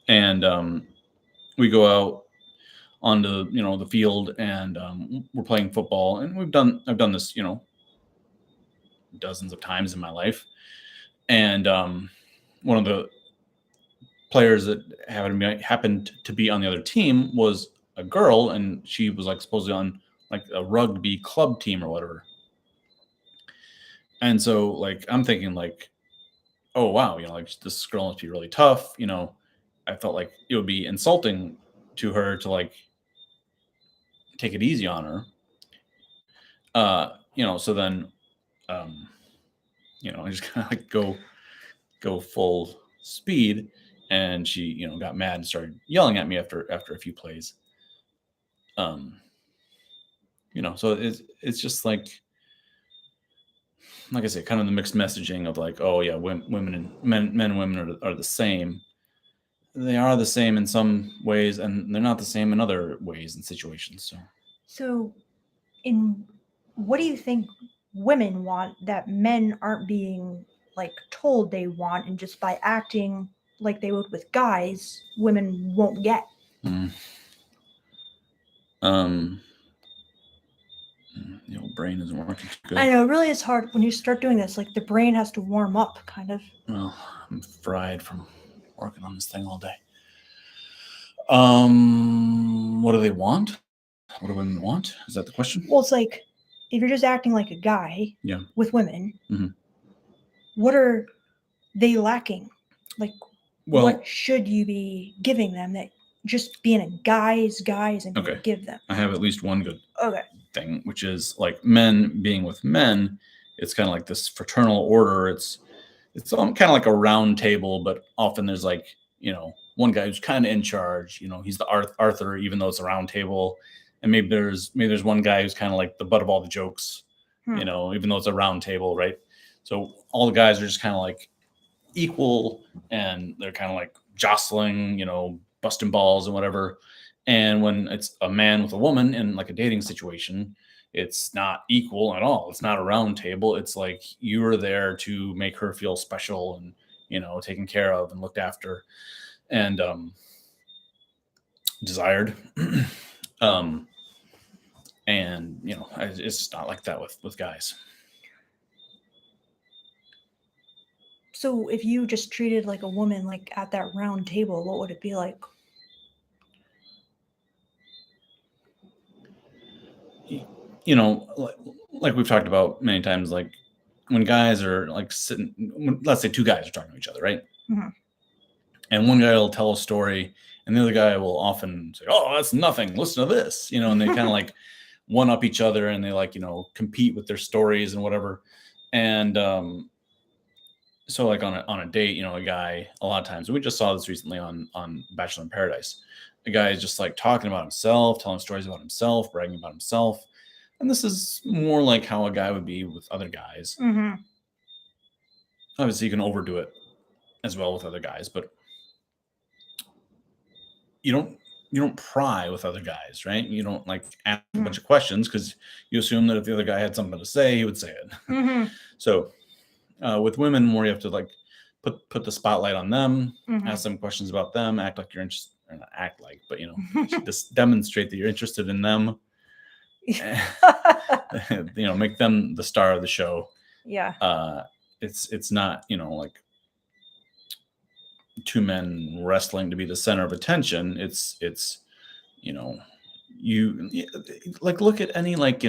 and we go out onto the field, and we're playing football, and I've done this dozens of times in my life, and one of the players that happened to be on the other team was a girl, and she was like supposedly on like a rugby club team or whatever. And so like I'm thinking like, oh wow, like this girl must be really tough. I felt like it would be insulting to her to like take it easy on her. So then um, I just kind of like go full speed, and she got mad and started yelling at me after a few plays. So it's just like I said, kind of the mixed messaging of like, oh yeah, women and men and women are the same. They are the same in some ways, and they're not the same in other ways and situations. So, in what do you think women want that men aren't being like told they want, and just by acting like they would with guys, women won't get? Mm. Um, the old brain isn't working too good. I know, it really is hard when you start doing this. Like the brain has to warm up, kind of. Well, I'm fried from working on this thing all day. What do they want? What do women want? Is that the question? Well, it's like if you're just acting like a guy Yeah. with women, Mhm. what are they lacking? Like, Well, what should you be giving them that just being a guy's guy isn't going to okay. give them? I have at least one good Okay. thing, which is like men being with men. It's kind of like this fraternal order. It's it's kind of like a round table, but often there's like, one guy who's kind of in charge. He's the Arthur, even though it's a round table, and maybe there's one guy who's kind of like the butt of all the jokes. Hmm. Even though it's a round table, right? So all the guys are just kind of like equal, and they're kind of like jostling, busting balls and whatever. And when it's a man with a woman in like a dating situation, it's not equal at all. It's not a round table. It's like you are there to make her feel special and, taken care of and looked after and desired. um, and it's not like that with guys. So if you just treated like a woman like at that round table, what would it be like? Like we've talked about many times, like when guys are like sitting, let's say two guys are talking to each other, right? Mhm. And one guy will tell a story, and the other guy will often say, "Oh, that's nothing. Listen to this," and they kind of like one up each other, and they like compete with their stories and whatever. And so like on a date, a guy a lot of times, and we just saw this recently on Bachelor in Paradise. The guy is just like talking about himself, telling stories about himself, bragging about himself. And this is more like how a guy would be with other guys. Mm-hmm. Obviously, you can overdo it as well with other guys, but you don't pry with other guys, right? You don't like ask a bunch of questions because you assume that if the other guy had something to say, he would say it. Mm-hmm. So with women, more you have to like put the spotlight on them, Mm-hmm. ask them questions about them, act like you're interested, or not act like, but just demonstrate that you're interested in them. Make them the star of the show. Yeah. It's not like two men wrestling to be the center of attention. It's you like look at any like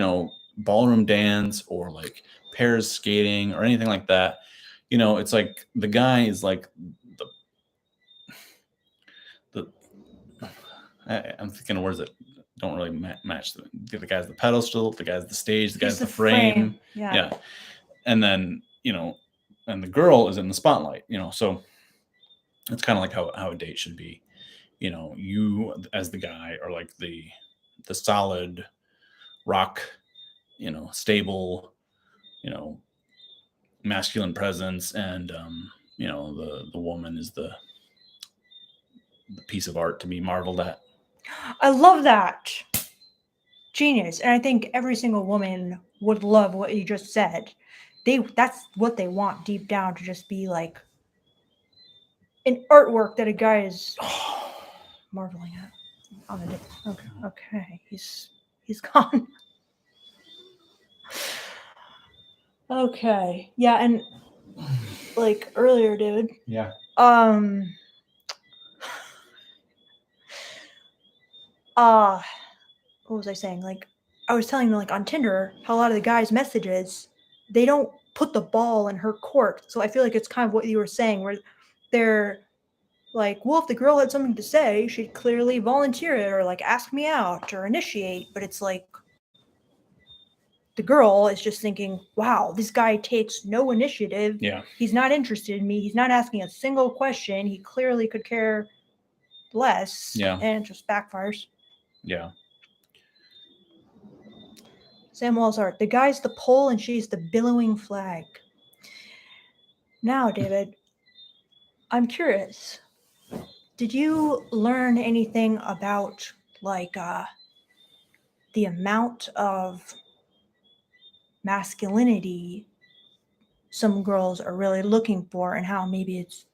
ballroom dance or like pairs skating or anything like that. It's like the guy is like the I'm thinking of words that don't really match. The guy's the pedestal, the guy's the stage, the guy's the frame. Yeah. And then and the girl is in the spotlight. So it's kind of like how a date should be. You as the guy are like the solid rock, stable, masculine presence, and the woman is the piece of art to be marveled at. I love that. Genius. And I think every single woman would love what you just said. That's what they want deep down, to just be like an artwork that a guy is marveling at. Okay. He's gone. Okay. Yeah, and like earlier, dude. Yeah. What was I saying? Like, I was telling you, like, on Tinder, how a lot of the guys' messages, they don't put the ball in her court. So I feel like it's kind of what you were saying, where they're like, well, if the girl had something to say, she'd clearly volunteer it or like ask me out or initiate. But it's like the girl is just thinking, wow, this guy takes no initiative. Yeah. He's not interested in me. He's not asking a single question. He clearly could care less. Yeah. And it just backfires. Yeah. Sam Wall's art. The guy's the pole and she's the billowing flag. Now, David, I'm curious. Did you learn anything about like the amount of masculinity some girls are really looking for, and how maybe it's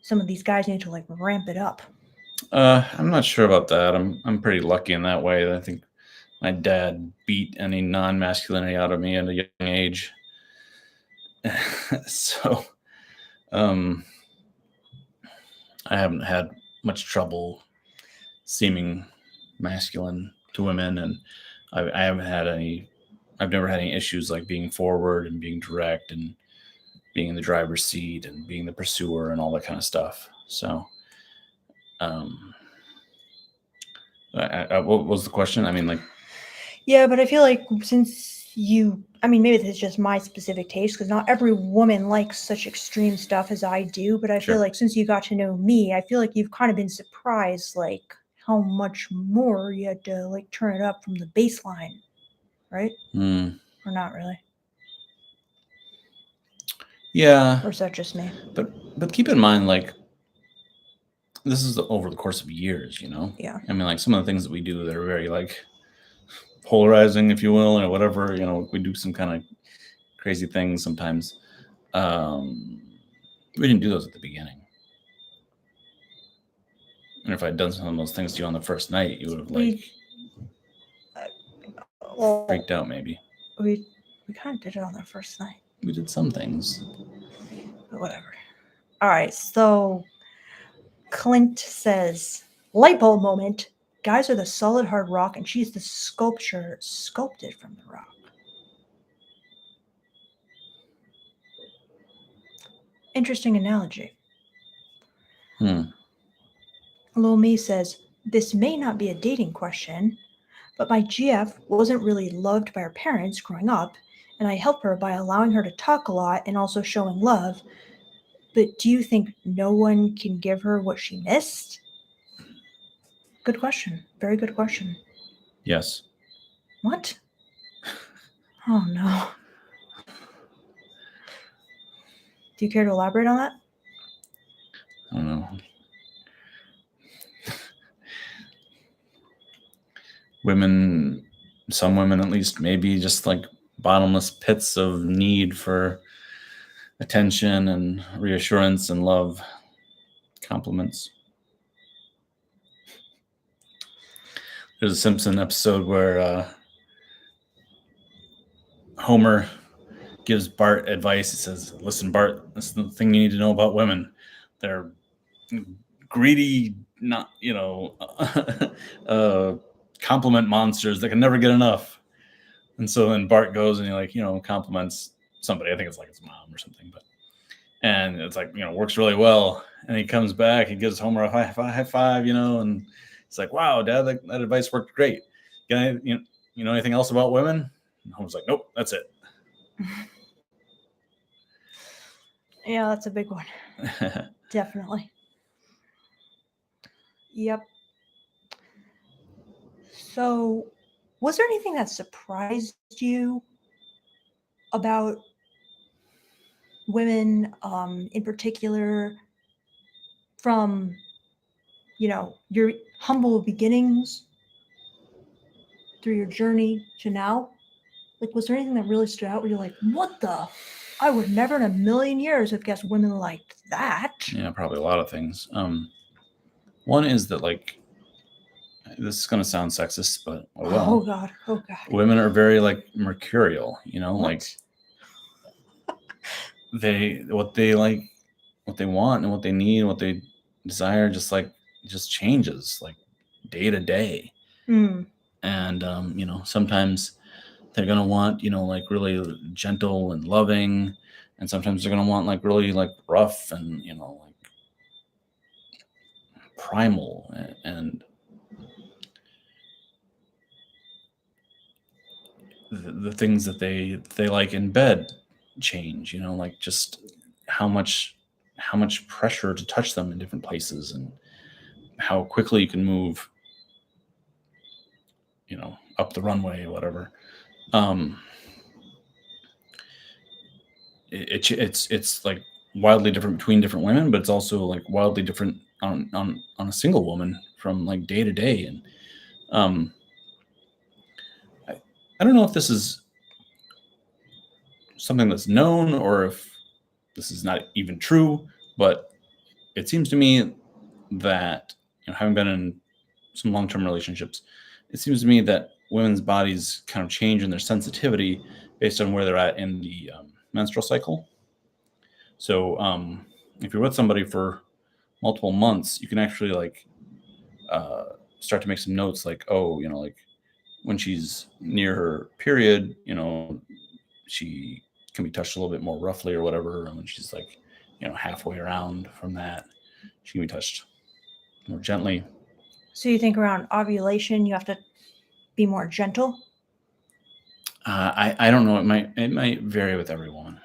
some of these guys need to like ramp it up? I'm not sure about that. I'm pretty lucky in that way. I think my dad beat any non-masculinity out of me at a young age. So I haven't had much trouble seeming masculine to women, and I haven't had any. I've never had any issues like being forward and being direct and being in the driver's seat and being the pursuer and all that kind of stuff. So, what was the question? I mean, like, Yeah, but I feel like since I mean, maybe this is just my specific taste because not every woman likes such extreme stuff as I do, but I feel Sure. like since you got to know me, I feel like you've kind of been surprised, like how much more you had to like turn it up from the baseline, right? Mm, Or not really? yeah, Or is that just me? but keep in mind, like, this is over the course of years, you know. Yeah. I mean, like some of the things that we do that are very like polarizing, if you will, or whatever. You know, we do some kind of crazy things sometimes. We didn't do those at the beginning. And if I'd done some of those things to you on the first night, you would have like Well, freaked out. Maybe we kind of did it on the first night, we did some things. but whatever. All right, so Clint says, light bulb moment. Guys are the solid hard rock, and she's the sculpture sculpted from the rock. Interesting analogy. Hmm. Lil Me says, this may not be a dating question, but my GF wasn't really loved by her parents growing up, and I help her by allowing her to talk a lot and also showing love. But do you think no one can give her what she missed? Good question. Very good question. Yes. What? Oh no. Do you care to elaborate on that? I don't know. Women, some women at least, maybe just like bottomless pits of need for attention and reassurance and love, compliments. There's a Simpson episode where Homer gives Bart advice. He says, "Listen, Bart, this is the thing you need to know about women. They're greedy, not compliment monsters that can never get enough." And so then Bart goes and he compliments somebody. I think it's like his mom or something, and it's like works really well. And he comes back, he gives Homer a high five, and it's like, "Wow, Dad, that advice worked great. You know anything else about women?" And Homer's like, "Nope, that's it." Yeah, that's a big one. Definitely. Yep. So, was there anything that surprised you about women, in particular, from your humble beginnings through your journey to now? Like, was there anything that really stood out where you're like, what the? I would never in a million years have guessed women liked that. Yeah, probably a lot of things. One is that, like, this is going to sound sexist, but oh well. Oh God. Oh God. Women are very like mercurial, What? like what they like, what they want, and what they need, what they desire, just changes like day to day. Hmm. And sometimes they're gonna want like really gentle and loving, and sometimes they're gonna want like really like rough and like primal, and the things that they like in bed change, like just how much pressure to touch them in different places, and how quickly you can move up the runway or whatever. um it's like wildly different between different women, but it's also like wildly different on a single woman from like day to day. And um I don't know if this is something that's known or if this is not even true, but it seems to me that having been in some long-term relationships, it seems to me that women's bodies kind of change in their sensitivity based on where they're at in the menstrual cycle. So if you're with somebody for multiple months, you can actually like start to make some notes, like, oh, like when she's near her period, she can be touched a little bit more roughly or whatever, and when she's like halfway around from that, she can be touched more gently. So you think around ovulation you have to be more gentle? I don't know. It might vary with every woman.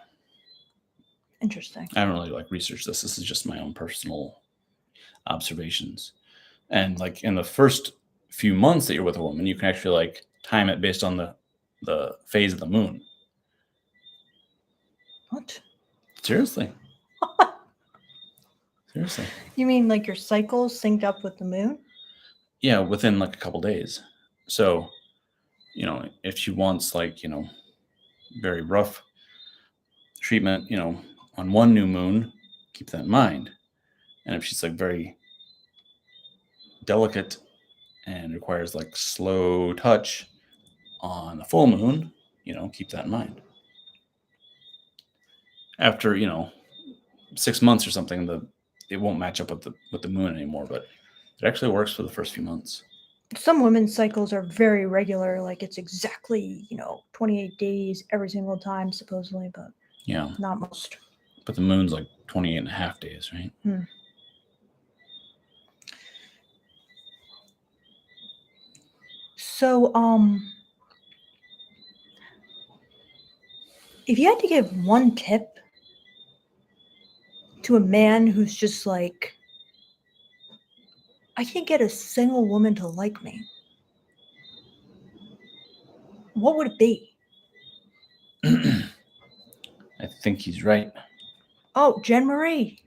Interesting. I haven't really like researched this. This is just my own personal observations. And like in the first few months that you're with a woman, you can actually like time it based on the phase of the moon. What? Seriously. Seriously. You mean like your cycles synced up with the moon? Yeah, within like a couple days. So, if she wants like, very rough treatment, on one new moon, keep that in mind. And if she's like very delicate and requires like slow touch on the full moon, keep that in mind. After, 6 months or something, it won't match up with the moon anymore, but it actually works for the first few months. Some women's cycles are very regular, like it's exactly, 28 days every single time, supposedly, but Yeah. not most. But the moon's like 28 and a half days, right? So, if you had to give one tip to a man who's just like, I can't get a single woman to like me, what would it be? I think he's right. Oh, Jen Marie,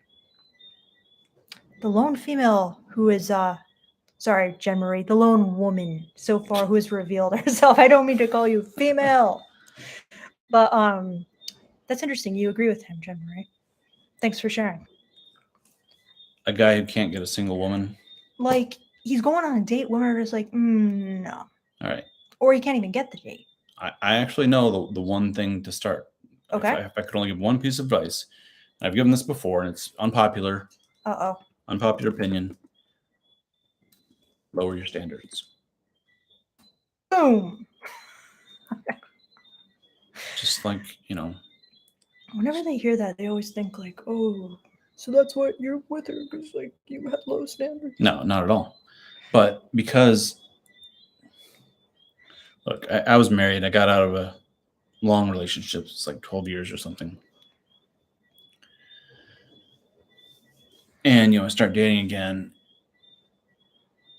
the lone female who is, sorry, Jen Marie, the lone woman so far who has revealed herself. I don't mean to call you female, but that's interesting. You agree with him, Jen Marie. Thanks for sharing. A guy who can't get a single woman. Like, he's going on a date, women are just like, no. All right. Or he can't even get the date. I actually know the one thing to start. Okay. If I could only give one piece of advice, I've given this before, and it's unpopular. Unpopular opinion. Lower your standards. Boom. Just like, Whenever they hear that, they always think like, oh, so that's what you're with her because like you have low standards. No, not at all. But because, look, I was married. I got out of a long relationship. It's like 12 years or something. And, I start dating again.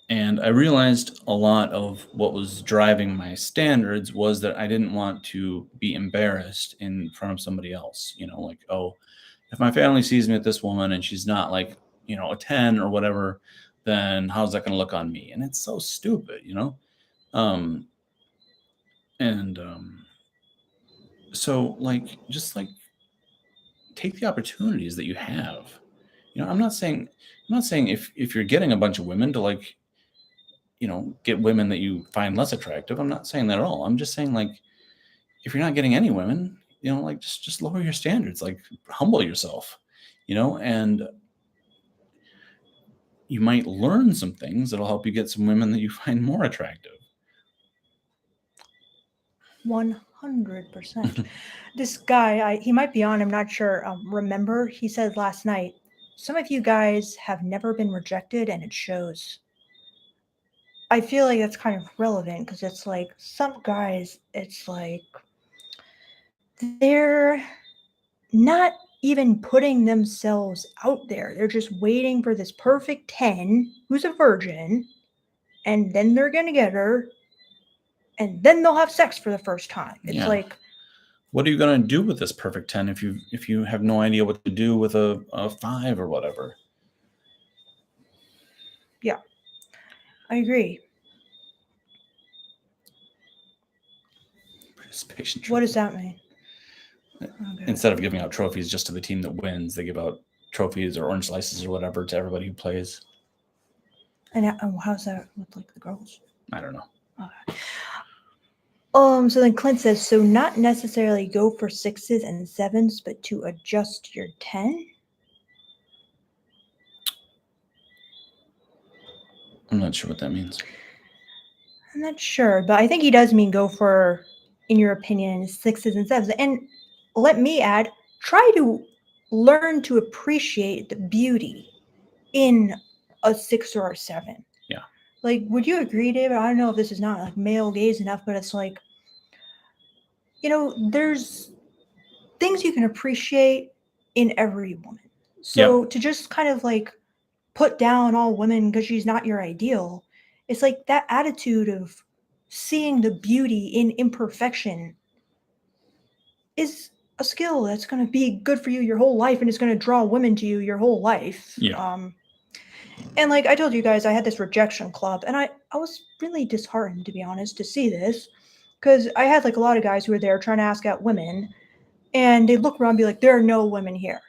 And I realized a lot of what was driving my standards was that I didn't want to be embarrassed in front of somebody else. Like, oh, if my family sees me with this woman and she's not like, a 10 or whatever, then how's that going to look on me? And it's so stupid, Um, and so like, just like take the opportunities that you have. I'm not saying if you're getting a bunch of women to like, get women that you find less attractive. I'm not saying that at all. I'm just saying like, if you're not getting any women, like just lower your standards, like humble yourself, and you might learn some things that'll help you get some women that you find more attractive. 100%. This guy, he might be on, I'm not sure. Remember, he said last night, some of you guys have never been rejected and it shows. I feel like that's kind of relevant because it's like some guys, it's like they're not even putting themselves out there. They're just waiting for this perfect 10 who's a virgin, and then they're going to get her, and then they'll have sex for the first time. It's like, what are you going to do with this perfect 10 if you have no idea what to do with a 5 or whatever? Yeah, I agree. Participation What does trophy. that mean? Okay. Instead of giving out trophies just to the team that wins, they give out trophies or orange slices or whatever to everybody who plays. And how's that with like the girls? I don't know. Okay. So then Clint says, so not necessarily go for 6s and 7s, but to adjust your 10. I'm not sure what that means. I'm not sure, but I think he does mean go for, in your opinion, 6s and 7s. And let me add, try to learn to appreciate the beauty in a 6 or a 7. Yeah. Like, would you agree, David? I don't know if this is not like male gaze enough, but it's like there's things you can appreciate in every woman. Yep. So to just kind of like put down all women because she's not your ideal, it's like that attitude of seeing the beauty in imperfection is a skill that's going to be good for you your whole life and it's going to draw women to you your whole life. Yeah. And like I told you guys, I had this rejection club, and I was really disheartened, to be honest, to see this, because I had like a lot of guys who were there trying to ask out women, and they'd look around and be like, "There are no women here."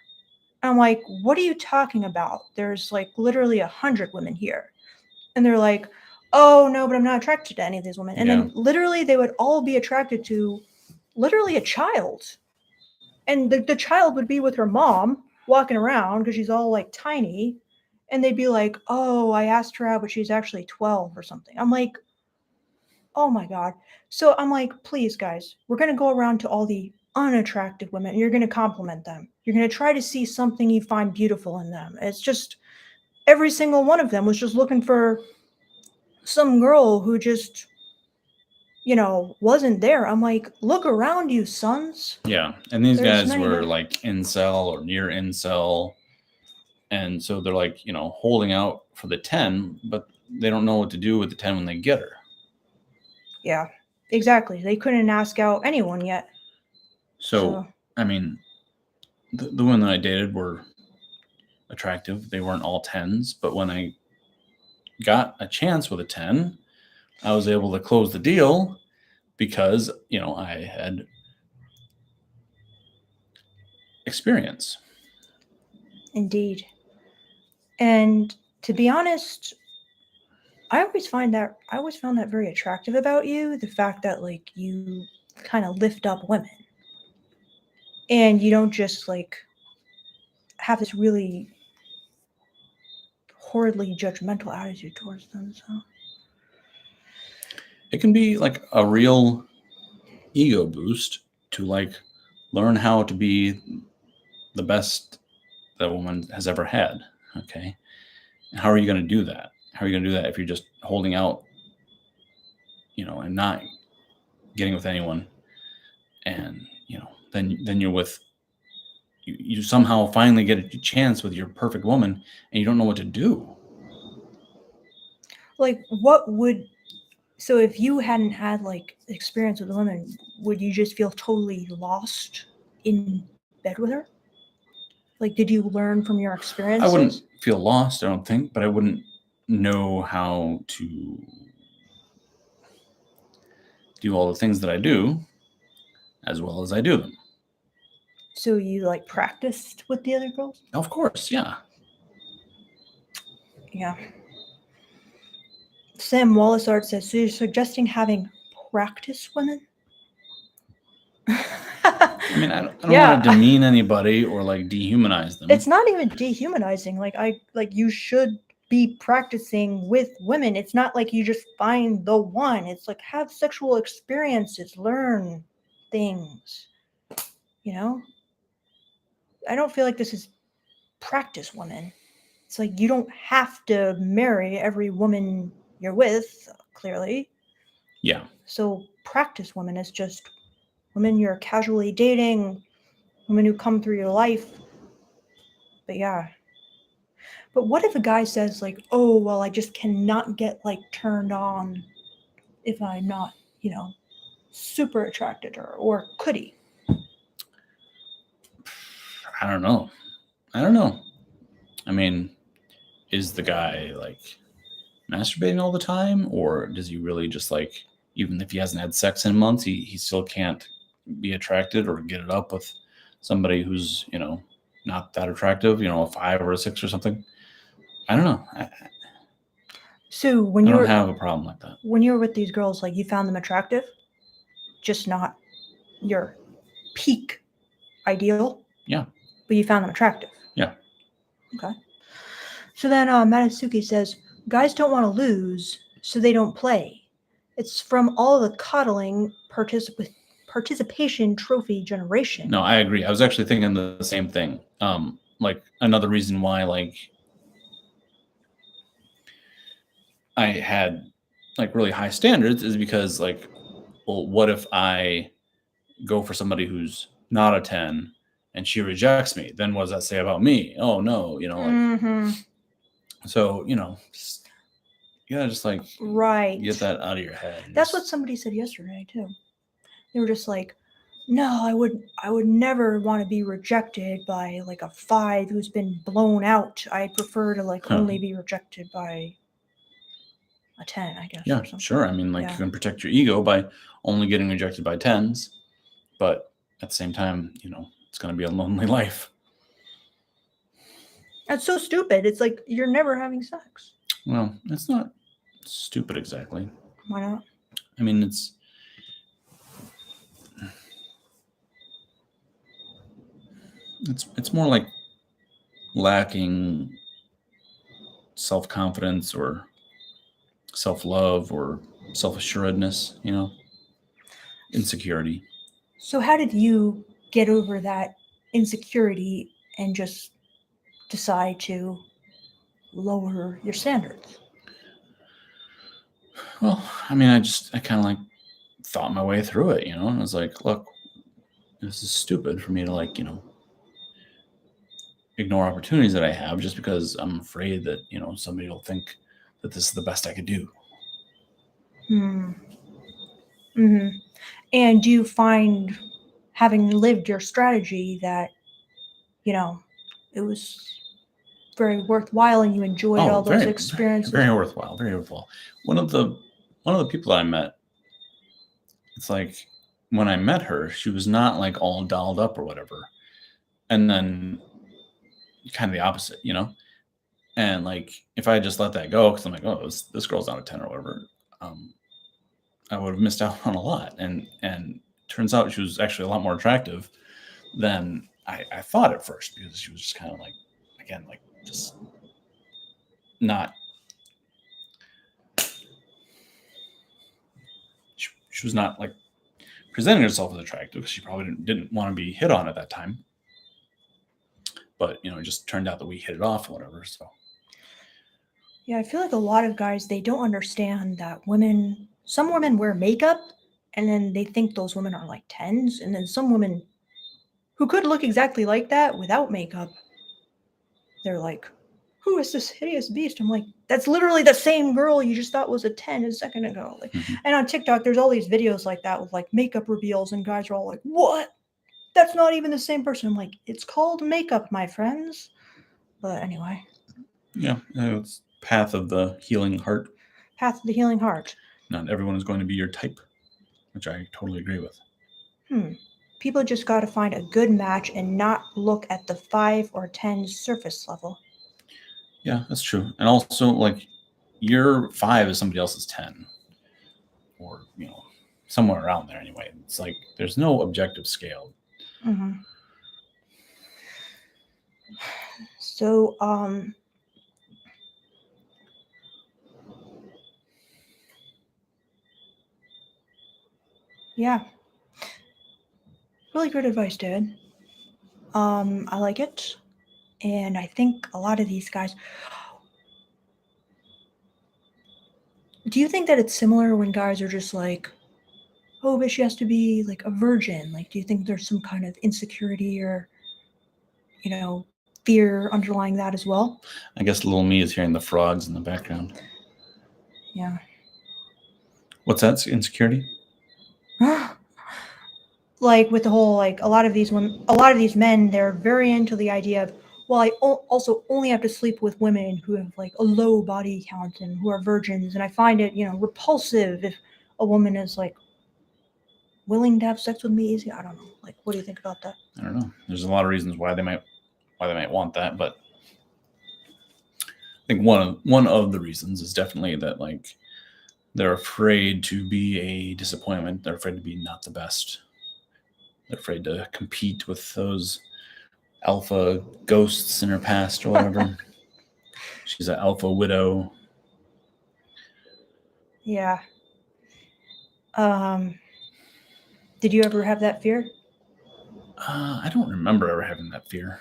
I'm like, "What are you talking about? There's like literally 100 women here," and they're like, "Oh no, but I'm not attracted to any of these women." And Yeah. then literally they would all be attracted to literally a child, and the child would be with her mom walking around because she's all like tiny, and they'd be like, "Oh, I asked her out, but she's actually 12 or something." I'm like, "Oh my god." So I'm like, "Please guys, we're going to go around to all the unattractive women and you're going to compliment them. You're going to try to see something you find beautiful in them." It's just every single one of them was just looking for some girl who just wasn't there. I'm like, "Look around you, sons." Yeah. And these There's guys many were good. like incel or near incel. And so they're like, holding out for the 10, but they don't know what to do with the 10 when they get her. Yeah, exactly. They couldn't ask out anyone yet. So, I mean, the women that I dated were attractive. They weren't all 10s, but when I got a chance with a 10, I was able to close the deal because, I had experience. Indeed. And to be honest, I always found that very attractive about you, the fact that like you kind of lift up women and you don't just like have this really horridly judgmental attitude towards them. So It can be like a real ego boost to like learn how to be the best that a woman has ever had. Okay. How are you going to do that? How are you going to do that if you're just holding out, and not getting with anyone? And, then you're with, you somehow finally get a chance with your perfect woman and you don't know what to do. like so if you hadn't had like experience with women, would you just feel totally lost in bed with her? Like, did you learn from your I experiences? wouldn't feel lost, I don't think, but I wouldn't know how to do all the things that I do as well as I do them. So you like practiced with the other girls? Of course, yeah. Yeah. Sam Wallace Art says, so you're suggesting having practice women? I mean, I don't want to demean anybody or like dehumanize them. It's not even dehumanizing. Like you should be practicing with women. It's not like you just find the one. It's like have sexual experiences, learn things. You know? I don't feel like this is practice women. It's like you don't have to marry every woman you're with, clearly. Yeah. So practice women is just women you're casually dating, women who come through your life. But yeah. But what if a guy says like, "Oh, well, I just cannot get like turned on if I'm not, super attracted to her," or could he? I don't know. I mean, is the guy like masturbating all the time, or does he really just like, even if he hasn't had sex in months, he still can't be attracted or get it up with somebody who's not that attractive, a 5 or a 6 or something? I don't know. So when I you don't were have a problem like that. when you were with these girls, like you found them attractive, just not your peak ideal. Yeah. But you found them attractive. Yeah. Okay. So then Matasuki says, guys don't want to lose, so they don't play. It's from all the coddling participation trophy generation. No, I agree. I was actually thinking the same thing. Like another reason why like I had like really high standards is because like, well, what if I go for somebody who's not a 10 and she rejects me, then what does that say about me? Oh no, Mhm. so, you gotta just like Right. get that out of your head. That's what somebody said yesterday too. They were just like, "No, I would never want to be rejected by like a 5 who's been blown out. I prefer to like only be rejected by a 10, I guess, Yeah, or something." sure. I mean, like you can protect your ego by only getting rejected by 10s, but at the same time, it's going to be a lonely life. That's so stupid. It's like you're never having sex. Well, it's not stupid exactly. Why not? I mean, it's more like lacking self-confidence or self-love or self-assuredness, insecurity. So how did you get over that insecurity and just decide to lower your standards? Well, I mean, I kind of like thought my way through it, and I was like, look, this is stupid for me to like, ignore opportunities that I have just because I'm afraid that, somebody will think that this is the best I could do. Mm-hmm. And do you find, having lived your strategy, that, it was very worthwhile and you enjoyed all those Very, experiences? very worthwhile. Very worthwhile. One of the people that I met, it's like when I met her, she was not like all dolled up or whatever. And then kind of the opposite, And like if I just let that go, because I'm like, oh, this girl's not a 10 or whatever, I would have missed out on a lot. And turns out she was actually a lot more attractive than I thought at first, because she was just kind of like, again, like just not. She was not like presenting herself as attractive, because she probably didn't want to be hit on at that time. But it just turned out that we hit it off or whatever. So Yeah, I feel like a lot of guys, they don't understand that some women wear makeup and then they think those women are like 10s, and then some women who could look exactly like that without makeup, they're like, "Who is this hideous beast?" I'm like, "That's literally the same girl you just thought was a 10 a second ago." Like, and on TikTok, there's all these videos like that with like makeup reveals, and guys are all like, "What? That's not even the same person." I'm like, "It's called makeup, my friends." But anyway. yeah, it's path of the healing heart. Path of the healing heart. Not everyone is going to be your type, which I totally agree with. People just got to find a good match and not look at the 5 or 10 surface level. Yeah, that's true. And also, like, your 5 is somebody else's 10, or somewhere around there anyway. It's like there's no objective scale. Mm-hmm. So, yeah, really good advice, Dad. I like it, and I think a lot of these guys. Do you think that it's similar when guys are just like, "Oh, but she has to be like a virgin"? Like, do you think there's some kind of insecurity or, fear underlying that as well? I guess little me is hearing the frogs in the background. Yeah. What's that? Insecurity? Like with the whole, like, a lot of these men, they're very into the idea of, well, also only have to sleep with women who have like a low body count and who are virgins, and I find it, repulsive if a woman is like willing to have sex with me easy. I don't know. Like, what do you think about that? I don't know. There's a lot of reasons why they might want that, but I think one of the reasons is definitely that, like, they're afraid to be a disappointment. They're afraid to be not the best. They're afraid to compete with those alpha ghosts in her past or whatever. She's an alpha widow. Yeah. Did you ever have that fear? I don't remember ever having that fear.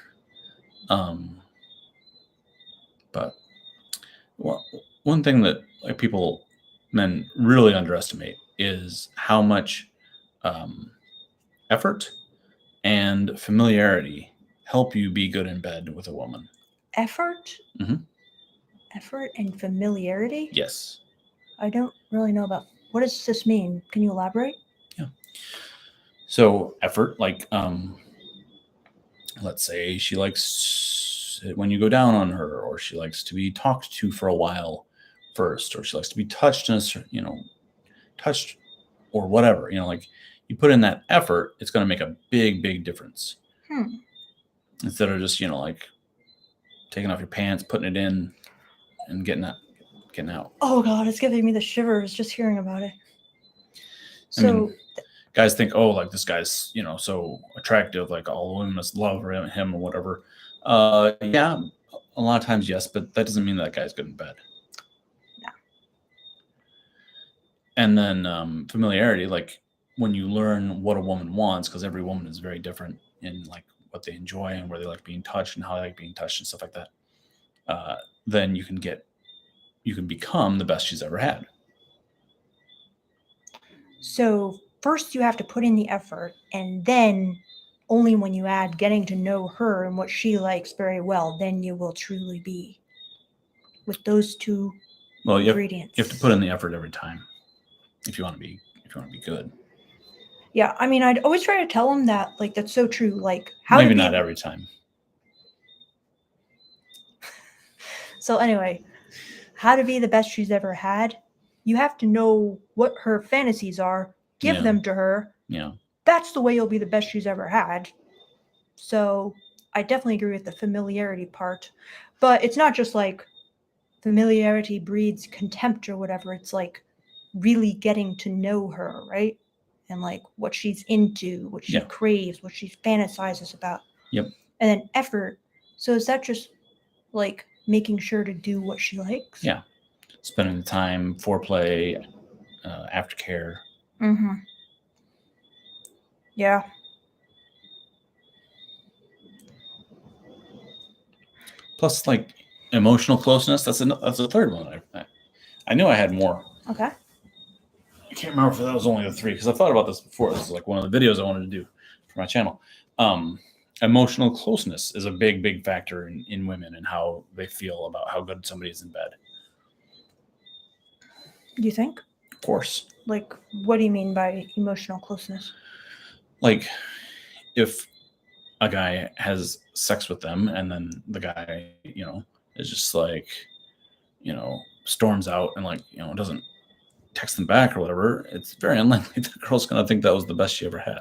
But one thing that like men really underestimate is how much effort and familiarity help you be good in bed with a woman. Effort? Mhm. Effort and familiarity? Yes. I don't really know about what does this mean? Can you elaborate? So effort, like let's say she likes it when you go down on her, or she likes to be talked to for a while first, or she likes to be touched in a touched or whatever. Like you put in that effort, it's going to make a big difference. Instead of just like taking off your pants, putting it in, and getting out. Oh God, it's giving me the shivers just hearing about it. I mean, guys think, oh, like this guy's so attractive, like all women must love him or whatever. Yeah, a lot of times yes, but that doesn't mean that guy's good in bed. No. And then familiarity, like when you learn what a woman wants, because every woman is very different in like what they enjoy and where they like being touched and how they like being touched and stuff like that. Then you can become the best she's ever had. So first you have to put in the effort, and then only when you add getting to know her and what she likes very well, then you will truly be with those two ingredients. You have to put in the effort every time if you want to be good. Yeah, I mean, I'd always try to tell them that, like, that's so true. Like, Maybe not every time. So anyway, how to be the best she's ever had. You have to know what her fantasies are, give them to her. Yeah. That's the way you'll be the best she's ever had. So I definitely agree with the familiarity part. But it's not just like familiarity breeds contempt or whatever. It's like really getting to know her, right? And like what she's into, what she craves, what she fantasizes about. Yep. And then effort. So is that just like making sure to do what she likes? Yeah. Spending the time, foreplay, aftercare. Mm-hmm. Yeah. Plus, like emotional closeness. That's a third one. I knew I had more. Okay. I can't remember if that was only the three because I thought about this before. This is like one of the videos I wanted to do for my channel. Emotional closeness is a big factor in women and how they feel about how good somebody is in bed. Do you think? Of course. Like, what do you mean by emotional closeness? Like, if a guy has sex with them and then the guy, is just like, storms out and like, doesn't text them back or whatever, it's very unlikely the girl's going to think that was the best she ever had.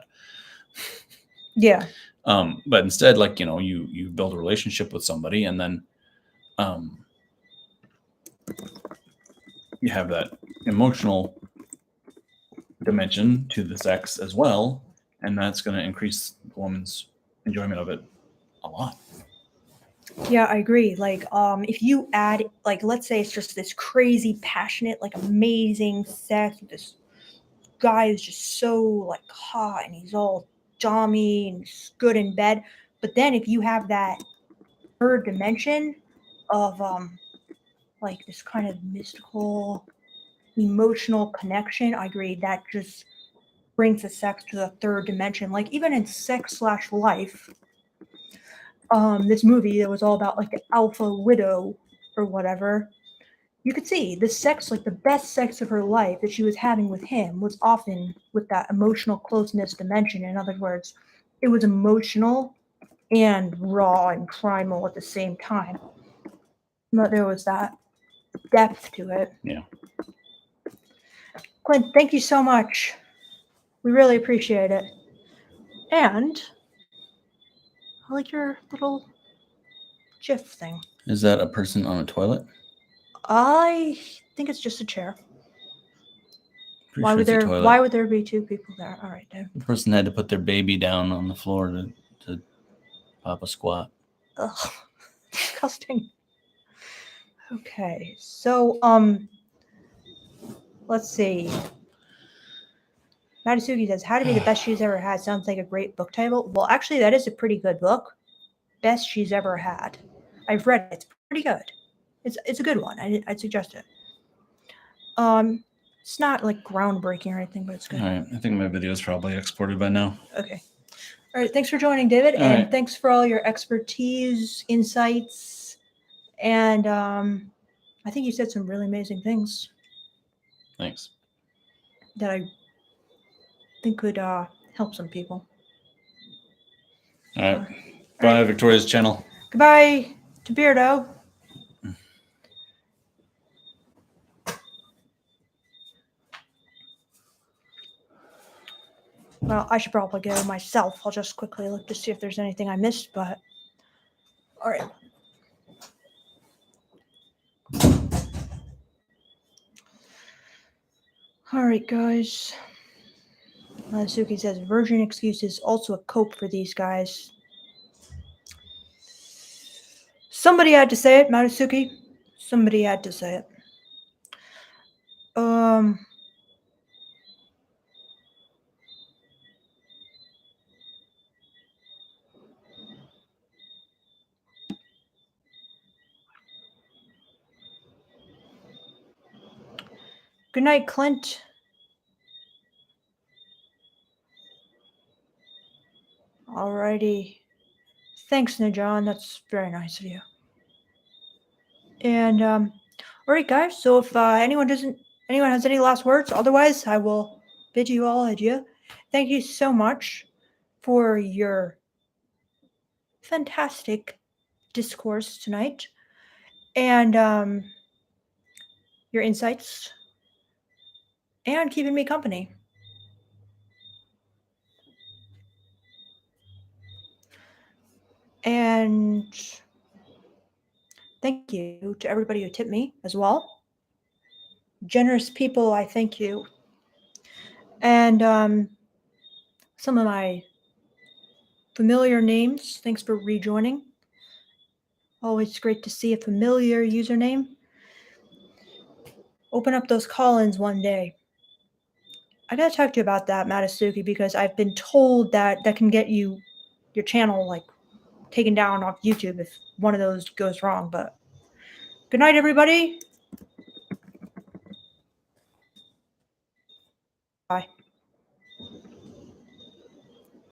Yeah. But instead, like, you build a relationship with somebody and then you have that emotional dimension to the sex as well, and that's going to increase the woman's enjoyment of it a lot. Yeah, I agree. Like, if you add, like, let's say it's just this crazy, passionate, like, amazing sex. This guy is just so like hot, and he's all dommy and good in bed. But then if you have that third dimension of like this kind of mystical, emotional connection, I agree that just brings the sex to the third dimension. Like even in Sex/Life, this movie that was all about like the alpha widow or whatever, you could see the sex, like the best sex of her life that she was having with him was often with that emotional closeness dimension. In other words, it was emotional and raw and primal at the same time. But there was that depth to it. Yeah. Clint, thank you so much. We really appreciate it. And I like your little GIF thing. Is that a person on a toilet? I think it's just a chair. Why would there be two people there? All right, then. The person had to put their baby down on the floor to pop a squat. Ugh, disgusting. Okay, so let's see. Matasugi says, "How to Be the Best She's Ever Had" sounds like a great book title. Well, actually, that is a pretty good book. Best She's Ever Had. I've read it. It's pretty good. It's a good one. I'd suggest it. It's not like groundbreaking or anything, but it's good. All right. I think my video is probably exported by now. Okay. All right. Thanks for joining, David, All and right. thanks for all your expertise, insights, and I think you said some really amazing things Thanks. that I think could help some people. All right. Bye, right. Victoria's channel. Goodbye to Beardo. Well, I should probably go myself. I'll just quickly look to see if there's anything I missed, but all right. All right, guys. Suki says virgin excuse is also a cope for these guys. Somebody had to say it, Matsuki. Somebody had to say it. Good night, Clint. Alrighty. Thanks, Najan. That's very nice of you. And alright, guys. So if anyone has any last words, otherwise I will bid you all adieu. Thank you so much for your fantastic discourse tonight and your insights and keeping me company. And thank you to everybody who tipped me as well. Generous people, I thank you. And some of my familiar names, thanks for rejoining. Always great to see a familiar username. Open up those call-ins one day. I gotta talk to you about that, Matasuki, because I've been told that can get you your channel like taken down off YouTube if one of those goes wrong. But good night, everybody. Bye.